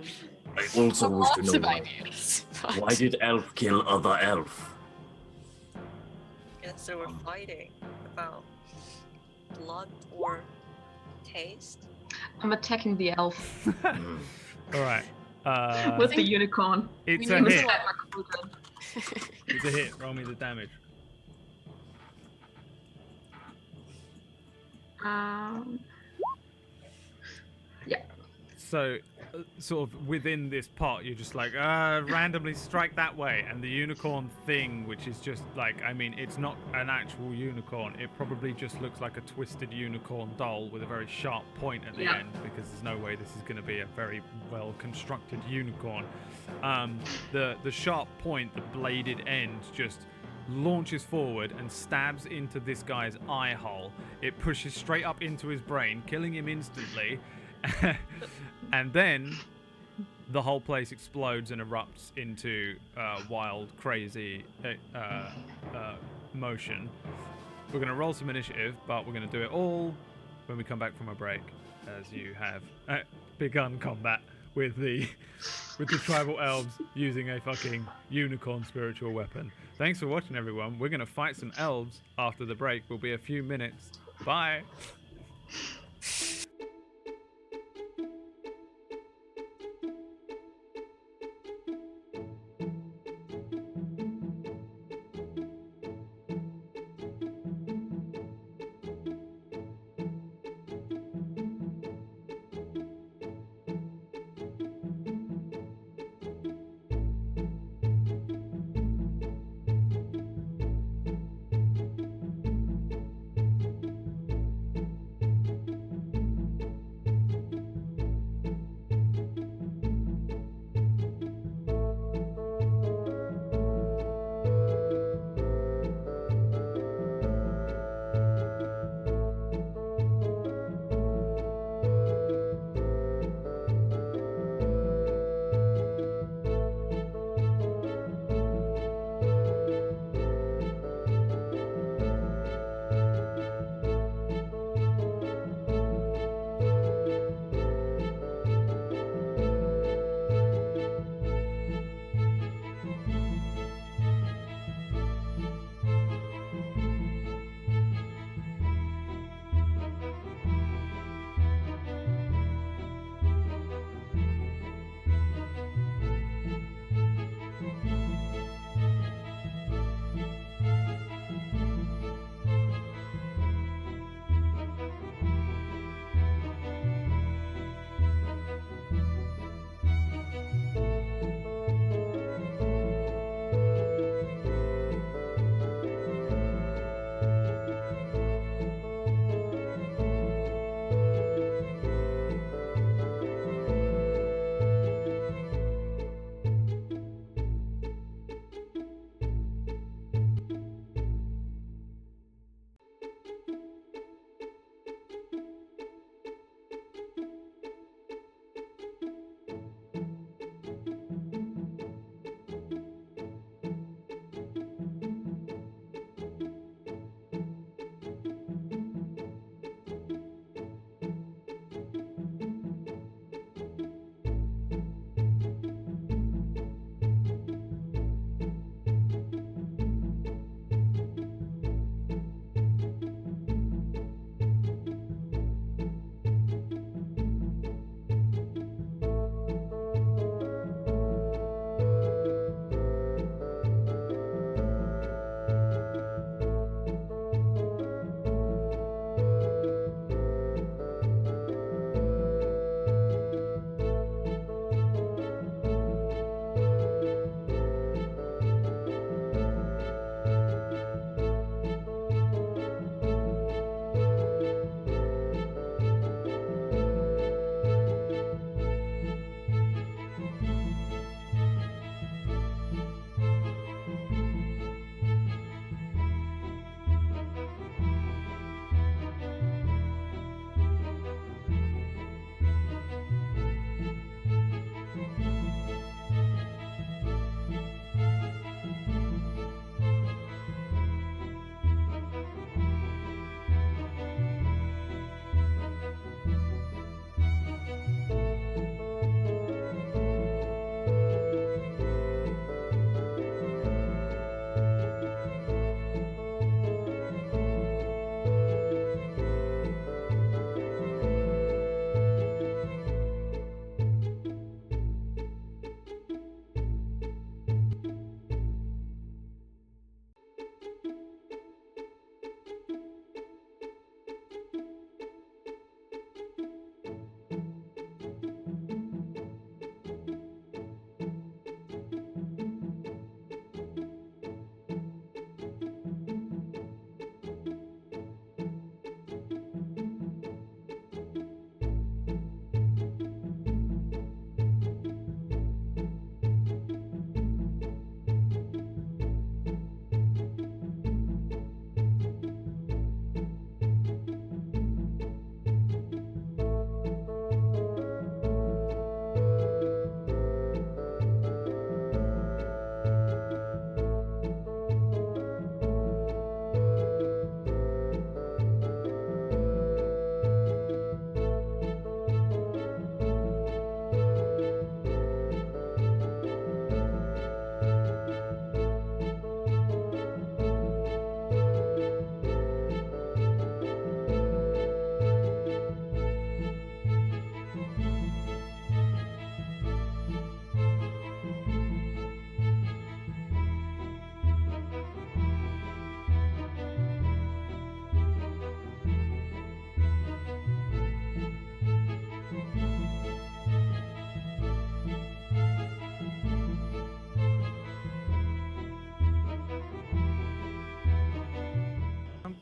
I also wish to Lots know of why. ideas. Why did elf kill other elf? Guess they were fighting about blood or taste. I'm attacking the elf All right. with the unicorn. It's we a need hit. Inside my cauldron. It's a hit. Roll me the damage. Yeah. So, sort of within this pot, you're just like, randomly strike that way. And the unicorn thing, which is just like, I mean, it's not an actual unicorn. It probably just looks like a twisted unicorn doll with a very sharp point at the Yeah. end, because there's no way this is going to be a very well constructed unicorn. The sharp point, the bladed end, just launches forward and stabs into this guy's eye hole. It pushes straight up into his brain, killing him instantly. And then the whole place explodes and erupts into wild, crazy motion. We're going to roll some initiative, but we're going to do it all when we come back from a break, as you have begun combat with the tribal elves using a fucking unicorn spiritual weapon. Thanks for watching, everyone. We're going to fight some elves after the break. Will be a few minutes. Bye.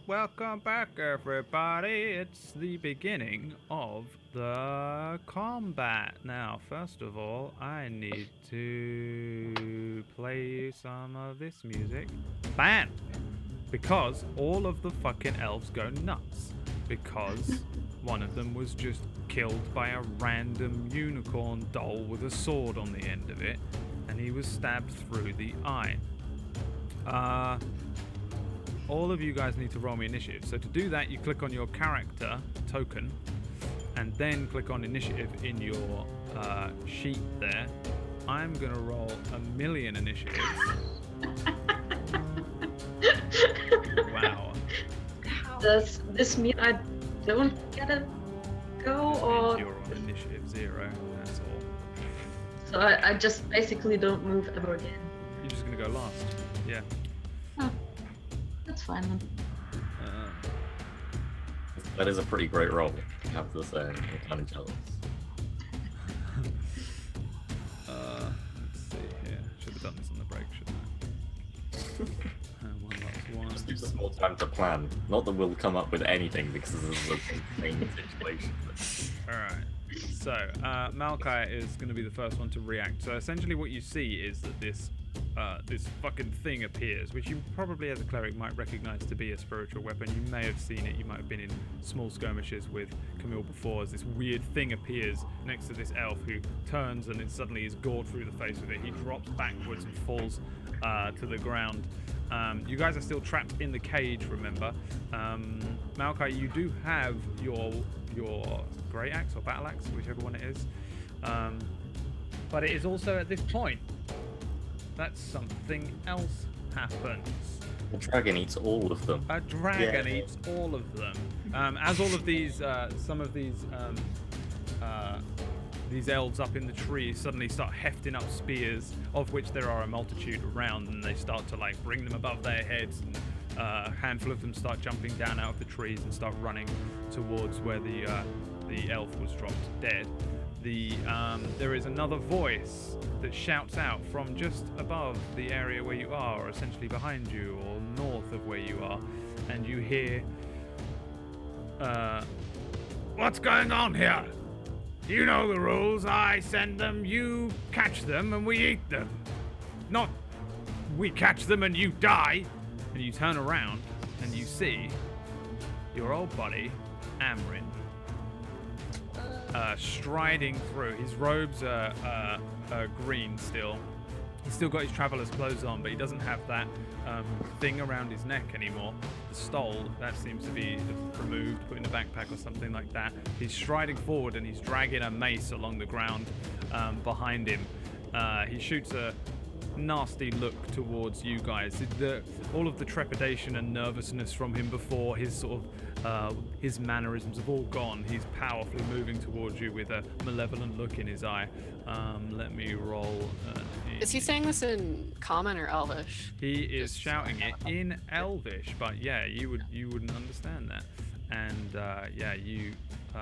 welcome back, everybody. It's the beginning of the combat. Now, first of all, I need to play you some of this music. Bam! Because all of the fucking elves go nuts. Because one of them was just killed by a random unicorn doll with a sword on the end of it, and he was stabbed through the eye. All of you guys need to roll me initiative. So to do that, you click on your character token, and then click on initiative in your sheet there. I'm gonna roll 1,000,000 initiatives. Wow. Does this mean I don't get a go, or You're on initiative 0. That's all. so I just basically don't move ever again? You're just gonna go last. Yeah. Oh, that's fine then. That is a pretty great roll, I have to say. I'm kind of jealous. Let's see here. Should have done this on the break, shouldn't I? One last one. Just gives us more time to plan. Not that we'll come up with anything because this is an insane situation. Alright. So, Malachi is going to be the first one to react. So essentially what you see is that this fucking thing appears, which you probably as a cleric might recognize to be a spiritual weapon. You may have seen it. You might have been in small skirmishes with Camille before, as this weird thing appears next to this elf who turns and it suddenly is gored through the face with it. He drops backwards and falls to the ground. You guys are still trapped in the cage, remember. Malachi, you do have your great axe or battle axe, whichever one it is. But it is also at this point that something else happens. The dragon eats all of them. A dragon eats all of them. As all of these, some of these elves up in the tree suddenly start hefting up spears, of which there are a multitude around, and they start to like bring them above their heads, and a handful of them start jumping down out of the trees and start running towards where the elf was dropped dead. There is another voice that shouts out from just above the area where you are, or essentially behind you, or north of where you are, and you hear, "What's going on here? You know the rules. I send them, you catch them, and we eat them. Not we catch them and you die." And you turn around and you see your old buddy, Amrin, striding through. His robes are green still. He's still got his traveler's clothes on, but he doesn't have that thing around his neck anymore. The stole, that seems to be removed, put in a backpack or something like that. He's striding forward and he's dragging a mace along the ground behind him. He shoots a nasty look towards you guys. All of the trepidation and nervousness from him before, his sort of his mannerisms have all gone. He's powerfully moving towards you with a malevolent look in his eye. Let me roll. Is he saying this in Common or Elvish? He is shouting it in Elvish, but yeah, you wouldn't understand that. And yeah, you,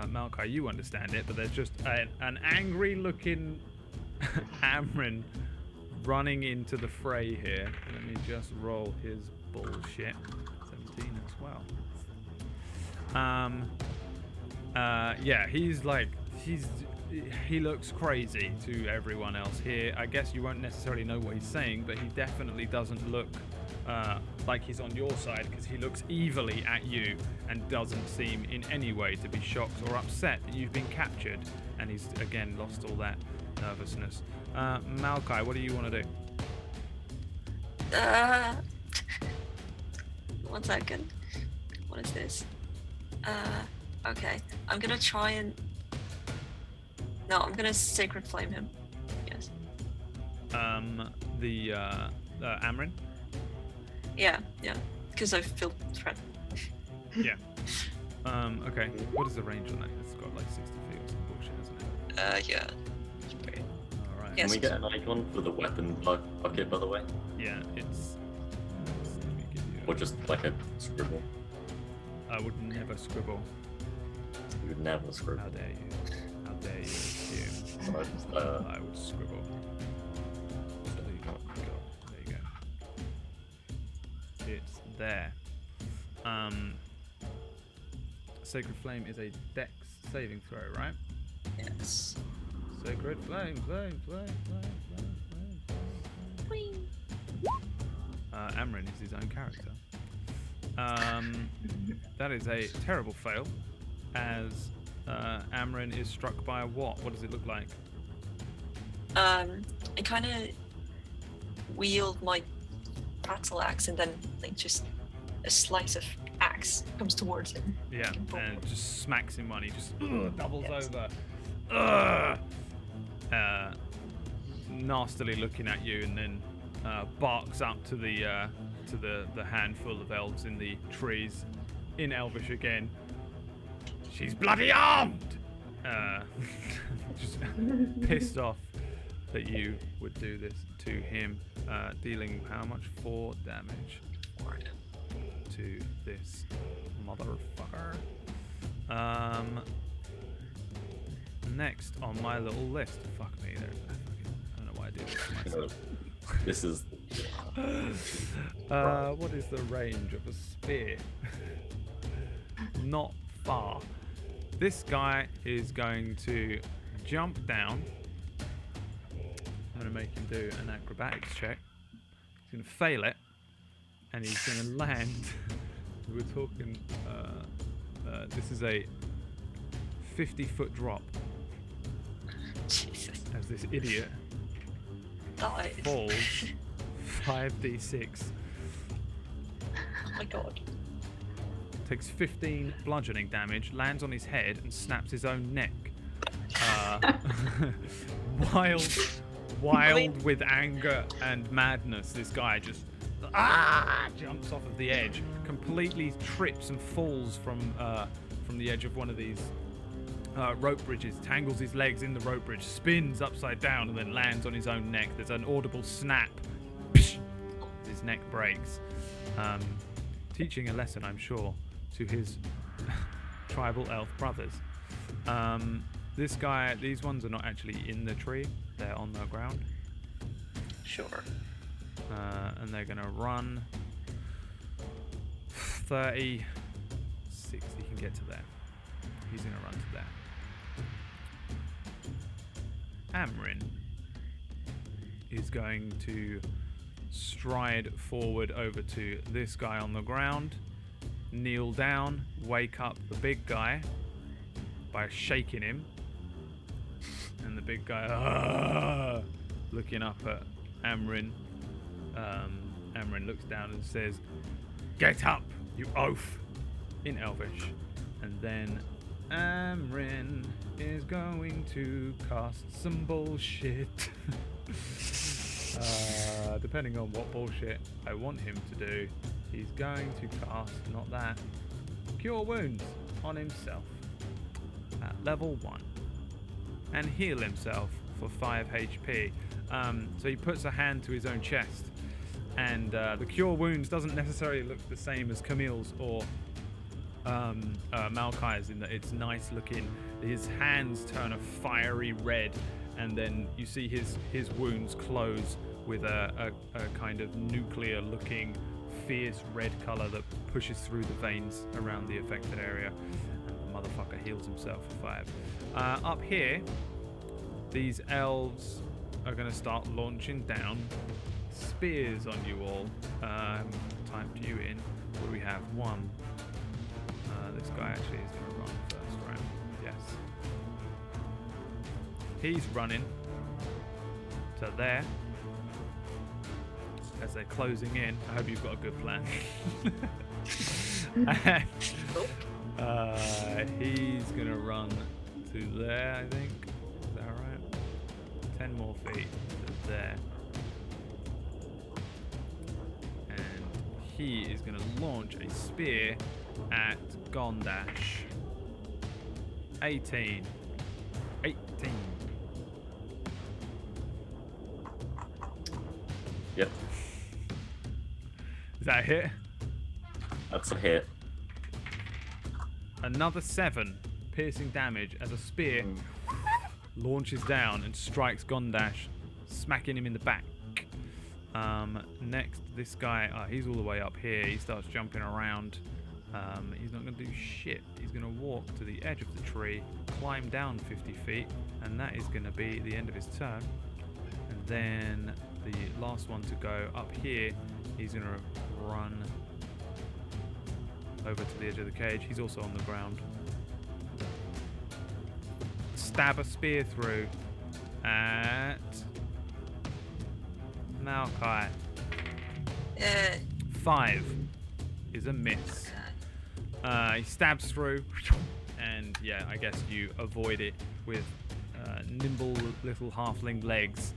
Malachi, you understand it, but there's just an angry-looking Amrin running into the fray here. Let me just roll his bullshit. 17 as well. Yeah, he looks crazy to everyone else here. I guess you won't necessarily know what he's saying, but he definitely doesn't look like he's on your side, because he looks evilly at you and doesn't seem in any way to be shocked or upset that you've been captured. And he's again lost all that nervousness. Malachi, what do you want to do? 1 second. What is this? Okay. I'm gonna try and... No, I'm gonna Sacred Flame him. Yes. Amrin? Yeah. Because I feel threatened. Yeah. Okay. What is the range on that? It's got like 60 feet or some bullshit, hasn't it? Yeah. Alright. Yes. Can we get an icon for the weapon bucket, by the way? Yeah, it's... Let me give you Or just like a scribble? I would never scribble. You would never scribble. How dare you? How dare you assume But, I would scribble? There you go. There you go. It's there. Sacred Flame is a Dex saving throw, right? Yes. Sacred Flame, flame, flame, flame, flame, flame. Amrin is his own character. That is a terrible fail, as Amrin is struck by a what? What does it look like? I kind of wield my battle axe, and then like just a slice of axe comes towards him. Yeah, and just smacks him one. He just doubles Yes. over, nastily looking at you, and then barks up to the handful of elves in the trees, in Elvish again. She's bloody armed. Just pissed off that you would do this to him, dealing how much? 4 damage to this motherfucker. Next on my little list. Fuck me, I don't know why I do this to myself. This is. What is the range of a spear? Not far. This guy is going to jump down. I'm going to make him do an acrobatics check. He's going to fail it, and he's going to land. We're talking. This is a 50-foot drop Jesus. as this idiot Dies. falls 5d6. Oh my god. Takes 15 bludgeoning damage, lands on his head, and snaps his own neck. Wild with anger and madness, this guy just jumps off of the edge, completely trips and falls from the edge of one of these rope bridges, tangles his legs in the rope bridge, spins upside down, and then lands on his own neck. There's an audible snap. His neck breaks. Teaching a lesson, I'm sure, to his tribal elf brothers. These ones are not actually in the tree, they're on the ground. Sure. And they're going to run 30, 60, he can get to there. He's going to run to there. Amrin is going to stride forward over to this guy on the ground, kneel down, wake up the big guy by shaking him, and the big guy looking up at Amrin. Amrin looks down and says, "Get up, you oaf," in Elvish. And then Amrin is going to cast some bullshit. Depending on what bullshit I want him to do, he's going to cast, not that, Cure Wounds on himself at level 1 and heal himself for 5 HP. So he puts a hand to his own chest, and the Cure Wounds doesn't necessarily look the same as Camille's or Malkai's, in that it's nice looking. His hands turn a fiery red, and then you see his wounds close with a kind of nuclear looking fierce red color that pushes through the veins around the affected area, and the motherfucker heals himself for 5. Up here, these elves are going to start launching down spears on you all. Typed you in. What do we have? 1. This guy actually is going to run first, right? Yes. He's running to there as they're closing in. I hope you've got a good plan. He's going to run to there, I think. Is that right? 10 more feet to there. And he is going to launch a spear at Gondash. 18. Yep, Is that a hit? that's a hit. Another 7 piercing damage as a spear launches down and strikes Gondash, smacking him in the back. Next, this guy, he's all the way up here. He starts jumping around. He's not going to do shit. He's going to walk to the edge of the tree, climb down 50 feet, and that is going to be the end of his turn. And then the last one to go up here, he's going to run over to the edge of the cage. He's also on the ground. Stab a spear through at Malachi. 5 is a miss. He stabs through, and yeah, I guess you avoid it with nimble little halfling legs.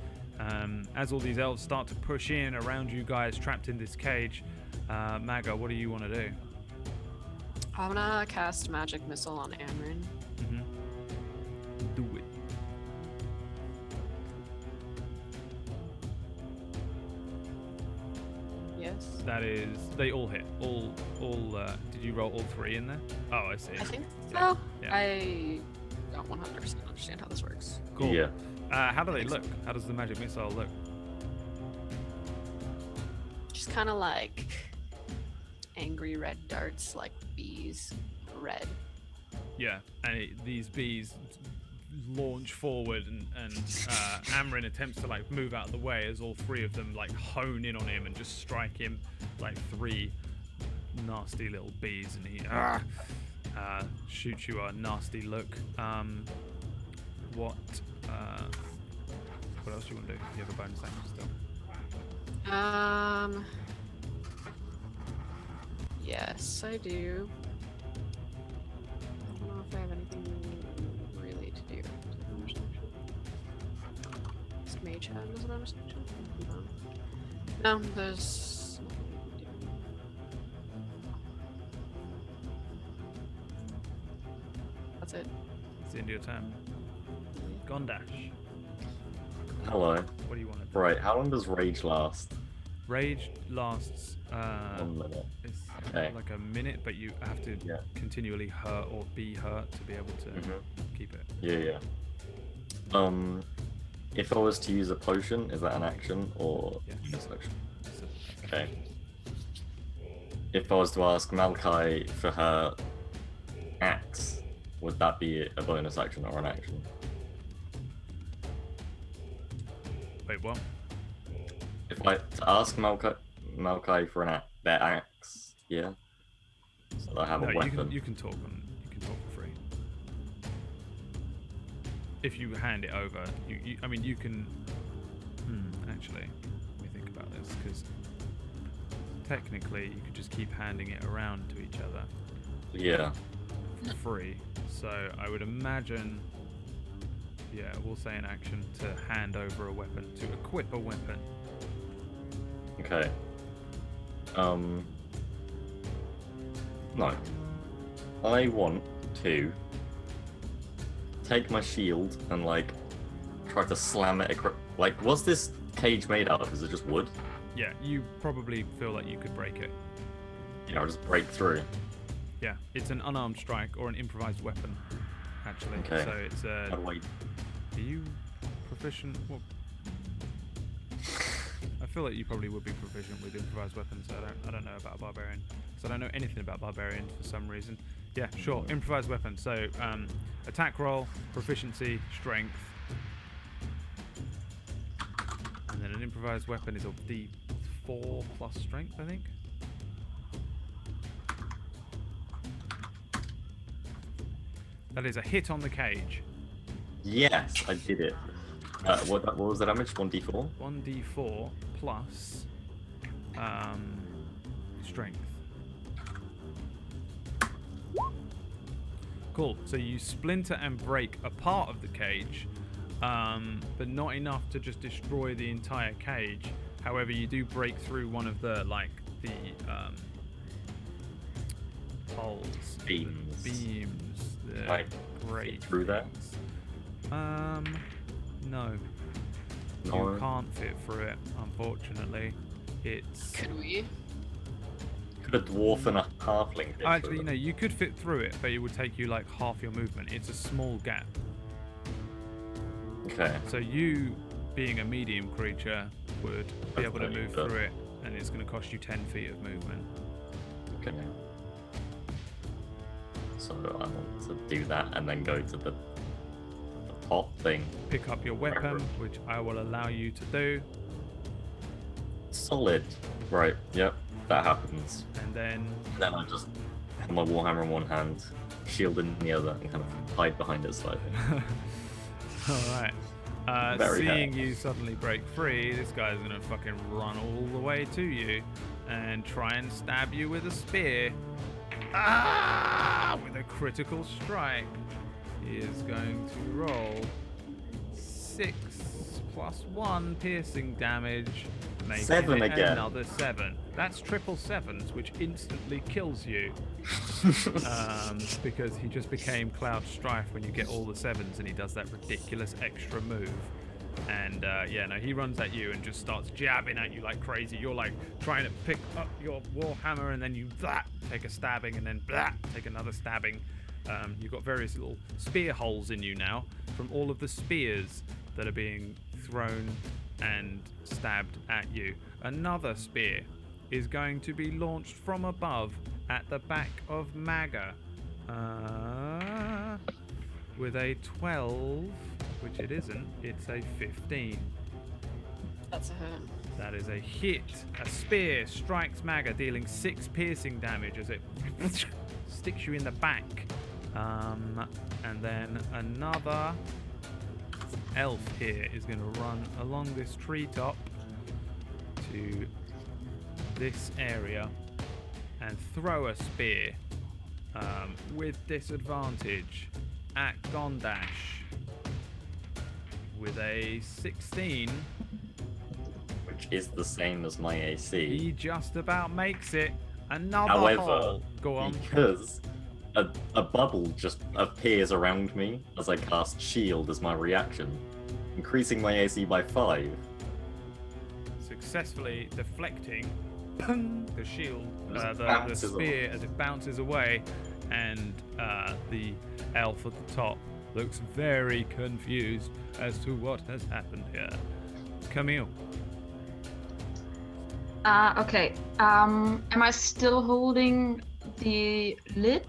As all these elves start to push in around you guys trapped in this cage, Maga, what do you want to do? I'm gonna cast Magic Missile on Amrin. Do it. Yes. That is, they all hit. All. Did you roll all 3 in there? Oh, I see. I think Yeah. so. Yeah. I don't 100% understand how this works. Cool. Yeah. How do they look? How does the magic missile look? Just kind of like angry red darts, like bees, red. Yeah, and these bees launch forward, and Amrin attempts to like move out of the way as all 3 of them like hone in on him and just strike him like 3 nasty little bees, and he shoots you a nasty look. What else do you want to do? You have a bonus action still. Yes, I do. I don't know if I have anything really to do. Does Mage have as a bonus action? No, there's nothing we can do. That's it. It's the end of your turn. Gondash, Hello. what do you want to do? Right, how long does rage last? Rage lasts 1 minute. it's Okay. like a minute, but you have to Yeah. continually hurt or be hurt to be able to keep it. Yeah. If I was to use a potion, is that an action or Yeah. just an action? So, Okay. If I was to ask Malachi for her axe, would that be a bonus action or an action? wait, what? If I to ask Malachi for their axe, yeah. So that I have No, a weapon. you can talk for free. If you hand it over, I mean, you can. Actually, let me think about this, because technically you could just keep handing it around to each other Yeah. for free. So I would imagine, yeah, we'll say an action to hand over a weapon, to equip a weapon. Okay. No. I want to take my shield and like try to slam it like, what's this cage made out of? Is it just wood? Yeah, you probably feel like you could break it. Yeah, I'll just break through. Yeah, it's an unarmed strike or an improvised weapon, actually. Okay. So it's How do I... Are you proficient? Well, I feel like you probably would be proficient with improvised weapons. I don't know about a barbarian, because I don't know anything about barbarians for some reason. Yeah, sure. Improvised weapon. So attack roll, proficiency, strength, and then an improvised weapon is a D4 plus strength, I think. That is a hit on the cage. Yes, I did it. What was the damage? 1d4? 1d4 plus strength. Cool. So you splinter and break a part of the cage, but not enough to just destroy the entire cage. However, you do break through one of the holes, Beams. the beams. The Like, great through that? things. No. You No. can't fit through it, unfortunately. It's Could we? Could a dwarf and a halfling fit actually, through you know, you could fit through it, but it would take you like half your movement. It's a small gap. them? Okay. So you, being a medium creature, would be able to Definitely move could. through it, and it's going to cost you 10 feet of movement. Okay. So I want to do that and then go to the pot thing. Pick up your weapon, which I will allow you to do, Solid. Right, yep, that happens. and then Then I just have my warhammer in one hand, shield in the other, and kind of hide behind it slightly. all right. Very Seeing hurt. you suddenly break free, this guy's gonna fucking run all the way to you and try and stab you with a spear. With a critical strike. He is going to roll 6 plus 1 piercing damage, making 7 it again. another 7. That's triple sevens, which instantly kills you. Because he just became Cloud Strife when you get all the 7s, and he does that ridiculous extra move. And he runs at you and just starts jabbing at you like crazy. You're like trying to pick up your warhammer, and then you take a stabbing, and then take another stabbing. You've got various little spear holes in you now from all of the spears that are being thrown and stabbed at you. Another spear is going to be launched from above at the back of Maga with a 12, which it isn't. It's a 15. That's a hit. That is a hit. A spear strikes Maga, dealing 6 piercing damage as it sticks you in the back. And then another elf here is going to run along this treetop to this area and throw a spear with disadvantage at Gondash with a 16. Which is the same as my AC. He just about makes it. Another However, hole. Go on. because a bubble just appears around me as I cast Shield as my reaction, increasing my AC by 5. Successfully deflecting the shield, Just the bounces spear as it bounces away, and the elf at the top looks very confused as to what has happened here. Camille. Okay. Am I still holding the lid?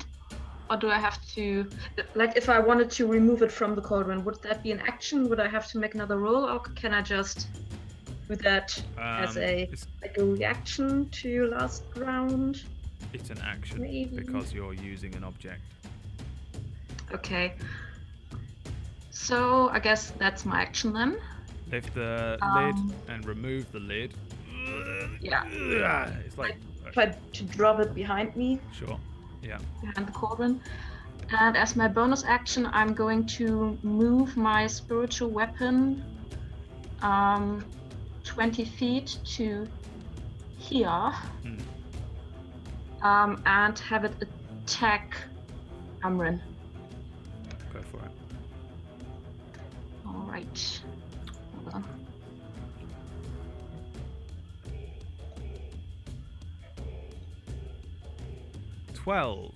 Or do I have to, like, if I wanted to remove it from the cauldron, would that be an action? Would I have to make another roll, or can I just do that as a reaction to last round? It's an action Maybe. because you're using an object. Okay. So I guess that's my action then. Lift the lid and remove the lid. Yeah. It's like Try to drop it behind me, sure. Yeah. behind the cauldron. And as my bonus action, I'm going to move my spiritual weapon 20 feet to here and have it attack Amrin. Go for it. All right. Hold on. $12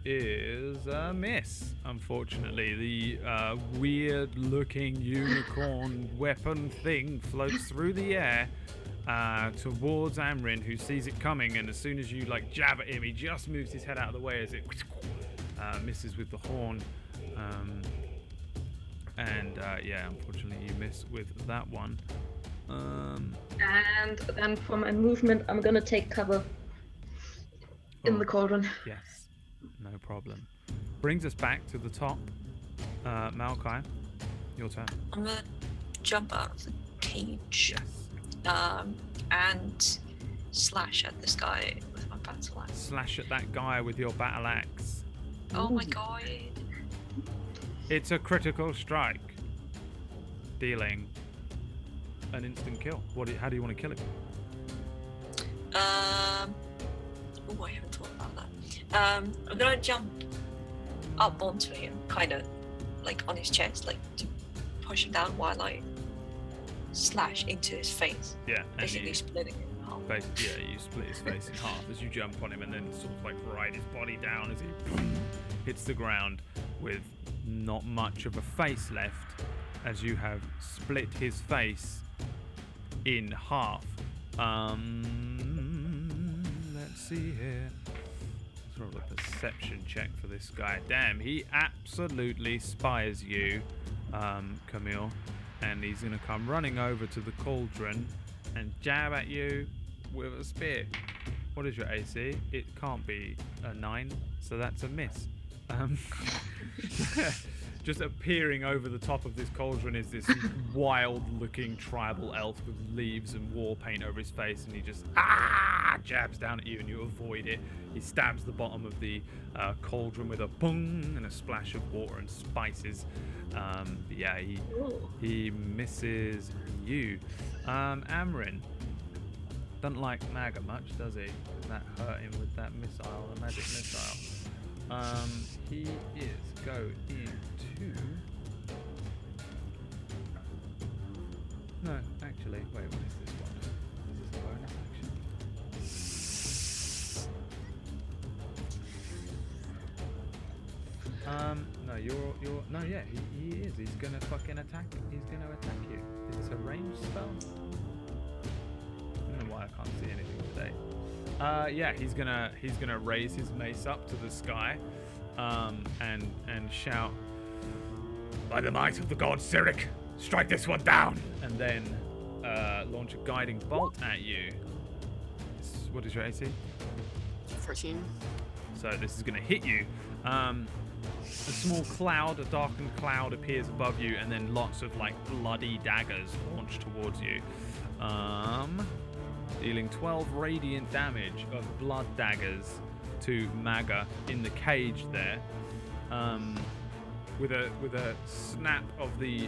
is a miss, unfortunately. The weird-looking unicorn weapon thing floats through the air towards Amrin, who sees it coming, and as soon as you jab at him, he just moves his head out of the way as it misses with the horn. Unfortunately, you miss with that one. And then for my movement, I'm gonna take cover in the cauldron. Yes, no problem. Brings us back to the top. Malachi, your turn. I'm gonna jump out of the cage Yes. and slash at this guy with my battle axe. Slash at that guy with your battle axe. Oh my god. It's a critical strike, dealing an instant kill. How do you want to kill him? Oh, I haven't thought about that. I'm gonna jump up onto him, kind of on his chest, to push him down while I slash into his face, Yeah, and basically splitting it in half. you split his face in half as you jump on him, and then sort of ride his body down as he hits the ground with not much of a face left, as you have split his face in half. Let's see here. roll a perception check for this guy. Damn, he absolutely spies you, Camille. And he's going to come running over to the cauldron and jab at you with a spear. What is your AC? It can't be a 9, so that's a miss. Just appearing over the top of this cauldron is this wild-looking tribal elf with leaves and war paint over his face, and he just jabs down at you, and you avoid it. He stabs the bottom of the cauldron with a boom and a splash of water and spices. He misses you. Amrin doesn't like Maga much, does he? That hurt him with that missile, the magic missile. He is going to... No, actually, wait, what is this one? Is this a bonus action? No, no, yeah, he is. He's gonna fucking attack. He's gonna attack you. Is this a ranged spell? I don't know why I can't see anything today. Yeah, he's gonna raise his mace up to the sky, and shout, "By the might of the god Cyric, strike this one down!" And then launch a guiding bolt at you. What is your AC? 14. So this is gonna hit you. A small cloud, a darkened cloud, appears above you, and then lots of like bloody daggers launch towards you. Dealing 12 radiant damage of blood daggers to Maga in the cage there. With a snap of the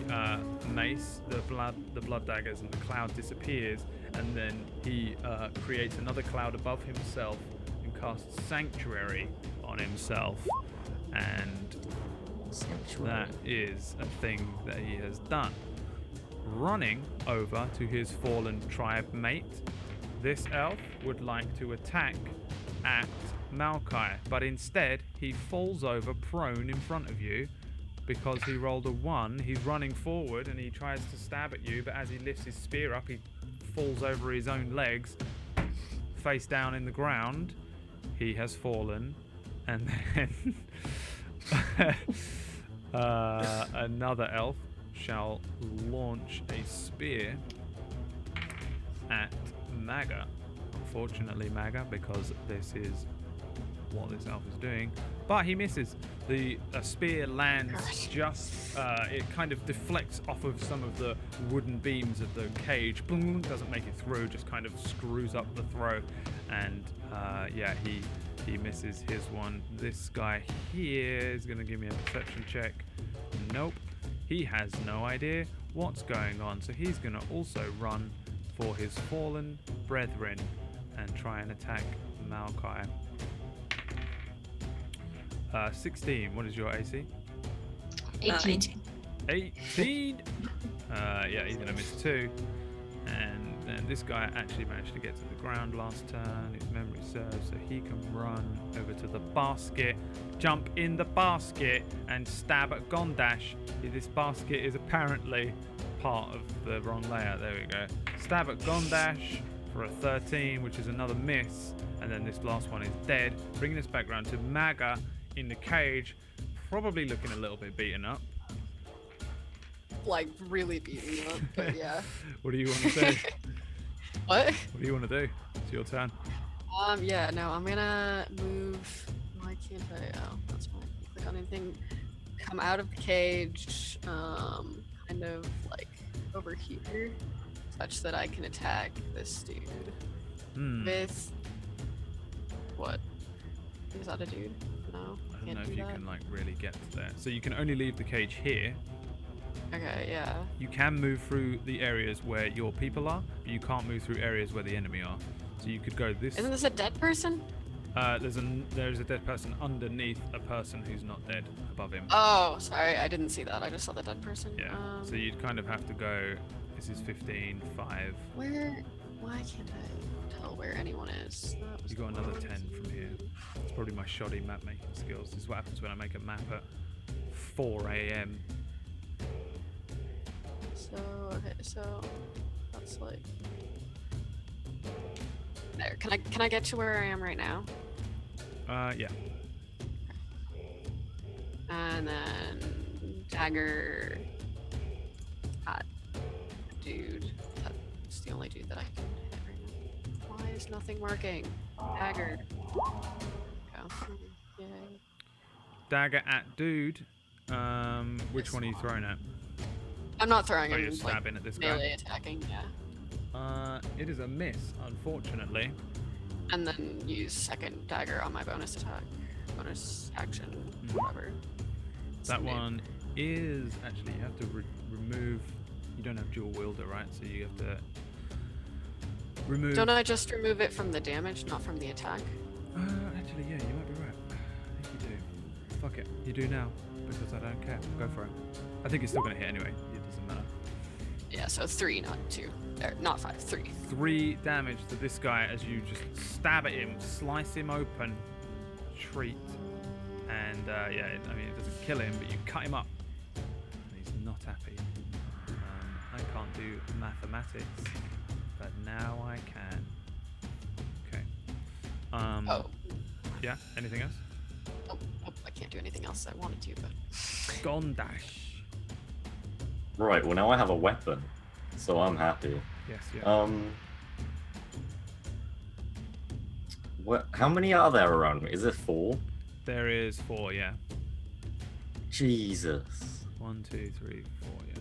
mace, the blood daggers and the cloud disappears, and then he creates another cloud above himself and casts Sanctuary on himself, and that is a thing that he has done. Running over to his fallen tribe mate, this elf would like to attack at Maokai, but instead he falls over prone in front of you because he rolled a 1. He's running forward and he tries to stab at you, but as he lifts his spear up, he falls over his own legs, face down in the ground. He has fallen, and then another elf shall launch a spear at Maga. Unfortunately, Maga, because this is what this elf is doing, but he misses. The spear lands just, it kind of deflects off of some of the wooden beams of the cage. Boom, doesn't make it through, just kind of screws up the throw, and yeah, he misses his one. This guy here is going to give me a perception check. Nope, he has no idea what's going on, so he's going to also run for his fallen brethren and try and attack Maokai. 16, what is your AC? 18. 18. Yeah, he's gonna miss 2. And then this guy actually managed to get to the ground last turn, if memory serves, so he can run over to the basket, jump in the basket, and stab at Gondash. This basket is apparently part of the wrong layout. There we go. Stab at Gondash for a 13, which is another miss, and then this last one is dead. Bringing us back round to Maga in the cage, probably looking a little bit beaten up. Like, really beaten up, but yeah. What do you want to do? What? What do you want to do? It's your turn. Yeah, no, I'm gonna move. Why can't I? Oh, that's fine. Click on anything. Come out of the cage, kind of like over here, such that I can attack this dude. With what? Is that a dude? No, I don't know can't if do you that. can like really get to there. So you can only leave the cage here. Okay, yeah. You can move through the areas where your people are, but you can't move through areas where the enemy are. So you could go this. Isn't this a dead person? There's a dead person underneath a person who's not dead above him. Oh, sorry, I didn't see that. I just saw the dead person. Yeah. So you'd kind of have to go. This is 15, 5. Where? Why can't I tell where anyone is? That was You got another 10 from here. It's probably my shoddy map making skills. This is what happens when I make a map at 4 a.m. So, okay, so that's like there. Can I get to where I am right now? Yeah. And then dagger at dude. That's the only dude that I can hit right now. Why is nothing working? Dagger. Go. Yay. Dagger at dude. Which one are you throwing at? I'm not throwing Oh, him. you're stabbing at this guy. Melee attacking, yeah. It is a miss, unfortunately. And then use second dagger on my bonus attack. Bonus action, whatever. That one is actually you have to remove. You don't have dual wielder, right? So you have to remove. Don't I just remove it from the damage, not from the attack? Actually, yeah, you might be right. I think you do. Fuck it, you do now because I don't care. Go for it. I think it's still gonna hit anyway. It doesn't matter. Yeah, so 3, not 2. Not 5, 3. 3 damage to this guy as you just stab at him, slice him open, treat, and yeah, I mean it doesn't kill him, but you cut him up, and he's not happy. I can't do mathematics, but now I can. Okay. Oh. Yeah. Anything else? Oh, I can't do anything else. I wanted to, but. Gondash. Right. Well, now I have a weapon, so I'm happy. Yes. Yeah. What? How many are there around me? Is it 4? There is 4. Yeah. Jesus. 1, 2, 3, 4. Yeah.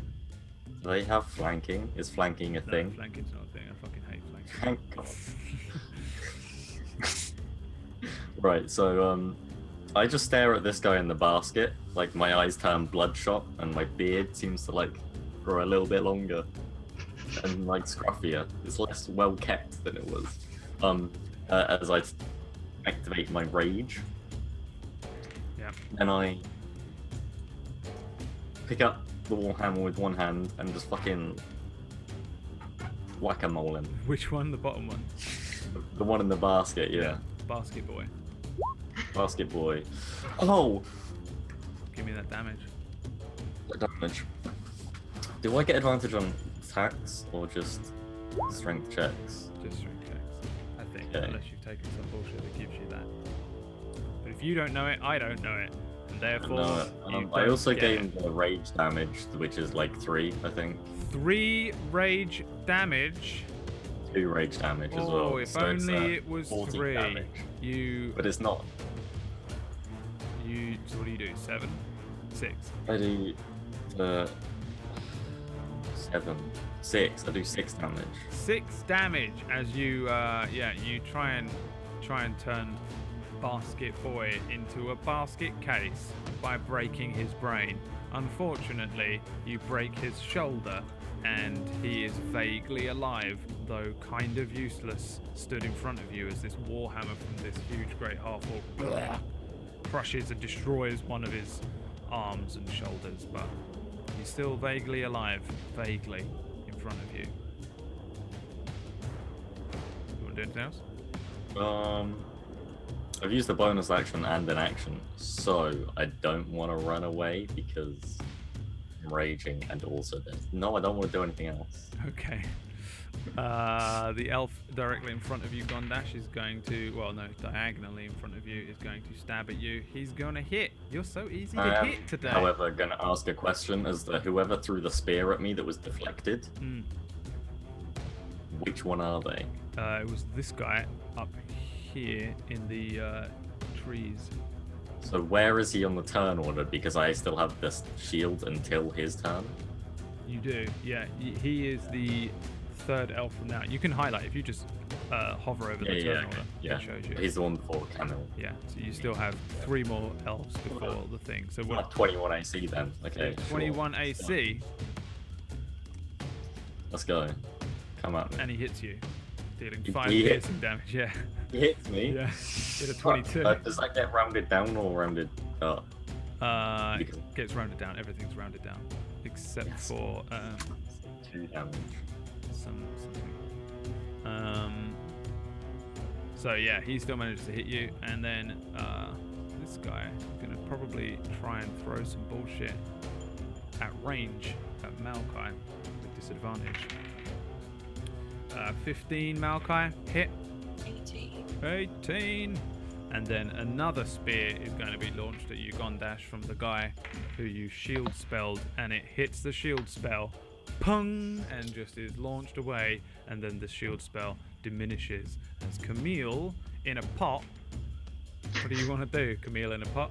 Do they have flanking? Is flanking a No, thing? flanking's not a thing. I fucking hate flanking. Thank God. Right, so I just stare at this guy in the basket, like my eyes turn bloodshot and my beard seems to like grow a little bit longer and like scruffier. It's less well kept than it was. As I activate my rage. Yeah. And I pick up the warhammer with one hand and just fucking whack-a-mole him. Which one? The bottom one. The one in the basket, yeah. Basket boy. Basket boy. Oh! Give me that damage. Damage. Do I get advantage on attacks or just strength checks? Just strength checks, I think, Okay. unless you've taken some bullshit that gives you that. But if you don't know it, I don't know it, and therefore No, you I don't also get gained the rage damage, which is like 3, I think. 3 rage damage. 2 rage damage as well. Oh, if so it's, only it was 40 3. damage. You, But it's not. so what do you do? 7, 6. I do 7, 6. I do 6 damage. 6 damage as you, you try and turn Basket Boy into a basket case by breaking his brain. Unfortunately, you break his shoulder, and he is vaguely alive, though kind of useless, stood in front of you as this warhammer from this huge great half-orc crushes and destroys one of his arms and shoulders, but he's still vaguely alive, vaguely, in front of you. You want to do anything else? I've used a bonus action and an action, so I don't want to run away because I'm raging and also this. No, I don't want to do anything else. Okay. The elf directly in front of you, Gondash, is going to, well, no, diagonally in front of you, is going to stab at you. He's going to hit. You're so easy to I am, hit today. however, going to ask a question as to whoever threw the spear at me that was deflected. Which one are they? It was this guy up here in the trees. So where is he on the turn order? Because I still have this shield until his turn. You do, yeah. He is the 3rd elf from now. You can highlight if you just hover over the turn order. Yeah. It shows you. He's the one before Camille. Yeah, so you still have 3 more elves before the thing. So Well, what? 21 AC then. Okay. 21 sure. AC, Let's go. Come at me. and he hits you, dealing He 5 hit- piercing damage. Yeah, He hits me. yeah. Hit a 22. Does that get rounded down or rounded up? Because- Gets rounded down. Everything's rounded down, except Yes. for 2 damage. something. So yeah, he still managed to hit you, and then this guy is gonna probably try and throw some bullshit at range at Maokai with disadvantage. 15 Maokai hit. 18. 18. and then another spear is going to be launched at you, Gondash, from the guy who you shield spelled, and it hits the shield spell, pung, and just is launched away, and then the shield spell diminishes. As Camille in a pot, what do you want to do, Camille in a pot?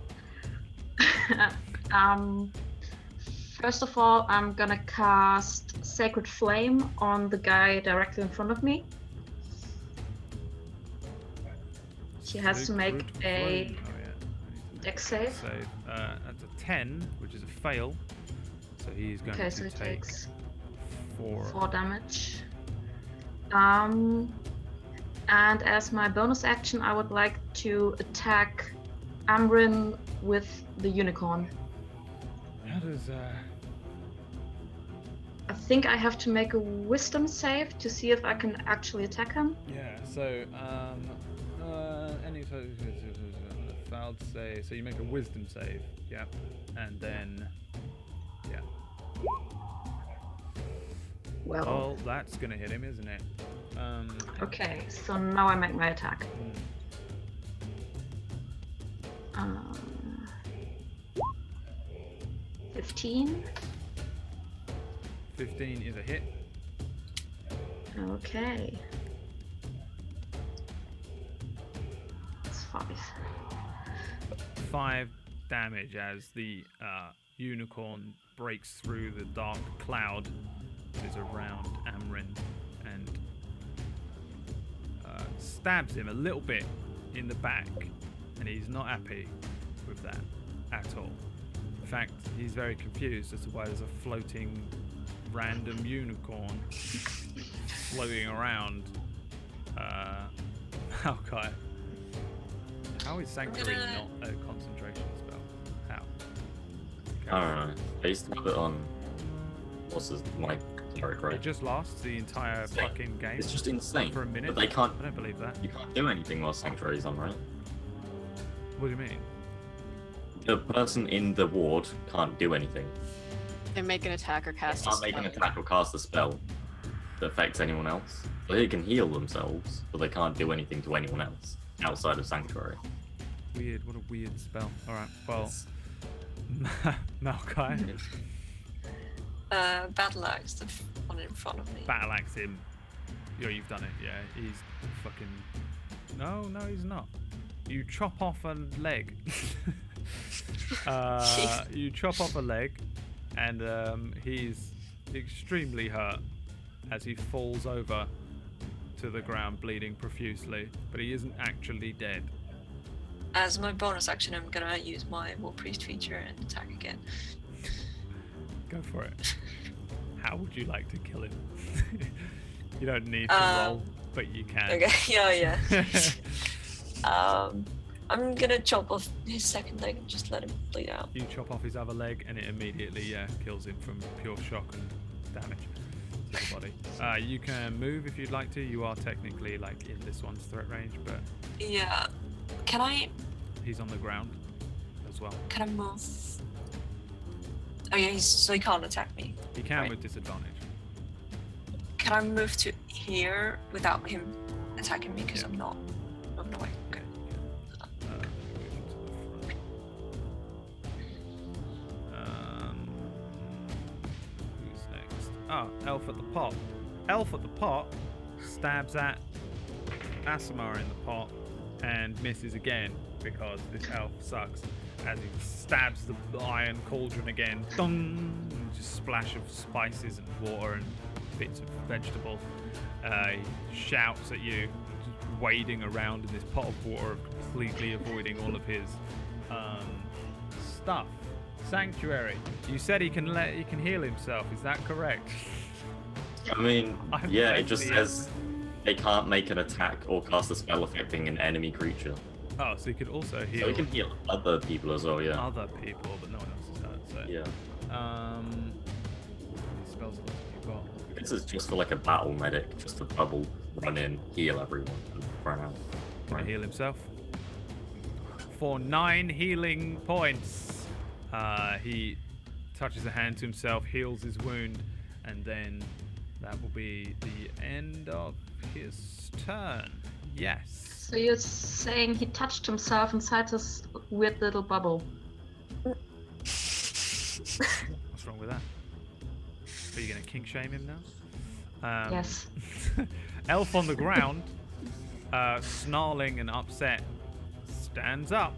First of all, I'm gonna cast Sacred Flame on the guy directly in front of me. He has to make Sacred a Flame. Oh, yeah. dex save. That's a 10, which is a fail. So he's going Okay, to so he take takes 4. 4 damage. And as my bonus action, I would like to attack Amrin with the unicorn. How does I think I have to make a wisdom save to see if I can actually attack him. yeah, so any failed save, so you make a wisdom save, yeah, and then yeah. Well, That's gonna hit him, isn't it? okay, so now I make my attack. 15. 15 is a hit. Okay. It's 5. 5 damage as the unicorn breaks through the dark cloud that is around Amrin and stabs him a little bit in the back, and he's not happy with that at all. In fact, he's very confused as to why there's a floating random unicorn floating around. Malachi, how is Sanctuary not a concentration spell? How? I don't know. I used to put it on. My cleric, right? It just lasts the entire fucking game. It's just insane. For a minute. But they can't. I don't believe that. You can't do anything while Sanctuary's on, right? What do you mean? The person in the ward can't do anything. They make an attack or They cast a can't make an spell. attack or cast a spell that affects anyone else. So they can heal themselves, but they can't do anything to anyone else outside of Sanctuary. Weird. What a weird spell. All right. Well, Malachi, Battle axe, the one in front of me. battle axe him. You've done it. Yeah. He's fucking. No, he's not. You chop off a leg. You chop off a leg, and he's extremely hurt as he falls over to the ground, bleeding profusely. But he isn't actually dead. As my bonus action, I'm gonna use my War Priest feature and attack again. Go for it. How would you like to kill him? You don't need to roll, but you can. Okay, yeah. I'm gonna chop off his second leg and just let him bleed out. You chop off his other leg, and it immediately kills him from pure shock and damage to the body. You can move if you'd like to. You are technically like in this one's threat range, but Yeah. Can I he's on the ground as well. move? Oh yeah, so he can't attack me. He can Right. with disadvantage. Can I move to here without him attacking me? Because Yeah. I'm not moving away. Okay. Who's next? Oh, Elf at the pot. Elf at the pot stabs at Asimar in the pot and misses again because this elf sucks. As he stabs the iron cauldron again, dong, and just splash of spices and water and bits of vegetable. He shouts at you, just wading around in this pot of water, completely avoiding all of his stuff. Sanctuary. You said he can heal himself. Is that correct? I mean, I'm yeah, it friendly. just says they can't make an attack or cast a spell affecting an enemy creature. Oh, so he could also heal So we can heal other people as well, yeah. other people, but no one else is hurt. So Yeah. how many spells have you got? This is just for like a battle medic, just to bubble, run in, heal everyone, and run out. Can he heal himself? For 9 healing points. He touches a hand to himself, heals his wound, and then that will be the end of his turn. Yes. So you're saying he touched himself inside this weird little bubble? What's wrong with that? Are you going to kink shame him now? Yes. Elf on the ground, snarling and upset, stands up.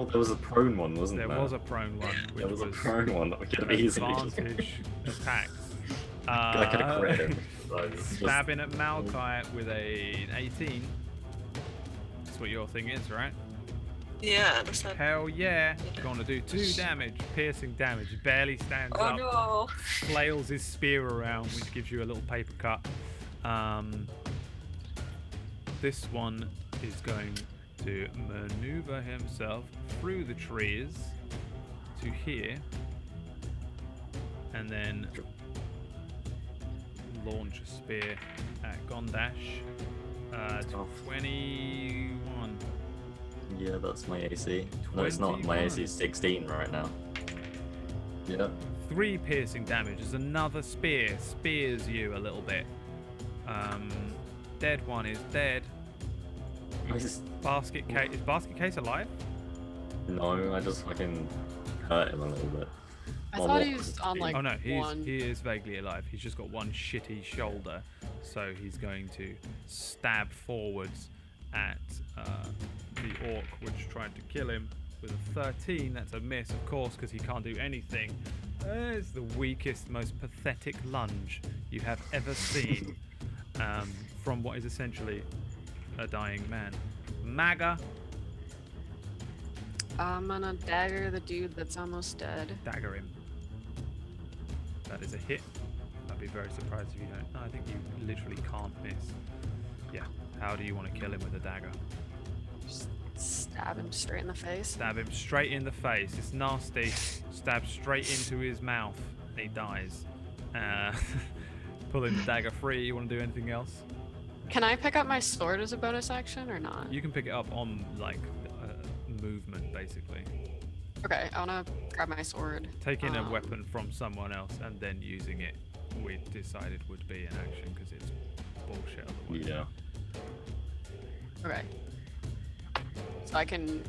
Oh, there was a prone one, wasn't there? There was a prone one, which There was a prone one that we could have easily just advantage attacks. I could have crit him. So it's just- Stabbing at Malkai with an 18. That's what your thing is, right? Yeah, that's not. Hell yeah. Gonna do 2 damage, piercing damage. Barely stands Oh up. no. Flails his spear around, which gives you a little paper cut. This one is going to maneuver himself through the trees to here, and then launch a spear at Gondash. 21. Yeah, that's my AC. No, it's not. My AC is 16 right now. Yeah. 3 piercing damage as another spear spears you a little bit. Dead one is dead. Basket case. Is Basket Case alive? No, I just fucking hurt him a little bit. I Well, thought what he was on like Oh no, one. he is vaguely alive. He's just got one shitty shoulder, so he's going to stab forwards at the orc, which tried to kill him with a 13. That's a miss, of course, because he can't do anything. It's the weakest, most pathetic lunge you have ever seen from what is essentially a dying man. Maga, I'm gonna dagger the dude that's almost dead. dagger him. That is a hit. I'd be very surprised if you don't. No, I think you literally can't miss. Yeah. How do you want to kill him with a dagger? Just stab him straight in the face. Stab him straight in the face. It's nasty. Stab straight into his mouth. He dies. Pulling the dagger free. You want to do anything else? Can I pick up my sword as a bonus action or not? You can pick it up on like movement, basically. Okay, I wanna grab my sword. Taking a weapon from someone else and then using it, we decided would be an action because it's bullshit otherwise. Yeah. Okay. So I can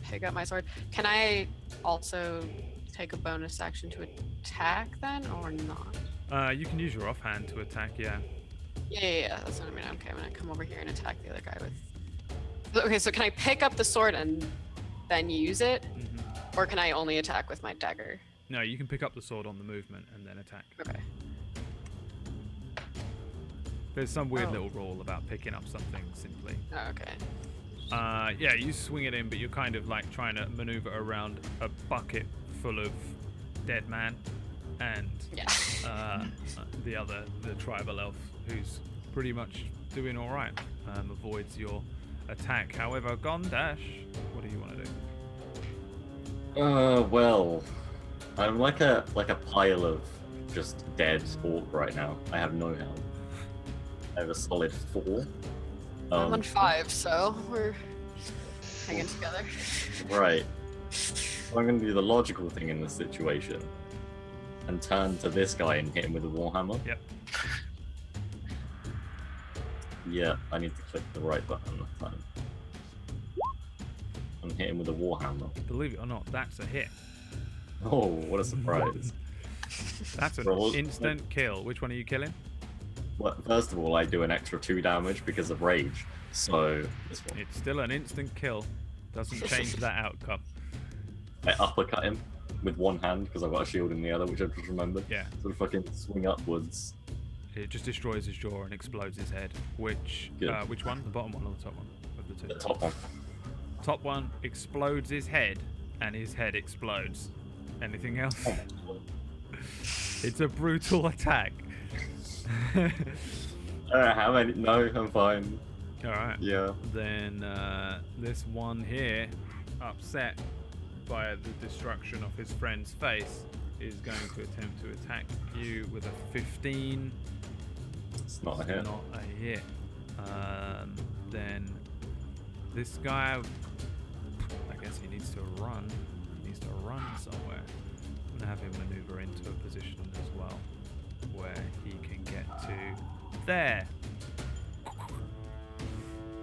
pick up my sword. Can I also take a bonus action to attack then, or not? You can use your offhand to attack. Yeah. Yeah, that's what I mean. Okay, I'm gonna come over here and attack the other guy with. Okay, so can I pick up the sword and then use it, Mhm. or can I only attack with my dagger? No, you can pick up the sword on the movement and then attack. Okay. There's some weird Oh. little rule about picking up something simply. Oh, okay. Yeah, you swing it in, but you're kind of like trying to maneuver around a bucket full of dead man, and Yeah. the tribal elf, who's pretty much doing all right, avoids your attack. However, Gondash, what do you want to do? Well, I'm like a pile of just dead orc right now. I have no health. I have a solid 4. I'm on 5, so we're hanging together. Right. So I'm going to do the logical thing in this situation and turn to this guy and hit him with a warhammer. Yep. Yeah, I need to click the right button this time. And hit him with a warhammer. Believe it or not, that's a hit. Oh, what a surprise. That's an Roll- instant kill. Which one are you killing? Well, first of all, I do an extra 2 damage because of rage. So, this one. It's still an instant kill. Doesn't change that outcome. I uppercut him with one hand because I've got a shield in the other, which I just remembered. Yeah. So I fucking swing upwards. It just destroys his jaw and explodes his head. Which Good. which one? The bottom one or the top one? Of the two? The top one. Top one explodes his head, and his head explodes. Anything else? Oh my God. It's a brutal attack. I don't know how many. No, I'm fine. Alright. Yeah. Then this one here, upset by the destruction of his friend's face, is going to attempt to attack you with a 15. It's not a hit. Not a hit. Then this guy, I guess he needs to run. He needs to run somewhere. I'm gonna have him maneuver into a position as well where he can get to there.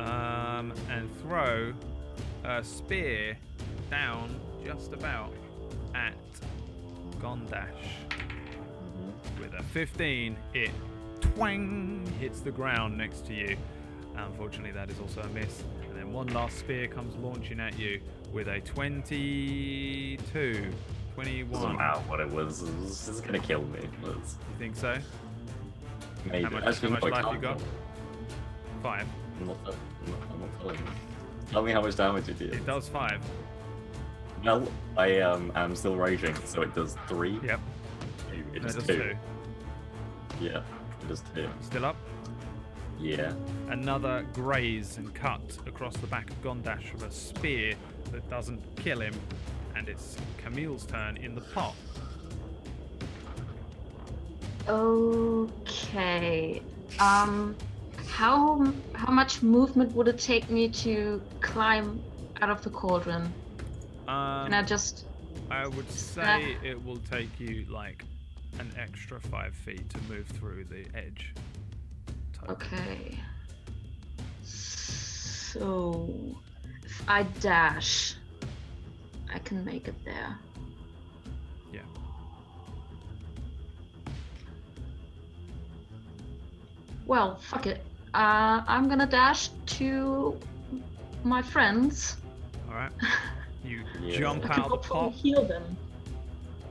and throw a spear down just about at Gondash. With a 15, it twang hits the ground next to you. Unfortunately, that is also a miss. And then one last spear comes launching at you with a 22, 21. Doesn't matter what it was. It's gonna kill me. You think so? Maybe. How much Actually, life no, I you can't. got? 5. I'm not telling you. Tell me how much damage it did. It does 5. Well, I am still raging, so it does 3. Yep. It No, does it does 2. 2. Yeah, it does 2. Still up? Yeah. Another graze and cut across the back of Gondash with a spear that doesn't kill him. And it's Camille's turn in the pot. Okay. How much movement would it take me to climb out of the cauldron? Can I just? I would say it will take you like an extra 5 feet to move through the edge. Okay. So if I dash, I can make it there. Yeah. Well, fuck it. I'm gonna dash to my friends. All right. You Yeah. jump I can out the hopefully pot. heal them.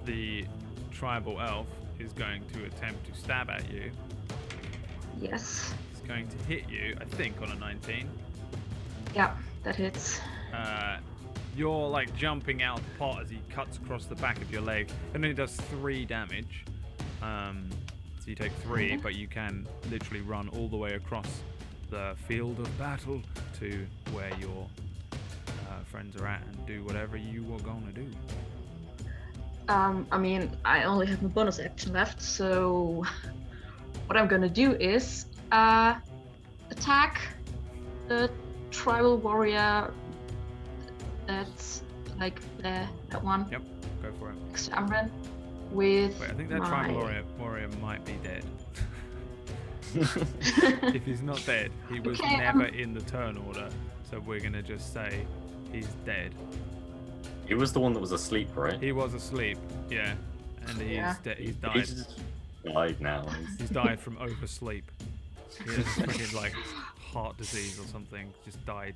The tribal elf is going to attempt to stab at you. Yes. It's going to hit you, I think, on a 19. Yeah, that hits. You're like jumping out the pot as he cuts across the back of your leg, and it does 3 damage. So you take 3, but you can literally run all the way across the field of battle to where your friends are at and do whatever you were gonna do. I mean, I only have my bonus action left, so what I'm gonna do is attack the tribal warrior that's like there, that one. Yep, go for it. Next to Amran with Wait, I think that my... tribal warrior might be dead. If he's not dead, he was Okay, never in the turn order, so we're gonna just say he's dead. It was the one that was asleep, right? He was asleep, yeah, and he's Yeah. he's He died. just died now. He's died from oversleep. He has fucking like heart disease or something. Just died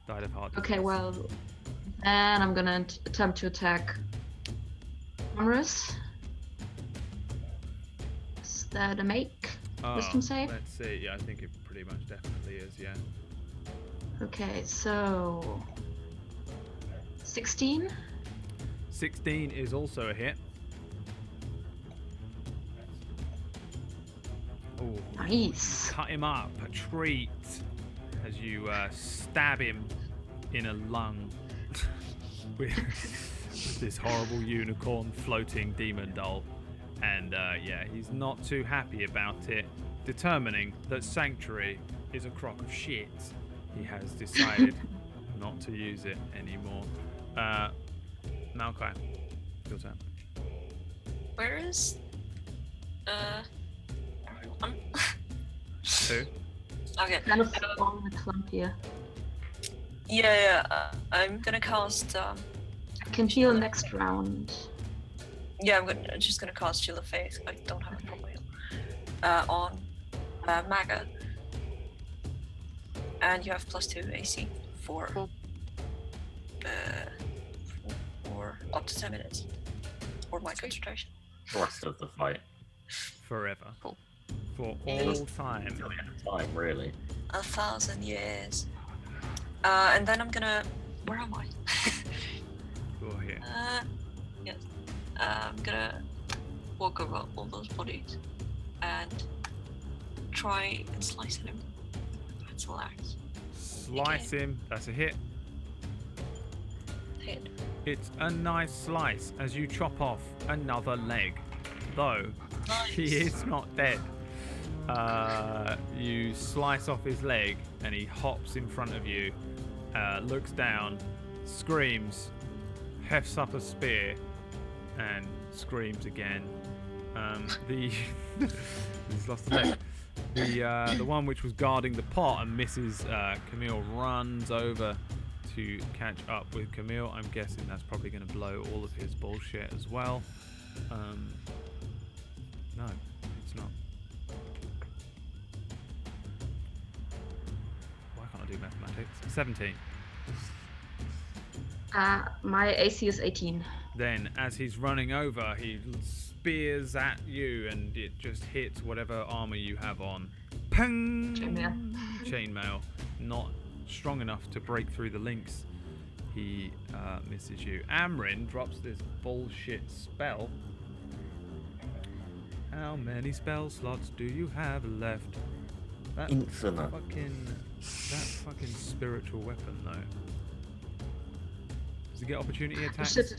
of heart disease. Okay, well, then I'm gonna attempt to attack Honrus. Is that a make? Wisdom save? Let's see. Yeah, I think it pretty much definitely is. Yeah. Okay, so 16. 16 is also a hit. Oh, Nice. cut him up, a treat, as you stab him in a lung with this horrible unicorn floating demon doll. And yeah, he's not too happy about it, determining that Sanctuary is a crock of shit. He has decided not to use it anymore. Malachi, your turn. Where is everyone? 2. Okay. Kind of on the clump here. Yeah. I'm gonna cast. I can heal next round. Yeah, I'm just gonna cast Shield of Faith. I don't have a proper heal. On Maga. And you have +2 AC for Cool. for up to 10 minutes. Or my concentration. The rest of the fight. Forever. Cool. For all time. Until the end of time, really. 1,000 years. And then I'm gonna. Where am I? You're here. Yes. I'm gonna walk over all those bodies and try and slice him. That's hilarious. Slice him. That's a hit. Hit. It's a nice slice as you chop off another leg. Though, he is not dead. You slice off his leg and he hops in front of you, looks down, screams, hefts up a spear, and screams again. He's lost a leg. The one which was guarding the pot and misses Camille runs over to catch up with Camille. I'm guessing that's probably going to blow all of his bullshit as well. No, it's not. Why can't I do mathematics? 17. My AC is 18. Then, as he's running over, he spears at you, and it just hits whatever armor you have on. Ping! Chainmail. Not strong enough to break through the links. He misses you. Amrin drops this bullshit spell. How many spell slots do you have left? That Infinite. fucking spiritual weapon, though. Does he get opportunity attacks? Shit,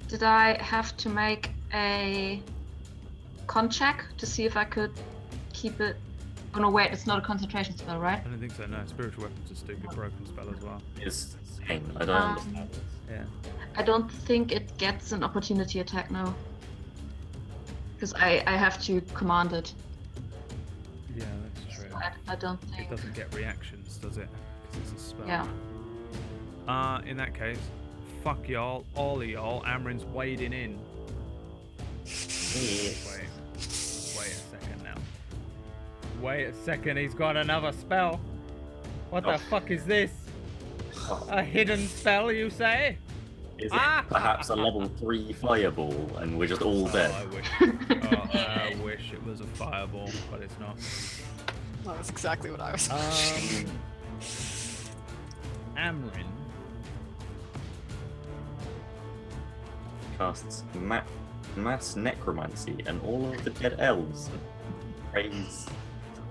did I have to make a con check to see if I could keep it? Oh no, wait, it's not a concentration spell, right? I don't think so, no. Spiritual weapon's a stupid broken spell as well. It's insane. I don't understand this. Yeah. I don't think it gets an opportunity attack now. Because I have to command it. Yeah, that's true. I don't It think. doesn't get reactions, does it? Because it's a spell. Yeah. In that case, fuck y'all, all of y'all. Amrin's wading in. Wait a second now. Wait a second, he's got another spell. What the fuck is this? A hidden spell, you say? Is it perhaps a level 3 fireball and we're just all dead? I wish it was a fireball, but it's not. Well, that's exactly what I was. Amrin Casts mass necromancy and all of the dead elves praise.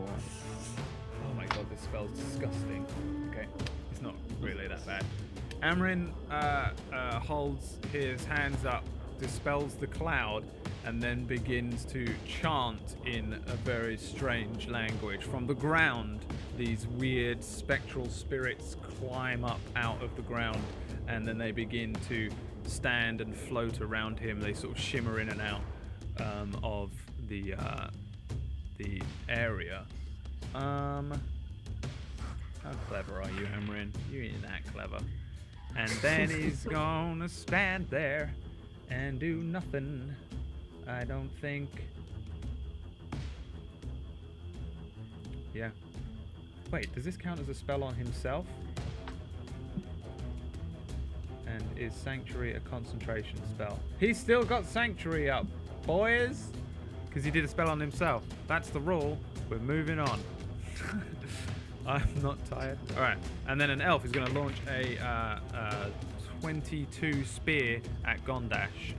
Oh my god, this spell's disgusting. Okay, it's not really that bad. Amrin holds his hands up, dispels the cloud, and then begins to chant in a very strange language. From the ground, these weird spectral spirits climb up out of the ground, and then they begin to stand and float around him. They sort of shimmer in and out of the area. How clever are you, Amrin? You ain't that clever. And then he's gonna stand there and do nothing. I don't think. Yeah. Wait, does this count as a spell on himself? And is Sanctuary a concentration spell? He's still got Sanctuary up, boys! Because he did a spell on himself. That's the rule. We're moving on. I'm not tired. Alright, and then an elf is going to launch a 22 spear at Gondash.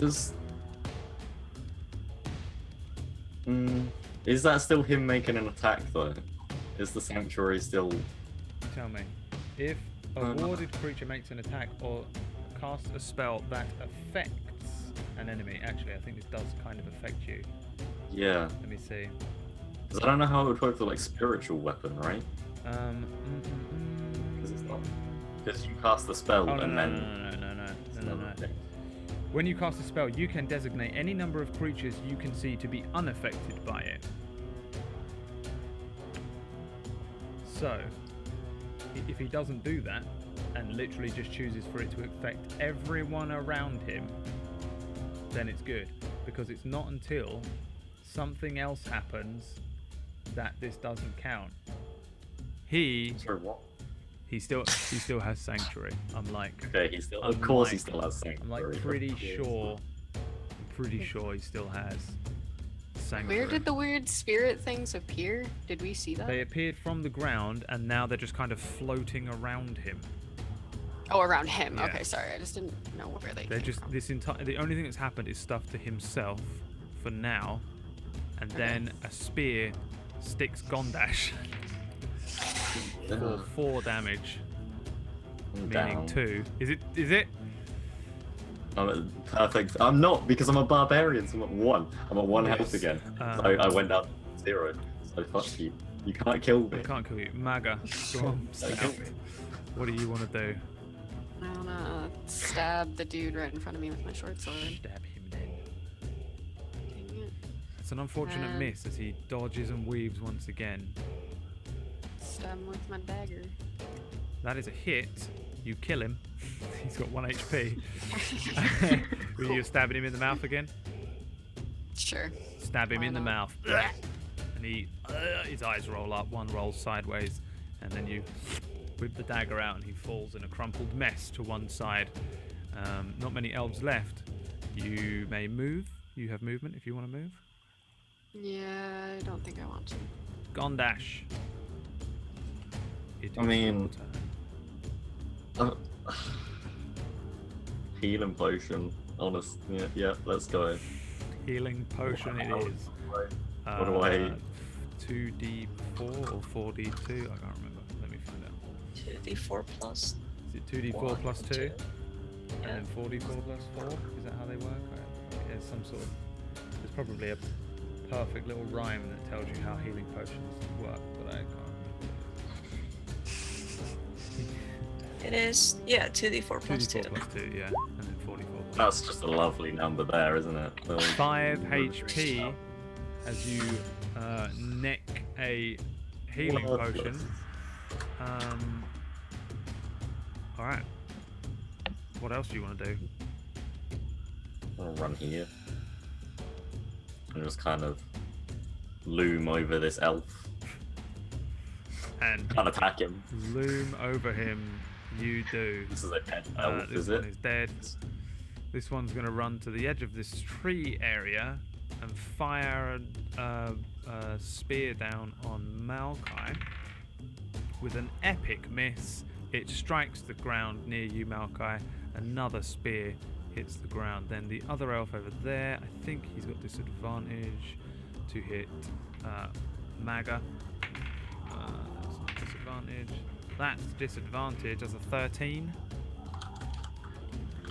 Is that still him making an attack though? Is the sanctuary still... Tell me. If a warded creature makes an attack or casts a spell that affects an enemy... Actually, I think this does kind of affect you. Yeah. Let me see. Because I don't know how it would work for like spiritual weapon, right? Because it's not. Because you cast the spell and then. No. When you cast a spell, you can designate any number of creatures you can see to be unaffected by it. So, if he doesn't do that, and literally just chooses for it to affect everyone around him, then it's good. Because it's not until something else happens that this doesn't count. Sorry, what? He still has Sanctuary. I'm like, Okay, he still. Of course, he still has Sanctuary. I'm like pretty sure he still has Sanctuary. Where did the weird spirit things appear? Did we see that? They appeared from the ground, and now they're just kind of floating around him. Oh, around him. Yeah. Okay, sorry. I just didn't know where they They're came just from. this entire. The only thing that's happened is stuff to himself for now, and then a spear sticks Gondash for 4 damage, meaning Down. 2. Is it? Perfect. I'm not, because I'm a barbarian, so I'm at 1. I'm at 1 health Yes. again. So I went down to 0. So fuck you. You can't kill me. I can't kill you. Maga, storms Don't out. kill me. What do you want to do? I wanna stab the dude right in front of me with my short sword. Stab him then. Dang it. It's an unfortunate And- miss as he dodges and weaves once again. Stab him with my dagger. That is a hit. You kill him. He's got 1 HP. Will you stabbing him in the mouth again? Sure. Stab him Why in the not? mouth. And his eyes roll up, one rolls sideways, and then you whip the dagger out and he falls in a crumpled mess to one side. Not many elves left. You may move. You have movement if you want to move. Yeah, I don't think I want to. Gondash. It I is mean- your turn. Healing potion. Honest. Yeah, let's go. Healing potion it is. What do I- 2d4 or 4d2? I can't remember. Let me find out. 2d4 plus. Is it 2d4 1, plus 2? 2. And Yeah. then 4d4 plus 4? Is that how they work? There's some sort of... There's probably a perfect little rhyme that tells you how healing potions work, but I can't remember. It is, yeah, 2d4 plus 2. 2d4 plus 2, yeah. And then 44 plus That's just a lovely number there, isn't it? 5 HP as you neck a healing potion. Alright. What else do you want to do? I'll run here and just kind of loom over this elf And and attack him. loom over him, you do. This is a dead elf, This is one it? is dead. This one's going to run to the edge of this tree area and fire a spear down on Maokai. With an epic miss, it strikes the ground near you, Maokai. Another spear hits the ground. Then the other elf over there, I think he's got disadvantage to hit Maga. That's disadvantage. That's disadvantage as a 13.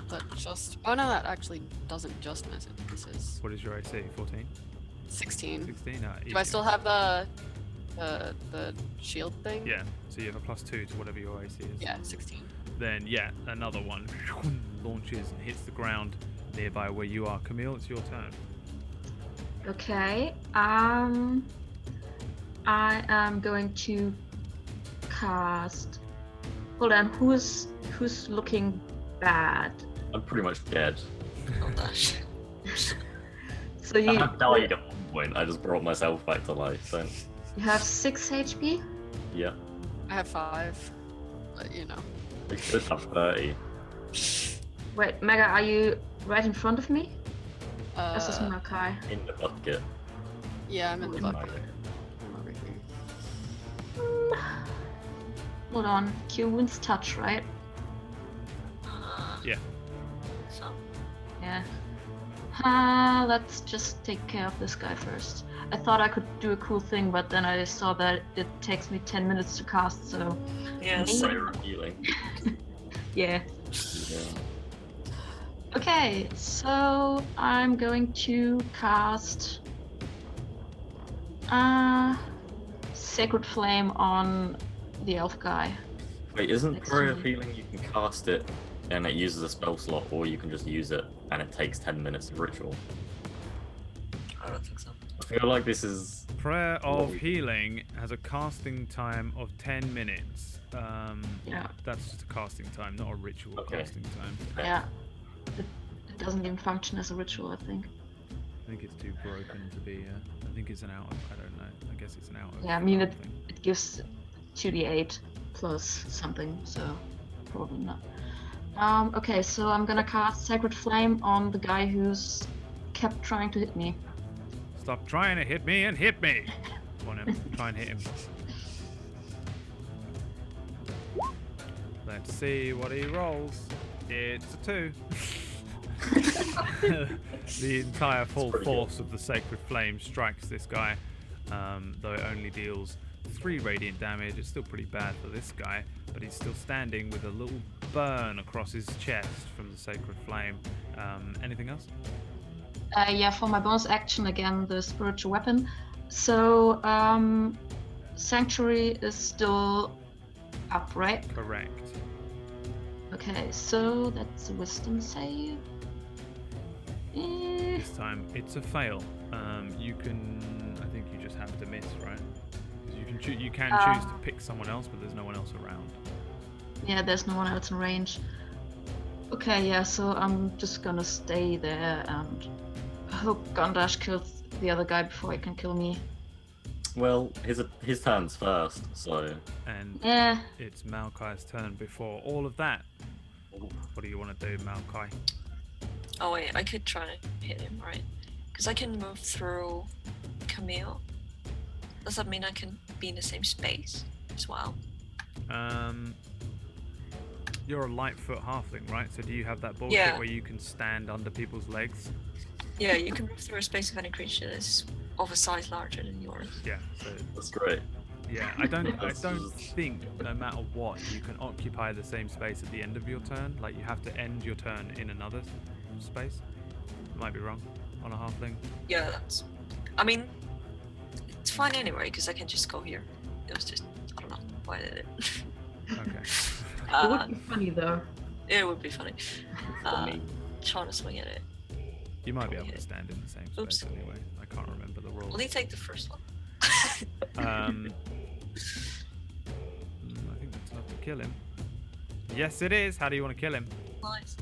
That just. Oh no, that actually doesn't just miss it. This is What is your AC? 14? 16. 16? Do I still have the shield thing? Yeah, so you have a +2 to whatever your AC is. Yeah, 16. Then, yeah, another one launches and hits the ground nearby where you are. Camille, it's your turn. Okay. I am going to cast. Hold on. Who's looking bad? I'm pretty much dead. Oh gosh. So I you have died at one point. I just brought myself back to life. So, you have 6 HP. yeah. I have 5. But you know. I should have 30. Wait, Mega, are you right in front of me? This is Uh, Makai. In the bucket. yeah, I'm in the In my- bucket. I'm over here. Hold on. Cure Wounds touch, right? Yeah. So, Yeah. Let's just take care of this guy first. I thought I could do a cool thing, but then I saw that it takes me 10 minutes to cast, so yes. Me? Prayer of healing. yeah. Yeah. Okay, so I'm going to cast Sacred Flame on the elf guy. Wait, isn't Next Prayer of time. Healing you can cast it and it uses a spell slot, or you can just use it and it takes 10 minutes of ritual? I don't think so. I feel like this is. Prayer of Whoa. Healing has a casting time of 10 minutes. Yeah. That's just a casting time, not a ritual Okay. casting time. Yeah. It doesn't even function as a ritual, I think. I think it's too broken to be. I think it's an out of. I don't know. I guess it's an out of. Yeah, I mean, something. It gives 2d8 plus something, so probably not. Okay, so I'm gonna cast Sacred Flame on the guy who's kept trying to hit me. Stop trying to hit me and hit me. Go on, Em. Try and hit him. Let's see what he rolls. It's a 2. The entire full pretty force of the Sacred Flame strikes this guy, though it only deals 3 radiant damage. It's still pretty bad for this guy, but he's still standing with a little burn across his chest from the Sacred Flame. Anything else? Yeah, for my bonus action again, the spiritual weapon. So, Sanctuary is still up, right? Correct. Okay, so that's a wisdom save. this time. It's a fail. You can. I think you just have to miss, right? 'Cause you can choose to pick someone else, but there's no one else around. Yeah, there's no one else in range. Okay, yeah, so I'm just gonna stay there and hope Gondash kills the other guy before he can kill me. Well, his turn's first, so And Yeah. it's Malkai's turn before all of that. What do you want to do, Malkai? Oh wait, I could try to hit him, right? Because I can move through Camille. Does that mean I can be in the same space as well? You're a Lightfoot halfling, right? So do you have that bullshit Yeah. where you can stand under people's legs? Yeah, you can move through a space of any creature that's of a size larger than yours. Yeah. So that's great. yeah, I don't think no matter what you can occupy the same space at the end of your turn. Like you have to end your turn in another space. Might be wrong on a halfling. Yeah, that's. I mean, it's fine anyway because I can just go here. It was just I don't know why I did it. Okay. It would be funny though. It would be funny. Trying to swing at it. You might be able to stand in the same space Oops. anyway. I can't remember the rules. Will he take the first one? I think that's enough to kill him. Yes, it is. How do you want to kill him? Nice.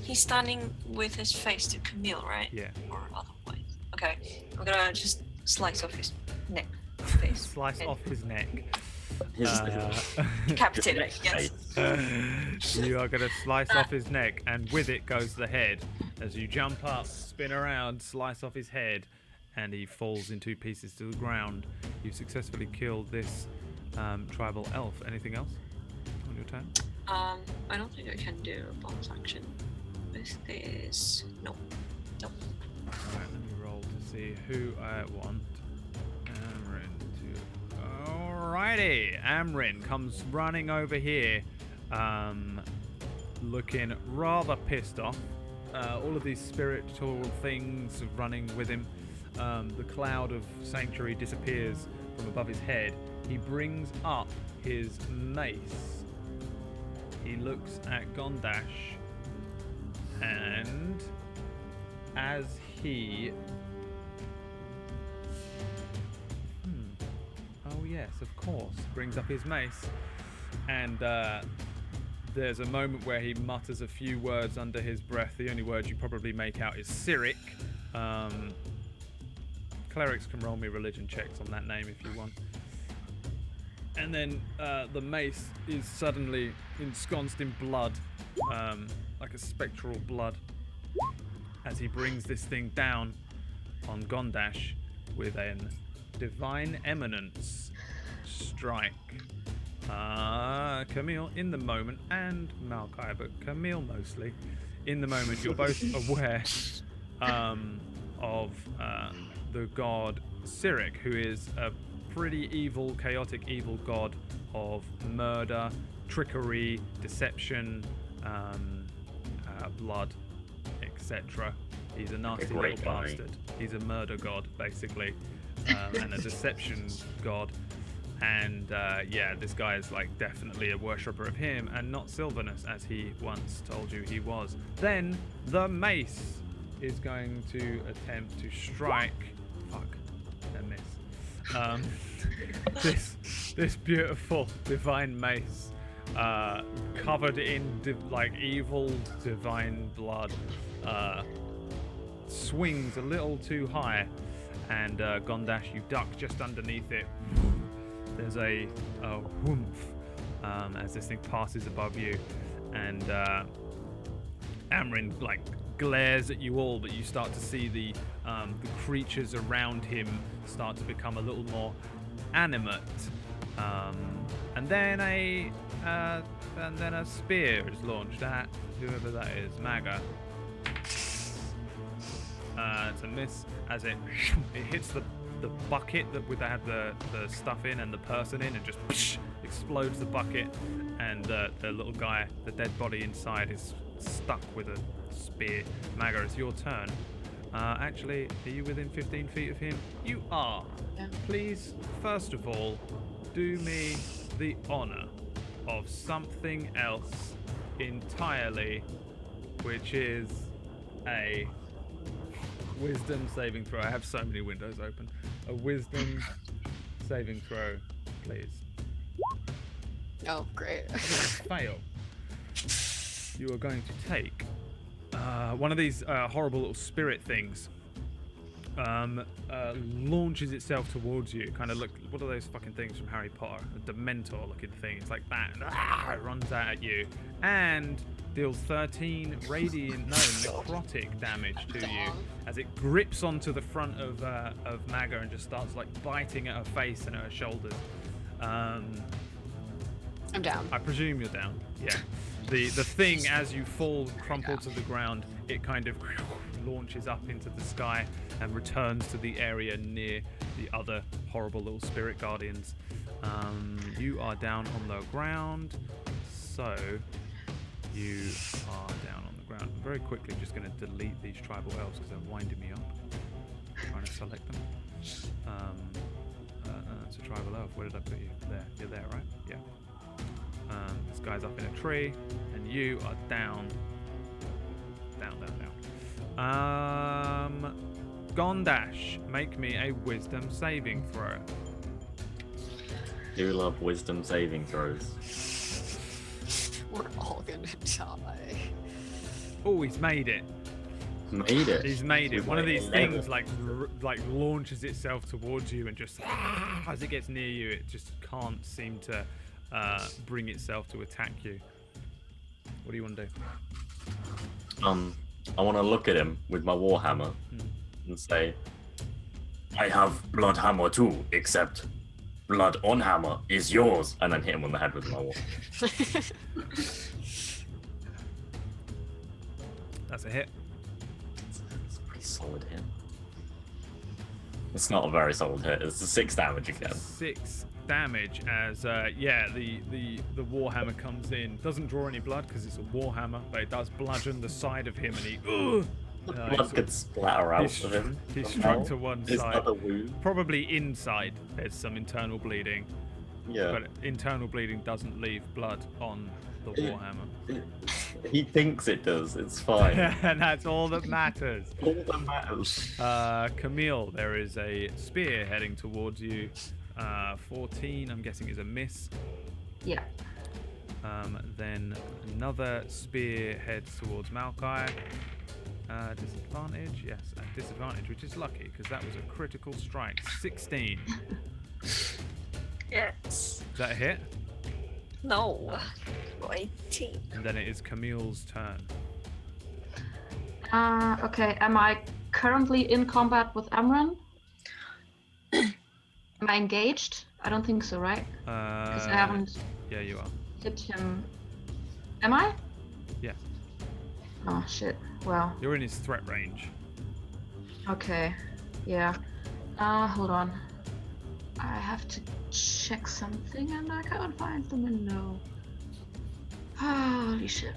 He's standing with his face to Camille, right? Yeah. Or otherwise. Okay. I'm gonna just slice off his neck. Face. Slice head. off his neck. Decapitated it, yes. You are going to slice off his neck, and with it goes the head. As you jump up, spin around, slice off his head, and he falls in two pieces to the ground. You've successfully killed this tribal elf. Anything else on your turn? I don't think I can do a bonus action with this. No. Nope. Alright, let me roll to see who I want. Amrin to. Alrighty, Amrin comes running over here, looking rather pissed off. All of these spiritual things are running with him. The cloud of sanctuary disappears from above his head. He brings up his mace. He looks at Gondash, and as he... Oh yes, of course. Brings up his mace, and there's a moment where he mutters a few words under his breath. The only words you probably make out is Cyric. Clerics can roll me religion checks on that name if you want. And then the mace is suddenly ensconced in blood, like a spectral blood, as he brings this thing down on Gondash with an Divine Eminence strike. Camille in the moment, and Malkai, but Camille mostly. In the moment, you're both aware of the god Cyric, who is a pretty evil, chaotic, evil god of murder, trickery, deception, blood, etc. He's a nasty little bastard. He's a murder god, basically, and a deception god. And yeah, this guy is like definitely a worshipper of him and not Sylvanus, as he once told you he was. Then the mace is going to attempt to strike. Fuck, a miss. This beautiful divine mace, covered in like evil divine blood, swings a little too high, and Gondash, you duck just underneath it. There's a whoomph as this thing passes above you, and Amrin like glares at you all, but you start to see the creatures around him start to become a little more animate, and then a spear is launched at whoever that is, Maga. It's a miss as it hits the bucket that had the stuff in and the person in, and just explodes the bucket, and the little guy, the dead body inside, is stuck with a spear. Maga, it's your turn. Actually, are you within 15 feet of him? You are. Yeah. Please, first of all, do me the honor of something else entirely, which is a wisdom saving throw. I have so many windows open. A wisdom saving throw, please. Oh, great. Fail. You are going to take one of these horrible little spirit things. Launches itself towards you. Kind of look. What are those fucking things from Harry Potter? A Dementor-looking thing. It's like that. And, it runs out at you and deals 13 necrotic damage to you as it grips onto the front of Maga and just starts like biting at her face and at her shoulders. I'm down. I presume you're down. Yeah. The thing, as you fall, crumple to the ground, it kind of launches up into the sky and returns to the area near the other horrible little spirit guardians. You are down on the ground, so you are down on the ground. I'm very quickly just going to delete these tribal elves because they're winding me up. I'm trying to select them. It's a tribal elf. Where did I put you? There. You're there, right? Yeah. This guy's up in a tree, and you are down. Gondash, make me a wisdom saving throw. Do love wisdom saving throws. We're all gonna die. Oh, he's made it. Made it. He's made it. With One of like these 11. things like launches itself towards you and just as it gets near you, it just can't seem to bring itself to attack you. What do you want to do? I want to look at him with my warhammer and say, I have blood hammer too, except blood on hammer is yours, and then hit him on the head with my war. That's a hit. It's a pretty solid hit. It's not a very solid hit. It's a 6 damage again. 6 damage as the warhammer comes in. Doesn't draw any blood because it's a warhammer, but it does bludgeon the side of him, and he Blood could splatter out of him. He's struck to one His side. other wound. Probably inside there's some internal bleeding, Yeah. but internal bleeding doesn't leave blood on the warhammer. He thinks it does. It's fine. And that's all that matters. All that matters. Camille, there is a spear heading towards you. 14, I'm guessing, is a miss. Yeah. Then another spear heads towards Malkai. Disadvantage? Yes, disadvantage, which is lucky because that was a critical strike. 16. Yes. Is that a hit? No. 18. And then it is Camille's turn. Okay, am I currently in combat with Amran? Am I engaged? I don't think so, right? Because I haven't Yeah, you are. hit him. Am I? Yeah. Oh, shit. Well, You're in his threat range. okay. Yeah. Hold on. I have to check something and I can't find the window. Holy shit.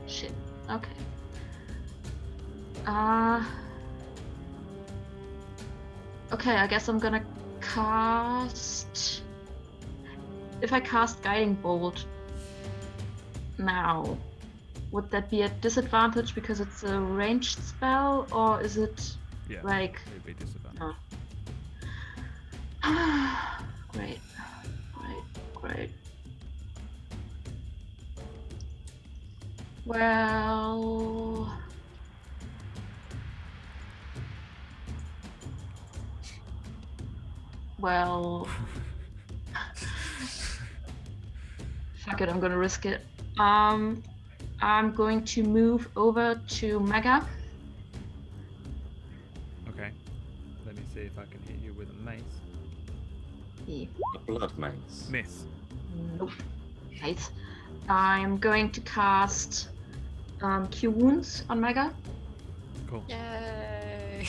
Shit. Okay. Okay, I guess I'm gonna cast. If I cast Guiding Bolt now, would that be a disadvantage because it's a ranged spell, or is it Yeah. like? It'd be disadvantage. Oh. Great, great. Well, fuck it, I'm gonna risk it. I'm going to move over to Mega. Okay. Let me see if I can hit you with a mace. Yeah. A blood mace. Miss. Nope. Nice. I'm going to cast Cure Wounds on Mega. Cool. Yay.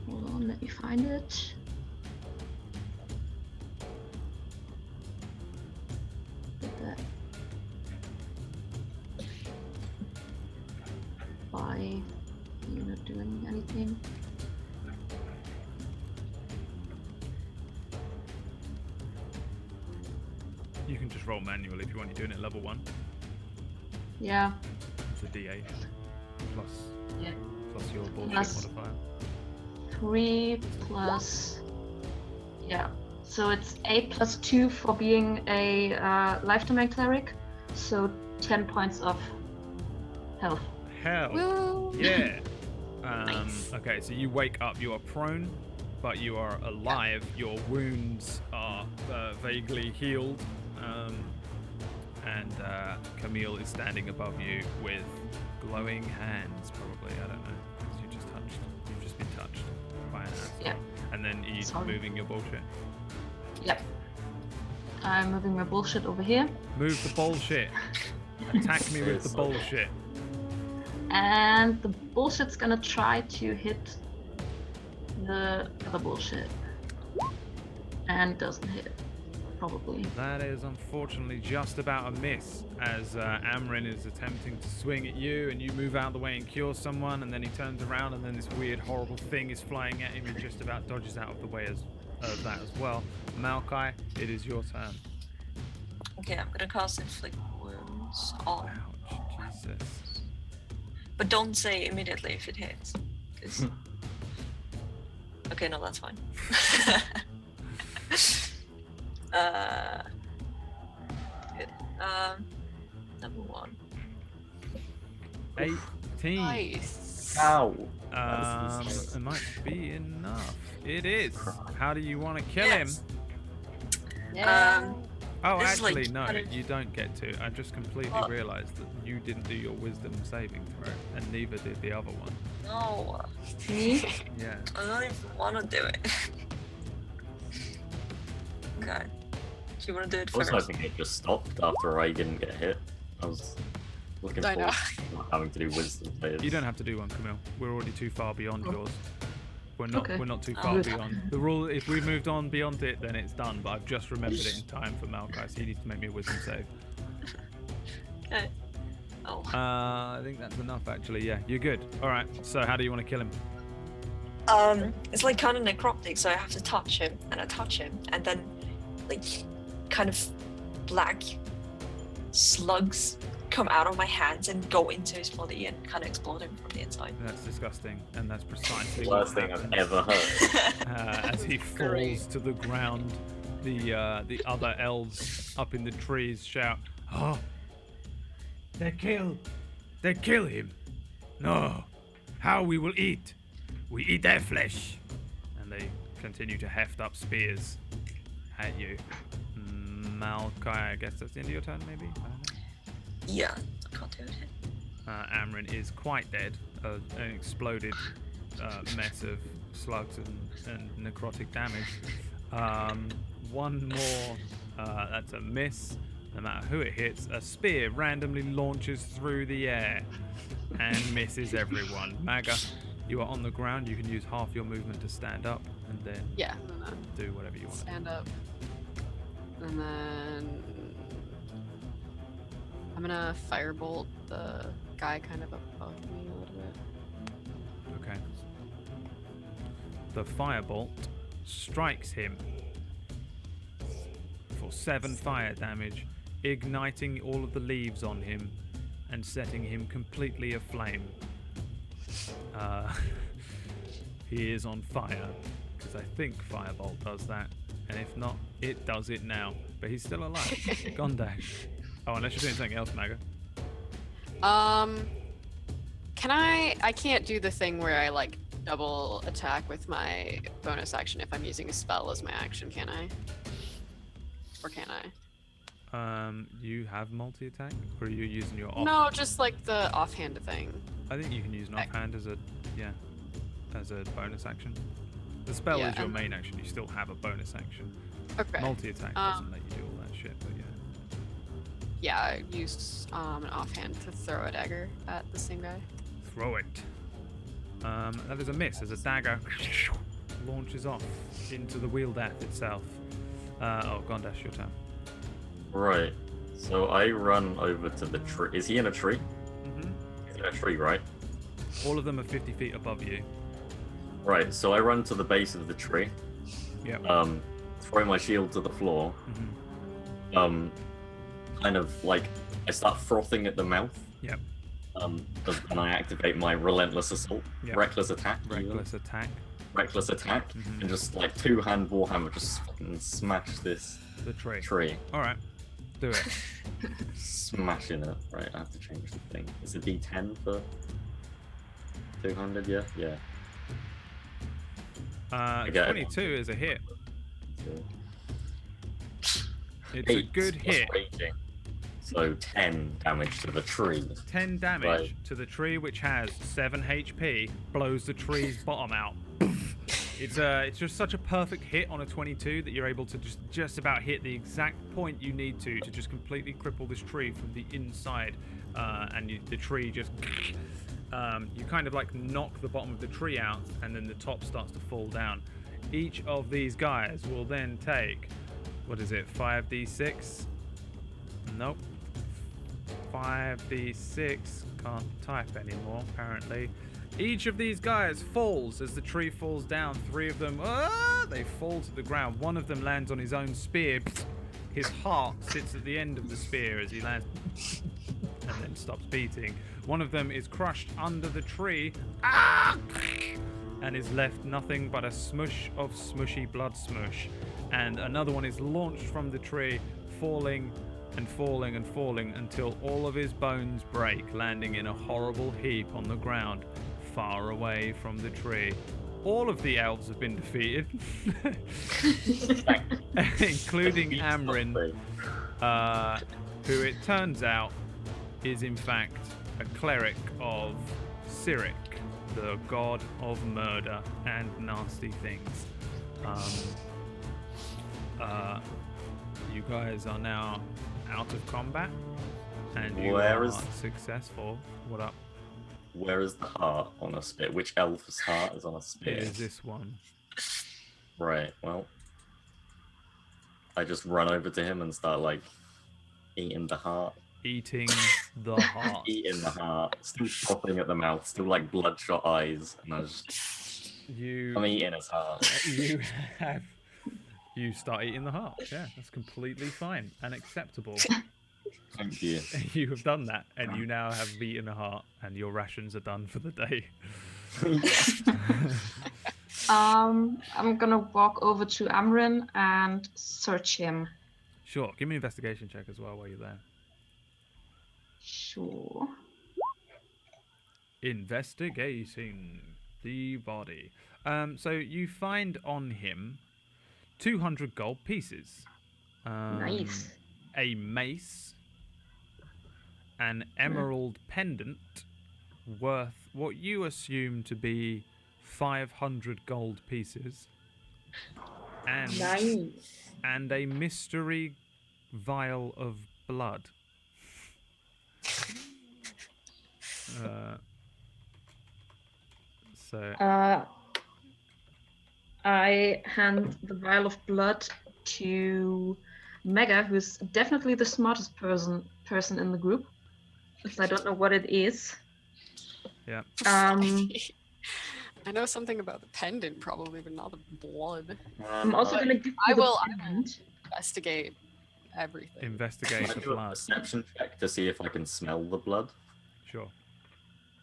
Hold on, let me find it. Get that. Bye. You're not doing anything. roll manually if you want. You're doing it level 1. Yeah. It's a D8 plus Yeah. plus your bullshit Plus- modifier. 3 plus. Yeah. So it's 8 plus 2 for being a life domain cleric. So 10 points of health. Hell, Woo! yeah. Nice. Okay, so you wake up. You are prone, but you are alive. Your wounds are vaguely healed. And Camille is standing above you with glowing hands, probably. I don't know, because you've just been touched by an ass. Yeah. And then you're Sorry. moving your bullshit. Yep. I'm moving my bullshit over here. Move the bullshit. Attack me with the Seriously. bullshit. And the bullshit's gonna try to hit the other bullshit. And doesn't hit. Probably. That is unfortunately just about a miss, as Amrin is attempting to swing at you, and you move out of the way and cure someone, and then he turns around, and then this weird, horrible thing is flying at him. He just about dodges out of the way of that as well. Malachi, it is your turn. Okay, I'm gonna cast Inflict Wounds on. Ouch, Jesus. But don't say immediately if it hits. 'cause- okay, no, that's fine. Good. Number 1. 18. Nice. Ow. It might be enough. It is. How do you want to kill him? Yeah. Oh, This is like actually, no, kind of- you don't get to. I just completely What? realised that you didn't do your wisdom saving throw, and neither did the other one. No, Me? Yeah. I don't even want to do it. Okay. Do you want to do it I was first? hoping it just stopped after I didn't get hit. I was looking I know. forward to not having to do wisdom saves. You don't have to do one, Camille. We're already too far beyond Oh. yours. We're not. Okay. We're not too Oh, far good. beyond the rule. If we've moved on beyond it, then it's done. But I've just remembered it in time for Malachi, so he needs to make me a wisdom save. Okay. Oh. I think that's enough, actually. Yeah, you're good. All right. So how do you want to kill him? It's like kind of necrotic, so I have to touch him, and I touch him, and then like kind of black slugs come out of my hands and go into his body and kind of explode him from the inside. That's disgusting, and that's precisely The what worst thing I've happens. ever heard. As he falls Great. to the ground, the other elves up in the trees shout, "Oh, they kill him! No, how we will eat? We eat their flesh!" And they continue to heft up spears at you. Malachi, I guess that's the end of your turn, maybe. I don't know. Yeah, I can't do it. Amrin is quite dead, an exploded mess of slugs and necrotic damage. One more, that's a miss. No matter who it hits, a spear randomly launches through the air and misses everyone. Maga, you are on the ground. You can use half your movement to stand up and then Yeah. I'm gonna do whatever you want. stand up. And then I'm gonna firebolt the guy kind of above me a little bit. Okay. The firebolt strikes him for 7 fire damage, igniting all of the leaves on him and setting him completely aflame. He is on fire, because I think firebolt does that, and if not, it does it now. But he's still alive. Gondash. Oh, unless you're doing something else, Maga. Can I can't do the thing where I like double attack with my bonus action if I'm using a spell as my action, can I? Or can I? You have multi-attack, or are you using your off? No, just like the offhand thing. I think you can use an offhand as a bonus action. The spell Yeah, is your and- main action. You still have a bonus action. Okay. Multi-attack doesn't let you do all that shit, but yeah. Yeah, I used an offhand to throw a dagger at the same guy. Throw it. That is a miss as a dagger launches off into the Wealdath itself. Gondash, your turn. Right. So I run over to the tree. Is he in a tree? Mm-hmm. He's in a tree, right? All of them are 50 feet above you. Right. So I run to the base of the tree. Yep. Throw my shield to the floor. Mm-hmm. kind of like I start frothing at the mouth. Yep. And I activate my relentless assault, Yep. reckless attack, Reckless attack. reckless attack, Mhm. and just like 2-hand warhammer, just fucking smash this The tree. tree. All right. Do it. Smashing it. Right, I have to change the thing. It's a D10 for 200. Yeah, yeah. get it. 22 is a hit. So, It's a 8 good plus hit. raging. So 10 damage to the tree. 10 damage Right. to the tree, which has 7 HP, blows the tree's bottom out. It's just such a perfect hit on a 22 that you're able to just about hit the exact point you need to just completely cripple this tree from the inside, and the tree just you kind of like knock the bottom of the tree out, and then the top starts to fall down. Each of these guys will then take, what is it, 5d6? Nope. 5d6. Can't type anymore, apparently. Each of these guys falls as the tree falls down. 3 of them, they fall to the ground. 1 of them lands on his own spear. His heart sits at the end of the spear as he lands and then stops beating. 1 of them is crushed under the tree and is left nothing but a smush of smushy blood smush. And another one is launched from the tree, falling and falling and falling until all of his bones break, landing in a horrible heap on the ground, far away from the tree. All of the elves have been defeated, including Amrin, who it turns out is in fact a cleric of Cyric, the god of murder and nasty things. You guys are now out of combat, and you are successful. What up? Where is the heart on a spear? Which elf's heart is on a spear? It is this one. Right, well, I just run over to him and start like eating the heart. Eating the heart. Eating the heart. Still frothing at the mouth, still like bloodshot eyes, and I'm eating his heart. You start eating the heart. Yeah, that's completely fine and acceptable. Thank you. You have done that, and you now have eaten a heart, and your rations are done for the day. I'm gonna walk over to Amrin and search him. Sure. Give me an investigation check as well while you're there. Sure. Investigating the body. So you find on him 200 gold pieces. Nice. A mace. An emerald pendant worth what you assume to be 500 gold pieces. And, Nice. and a mystery vial of blood. I hand the vial of blood to Mega, who's definitely the smartest person in the group, because I don't know what it is. Yeah. I know something about the pendant, probably, but not the blood. I'm also gonna give you I the will pendant. investigate everything. Investigate Can I the do a blood. perception check to see if I can smell the blood? Sure.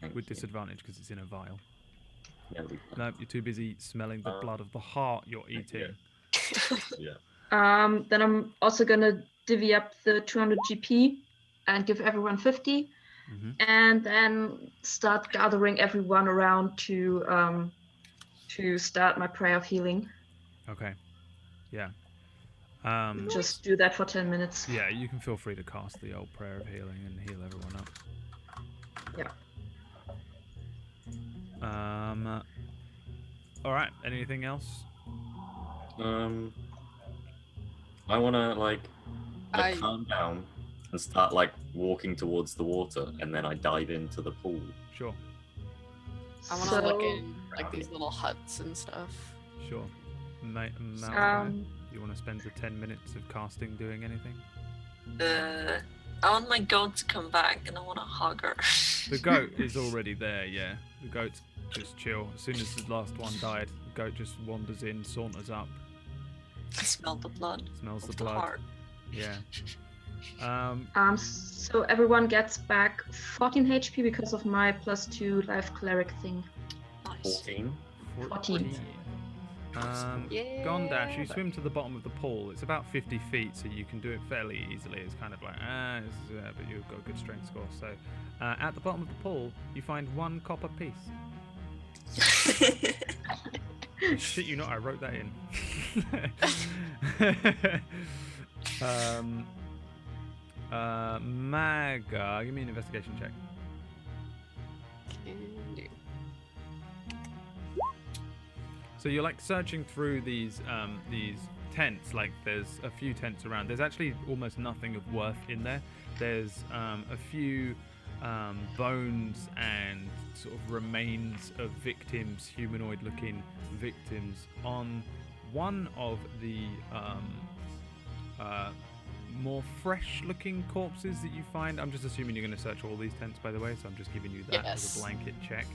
Thank With you. disadvantage because it's in a vial. Yeah, we- No, you're too busy smelling the blood of the heart you're eating. yeah. Then I'm also gonna divvy up the 200 GP and give everyone 50, and then start gathering everyone around to start my prayer of healing. Okay. Yeah. Just do that for 10 minutes. Yeah, you can feel free to cast the old prayer of healing and heal everyone up. Yeah. All right. Anything else? I want to like I- calm down and start like walking towards the water, and then I dive into the pool. Sure. I want to look in like these little huts and stuff. Sure. Malachi, Um, you want to spend the 10 minutes of casting doing anything? I want my goat to come back and I want to hug her. The goat is already there. Yeah. The goat's just chill. As soon as the last one died, the goat just wanders in, saunters up, I smell the blood. smells of the the blood. heart. Yeah. So everyone gets back 14 HP because of my +2 life cleric thing. Nice. 14. 14. Yeah, Gondash, you but- swim to the bottom of the pool. It's about 50 feet, so you can do it fairly easily. It's kind of like, but you've got a good strength score. So at the bottom of the pool, you find 1 copper piece. Shit you not, I wrote that in. Maga, give me an investigation check. Can do. So you're like searching through these tents. Like there's a few tents around. There's actually almost nothing of worth in there. There's a few bones and sort of remains of victims, humanoid-looking victims, on one of the more fresh-looking corpses that you find. I'm just assuming you're going to search all these tents, by the way, so I'm just giving you that as Yes. a blanket check.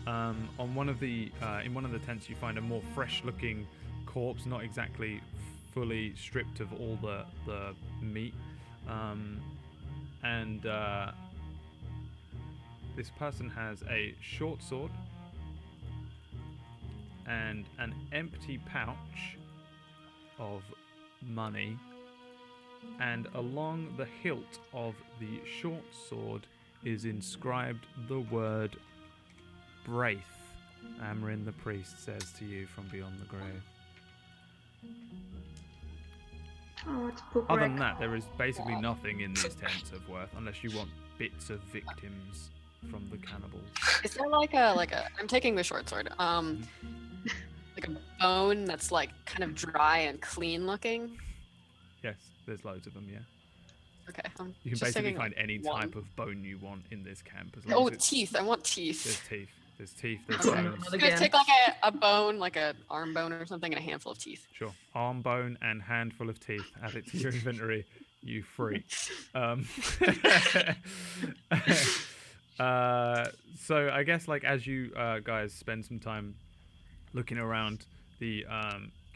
On one of the in one of the tents, you find a more fresh-looking corpse, not exactly fully stripped of all the meat, and this person has a short sword and an empty pouch of money, and along the hilt of the short sword is inscribed the word Braith. Amrin the priest says to you from beyond the grave. Oh, it's book Other wreck. than that, there is basically nothing in these tents of worth, unless you want bits of victims from the cannibals. Is there like a? I'm taking the short sword. Like a bone that's like kind of dry and clean looking. Yes, there's loads of them, yeah. Okay. I'm You can just basically taking, find like, any one. type of bone you want in this camp. As long Oh, as it's, teeth! I want There's teeth. teeth. There's teeth, there's Oh, no, bones. not I'm gonna again. take like a bone, like a arm bone or something, and a handful of teeth. Sure. Arm bone and handful of teeth. Add it to your inventory, you freak. So I guess like as you guys spend some time looking around the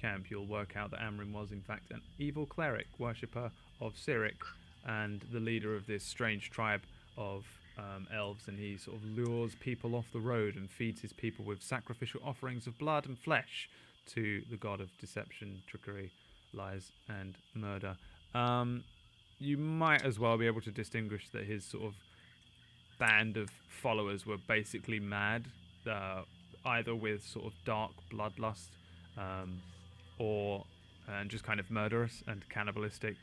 camp, you'll work out that Amrin was in fact an evil cleric, worshipper of Cyric, and the leader of this strange tribe of elves, and he sort of lures people off the road and feeds his people with sacrificial offerings of blood and flesh to the god of deception, trickery, lies, and murder. You might as well be able to distinguish that his sort of band of followers were basically mad, either with sort of dark bloodlust, or and just kind of murderous and cannibalistic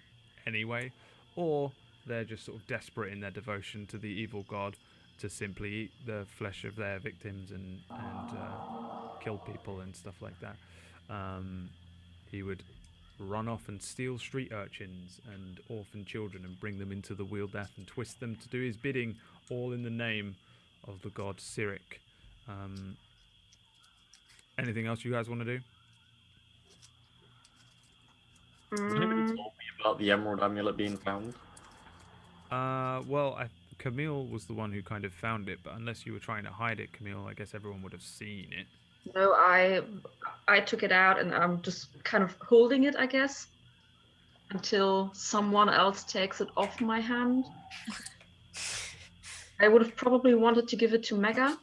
anyway, or they're just sort of desperate in their devotion to the evil god to simply eat the flesh of their victims and kill people and stuff like that. He would run off and steal street urchins and orphan children and bring them into the Wealdath and twist them to do his bidding, all in the name of the god Cyric. Anything else you guys want to do? Has anybody Mm, told me about the emerald amulet being found? Well, Camille was the one who kind of found it, but unless you were trying to hide it, Camille, I guess everyone would have seen it. no, I took it out and I'm just kind of holding it, I guess, until someone else takes it off my hand. I would have probably wanted to give it to Mega,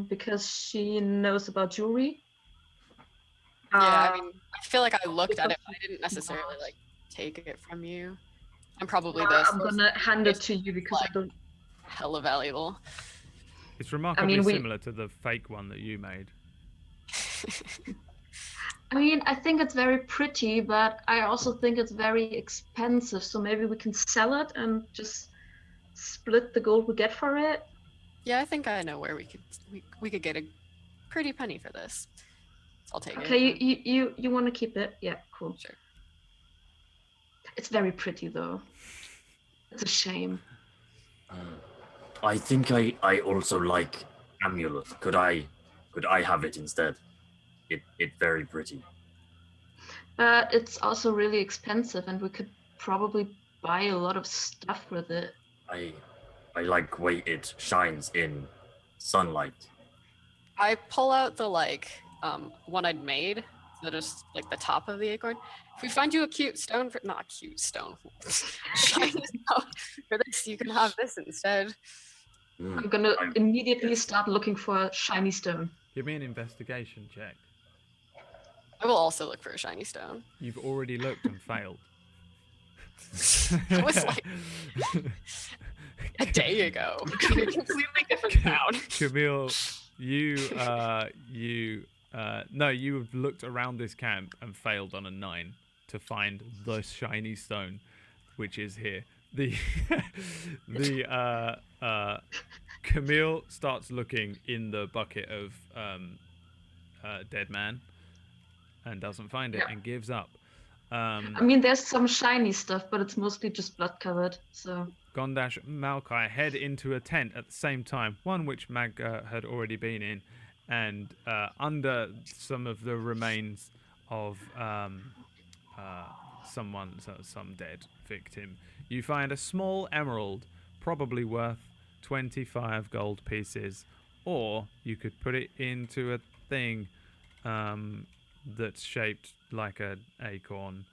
because she knows about jewelry. Yeah, I mean, I feel like I looked at it, because but I didn't necessarily like take it from you. I'm probably I'm this. gonna hand it to you because I don't. Hella valuable. It's remarkably we- similar to the fake one that you made. I mean, I think it's very pretty, but I also think it's very expensive. So maybe we can sell it and just split the gold we get for it. Yeah, I think I know where we could get a pretty penny for this. So I'll take Okay, it. you want to keep it? Yeah, cool. Sure. It's very pretty though. It's a shame. I think I also like amulet. Could I have it instead? It very pretty. But it's also really expensive, and we could probably buy a lot of stuff with it. I like way it shines in sunlight. I pull out the one I'd made, the just like the top of the acorn. If we find you a cute stone for not a cute stone, shiny stone for this, you can have this instead. I'm gonna immediately start looking for a shiny stone. Give me an investigation check. I will also look for a shiny stone. You've already looked and failed. It was like a day ago in a completely different town. Camille, no, you've looked around this camp and failed on a 9 to find the shiny stone, which is here. Camille starts looking in the bucket of dead man and doesn't find it and gives up. I mean, there's some shiny stuff, but it's mostly just blood covered. So Gondash and Malkai head into a tent at the same time, one which Mag had already been in, and under some of the remains of some dead victim, you find a small emerald, probably worth 25 gold pieces, or you could put it into a thing that's shaped like an acorn.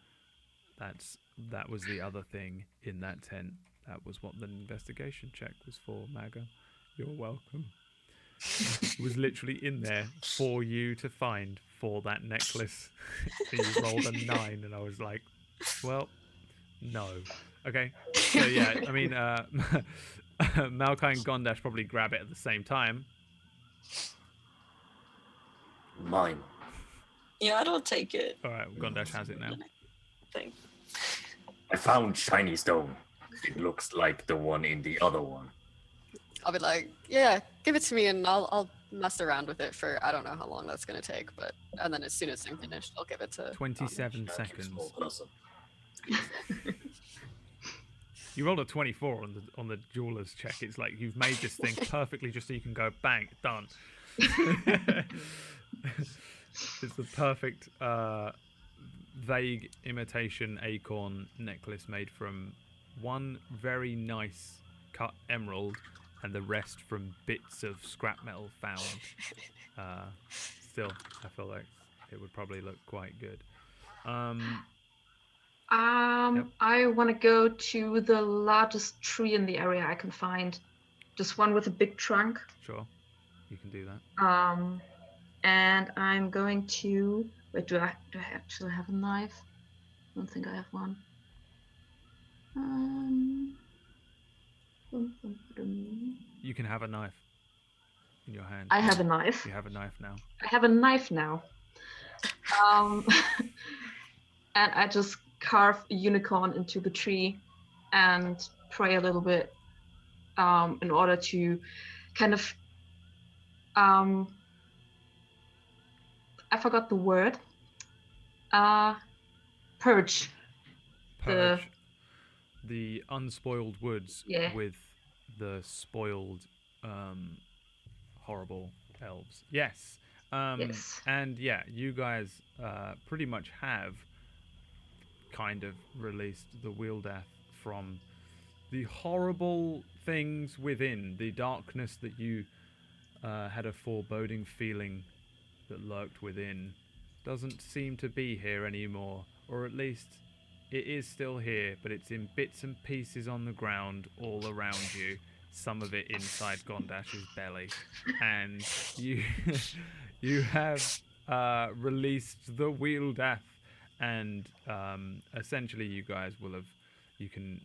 That was the other thing in that tent. That was what the investigation check was for, Maga. You're welcome. It was literally in there for you to find for that necklace. And you rolled a 9, and I was like, well, no. Okay. So yeah, I mean, Malkai and Gondash probably grab it at the same time. Mine. Yeah, I don't take it. All right, Gondash has it now. Thing. I found shiny stone. It looks like the one in the other one. I'll be like, yeah, give it to me, and I'll mess around with it for I don't know how long that's gonna take, and then as soon as I'm finished, I'll give it to 27 seconds. Small person. You rolled a 24 on the jeweler's check. It's like you've made this thing perfectly just so you can go bang, done. It's the perfect vague imitation acorn necklace made from one very nice cut emerald and the rest from bits of scrap metal found. Still, I feel like it would probably look quite good. Yep. I want to go to the largest tree in the area I can find, just one with a big trunk. Sure, you can do that. And I'm going to wait. Do I actually have a knife? I don't think I have one. You can have a knife in your hand. I have a knife. You have a knife now. I have a knife now. And I just carve a unicorn into the tree and pray a little bit in order to kind of I forgot the word. Purge. The unspoiled woods with the spoiled horrible elves. Yes. Yes. And yeah, you guys pretty much have kind of released the Wealdath from the horrible things within, the darkness that you had a foreboding feeling that lurked within doesn't seem to be here anymore, or at least it is still here, but it's in bits and pieces on the ground all around you, some of it inside Gondash's belly, and you have released the Wealdath, and essentially you guys you can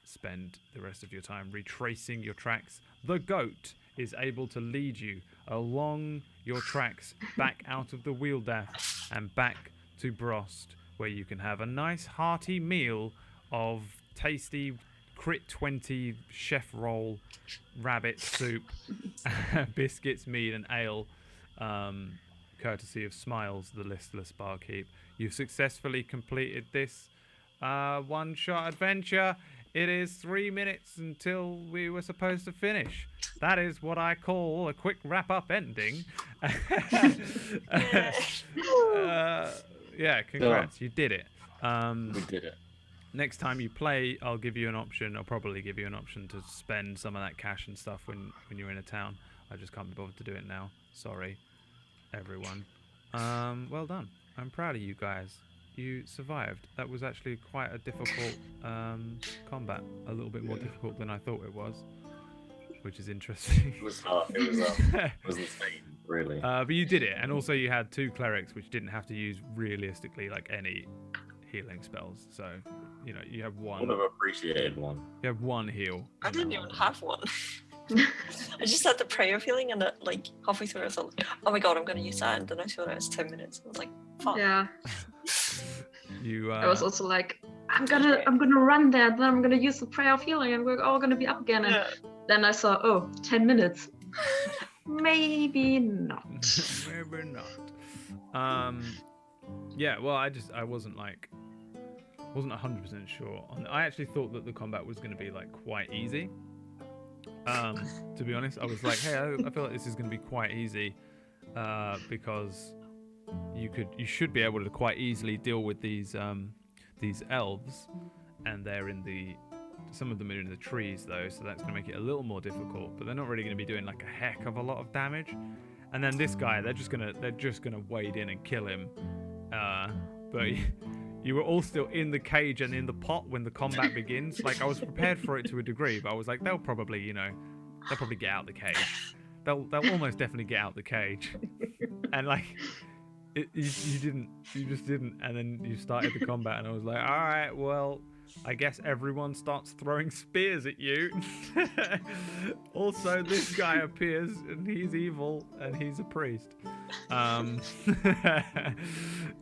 spend the rest of your time retracing your tracks. The goat is able to lead you along your tracks back out of the Wealdath and back to Brost, where you can have a nice hearty meal of tasty Crit 20 chef roll, rabbit soup, biscuits, mead and ale, courtesy of Smiles, the listless barkeep. You've successfully completed this one-shot adventure. It is 3 minutes until we were supposed to finish. That is what I call a quick wrap-up ending. Yeah, congrats, you did it. We did it. Next time you play, I'll give you an option. I'll probably give you an option to spend some of that cash and stuff when you're in a town. I just can't be bothered to do it now. Sorry, everyone. Well done. I'm proud of you guys. You survived. That was actually quite a difficult combat. A little bit more difficult than I thought it was, which is interesting. It was hard. It was insane, really. But you did it, and also you had 2 clerics, which didn't have to use realistically like any healing spells. So, you know, you have one. Would have appreciated one. You have 1 heal. I didn't even have one. I just had the prayer feeling, and like halfway through, I thought, "Oh my god, I'm gonna use that," and then I saw that it's 10 minutes. I was like, "Fuck." Yeah. You. I was also like, I'm gonna run there, then I'm gonna use the prayer of healing, and we're all gonna be up again. And then I saw, 10 minutes. Maybe not. Maybe not. Yeah. Well, I wasn't 100% sure. I actually thought that the combat was going to be like quite easy. To be honest, I was like, hey, I feel like this is going to be quite easy because you should be able to quite easily deal with these elves, and they're some of them are in the trees though, so that's going to make it a little more difficult. But they're not really going to be doing like a heck of a lot of damage. And then this guy, they're just gonna wade in and kill him. But you were all still in the cage and in the pot when the combat begins. Like, I was prepared for it to a degree, but I was like, they'll probably get out the cage. They'll almost definitely get out the cage. And like, you just didn't. And then you started the combat, and I was like, all right, well, I guess everyone starts throwing spears at you. Also, this guy appears, and he's evil, and he's a priest.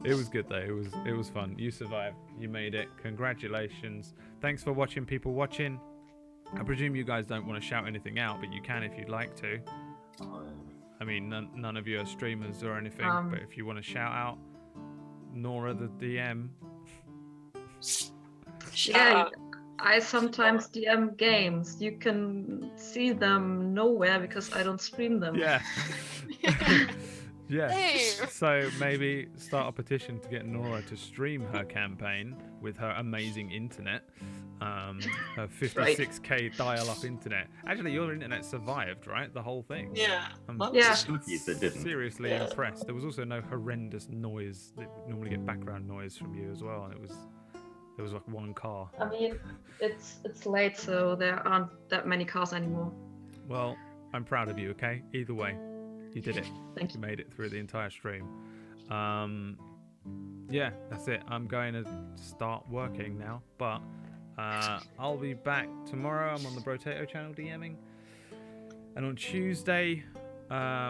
It was good though. It was fun. You survived. You made it. Congratulations. Thanks for watching, people watching. I presume you guys don't want to shout anything out, but you can if you'd like to. I mean, none of you are streamers or anything, but if you want to shout out, Nora the DM. Yeah, I sometimes DM games. You can see them nowhere because I don't stream them. Yeah. Yeah. Hey. So maybe start a petition to get Nora to stream her campaign with her amazing internet. Her 56k dial-up internet. Actually, your internet survived, right? The whole thing. Yeah. I'm Yeah. seriously impressed. There was also no horrendous noise that would normally get background noise from you as well, and there was like 1 car. I mean, it's late, so there aren't that many cars anymore. Well, I'm proud of you, okay? Either way, you did it. Thank You made it through the entire stream. Yeah, that's it. I'm going to start working now, but I'll be back tomorrow. I'm on the Brotato channel DMing. And on Tuesday,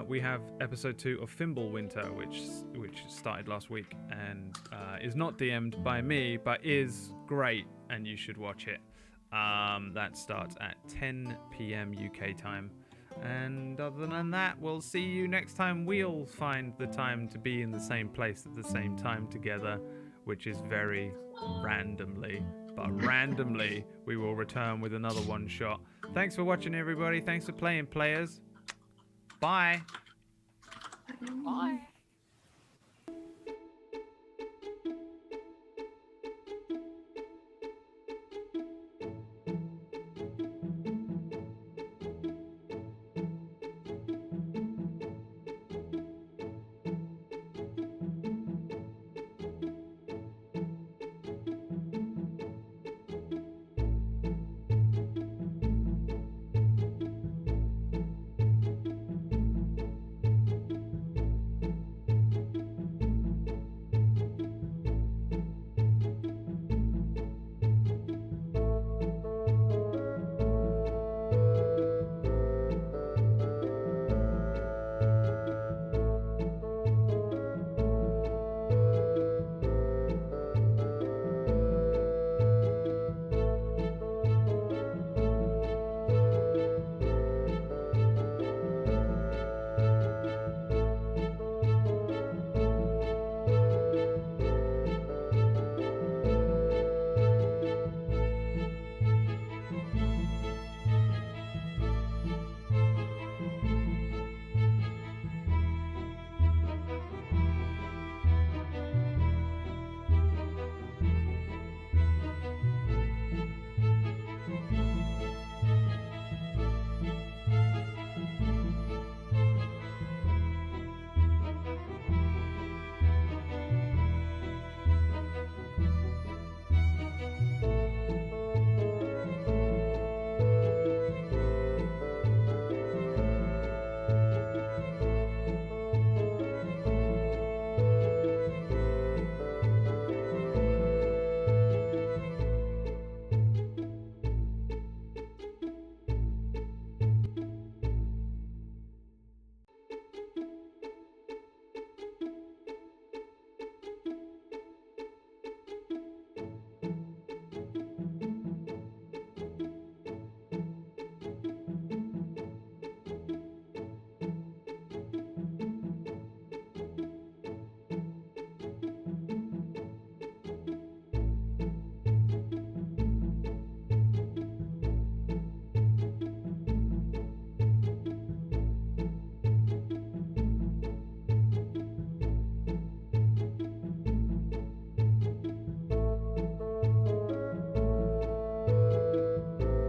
we have episode 2 of Fimbulwinter, which started last week and is not DM'd by me, but is great, and you should watch it. That starts at 10 p.m. UK time. And other than that, we'll see you next time. We'll find the time to be in the same place at the same time together, which is very randomly. But randomly, we will return with another one shot. Thanks for watching, everybody. Thanks for playing, players. Bye. Bye.